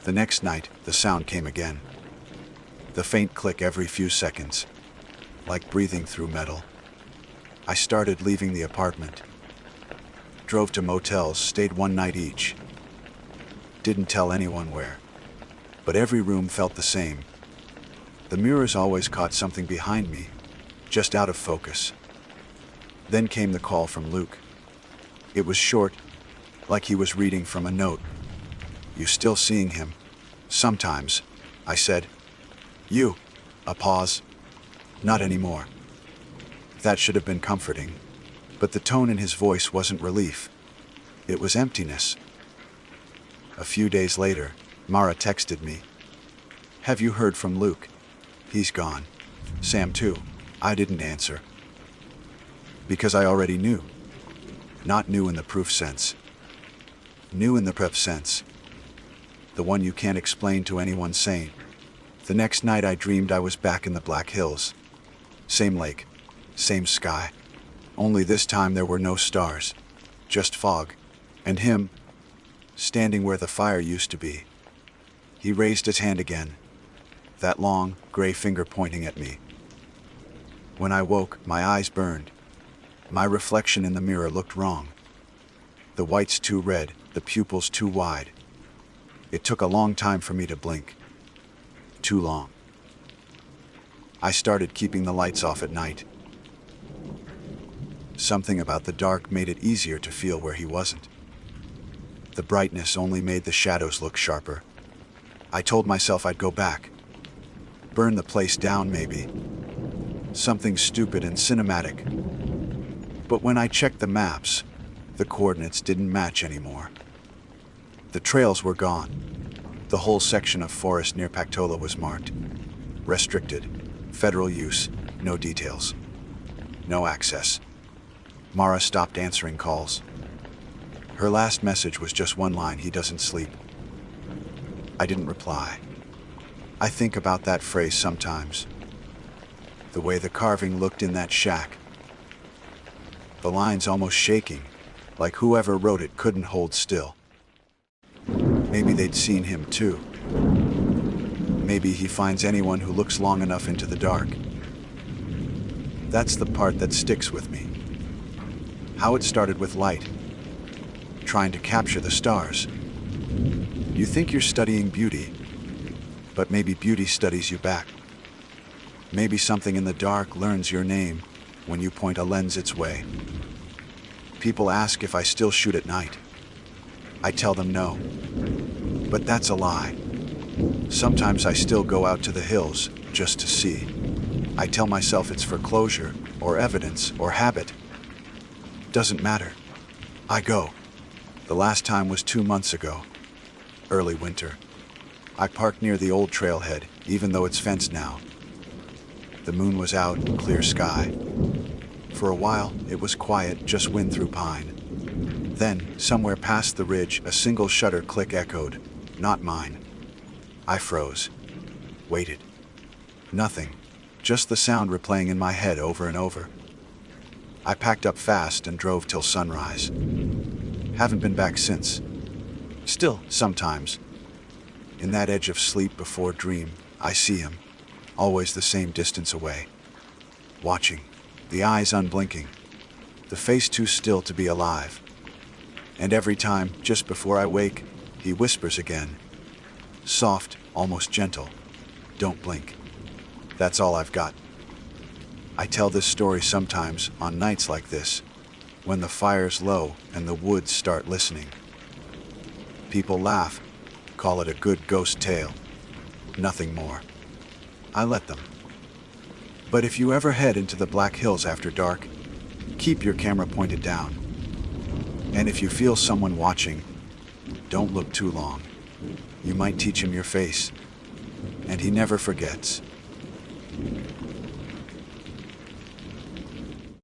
The next night, the sound came again. The faint click every few seconds, like breathing through metal. I started leaving the apartment. Drove to motels, stayed one night each. Didn't tell anyone where. But every room felt the same. The mirrors always caught something behind me, just out of focus. Then came the call from Luke. It was short, like he was reading from a note. You still seeing him? Sometimes, I said. You. A pause. Not anymore. That should have been comforting, but the tone in his voice wasn't relief. It was emptiness. A few days later, Mara texted me. Have you heard from Luke? He's gone. Sam too. I didn't answer. Because I already knew. Not new in the proof sense. New in the prep sense. The one you can't explain to anyone sane. The next night I dreamed I was back in the Black Hills. Same lake, same sky. Only this time there were no stars. Just fog. And him, standing where the fire used to be. He raised his hand again. That long, gray finger pointing at me. When I woke, my eyes burned. My reflection in the mirror looked wrong. The whites too red, the pupils too wide. It took a long time for me to blink. Too long. I started keeping the lights off at night. Something about the dark made it easier to feel where he wasn't. The brightness only made the shadows look sharper. I told myself I'd go back. Burn the place down, maybe. Something stupid and cinematic. But when I checked the maps, the coordinates didn't match anymore. The trails were gone. The whole section of forest near Pactola was marked. Restricted. Federal use. No details. No access. Mara stopped answering calls. Her last message was just one line, he doesn't sleep. I didn't reply. I think about that phrase sometimes. The way the carving looked in that shack. The lines almost shaking, like whoever wrote it couldn't hold still. Maybe they'd seen him too. Maybe he finds anyone who looks long enough into the dark. That's the part that sticks with me. How it started with light, trying to capture the stars. You think you're studying beauty, but maybe beauty studies you back. Maybe something in the dark learns your name when you point a lens its way. People ask if I still shoot at night. I tell them no. But that's a lie. Sometimes I still go out to the hills just to see. I tell myself it's for closure, or evidence, or habit. Doesn't matter. I go. The last time was 2 months ago. Early winter. I parked near the old trailhead, even though it's fenced now. The moon was out, clear sky. For a while, it was quiet, just wind through pine. Then, somewhere past the ridge, a single shutter click echoed. Not mine. I froze. Waited. Nothing. Just the sound replaying in my head over and over. I packed up fast and drove till sunrise. Haven't been back since. Still, sometimes, in that edge of sleep before dream, I see him, always the same distance away. Watching, the eyes unblinking, the face too still to be alive. And every time, just before I wake, he whispers again. Soft, almost gentle. Don't blink. That's all I've got. I tell this story sometimes on nights like this, when the fire's low and the woods start listening. People laugh, call it a good ghost tale. Nothing more. I let them. But if you ever head into the Black Hills after dark, keep your camera pointed down. And if you feel someone watching, don't look too long. You might teach him your face, and he never forgets.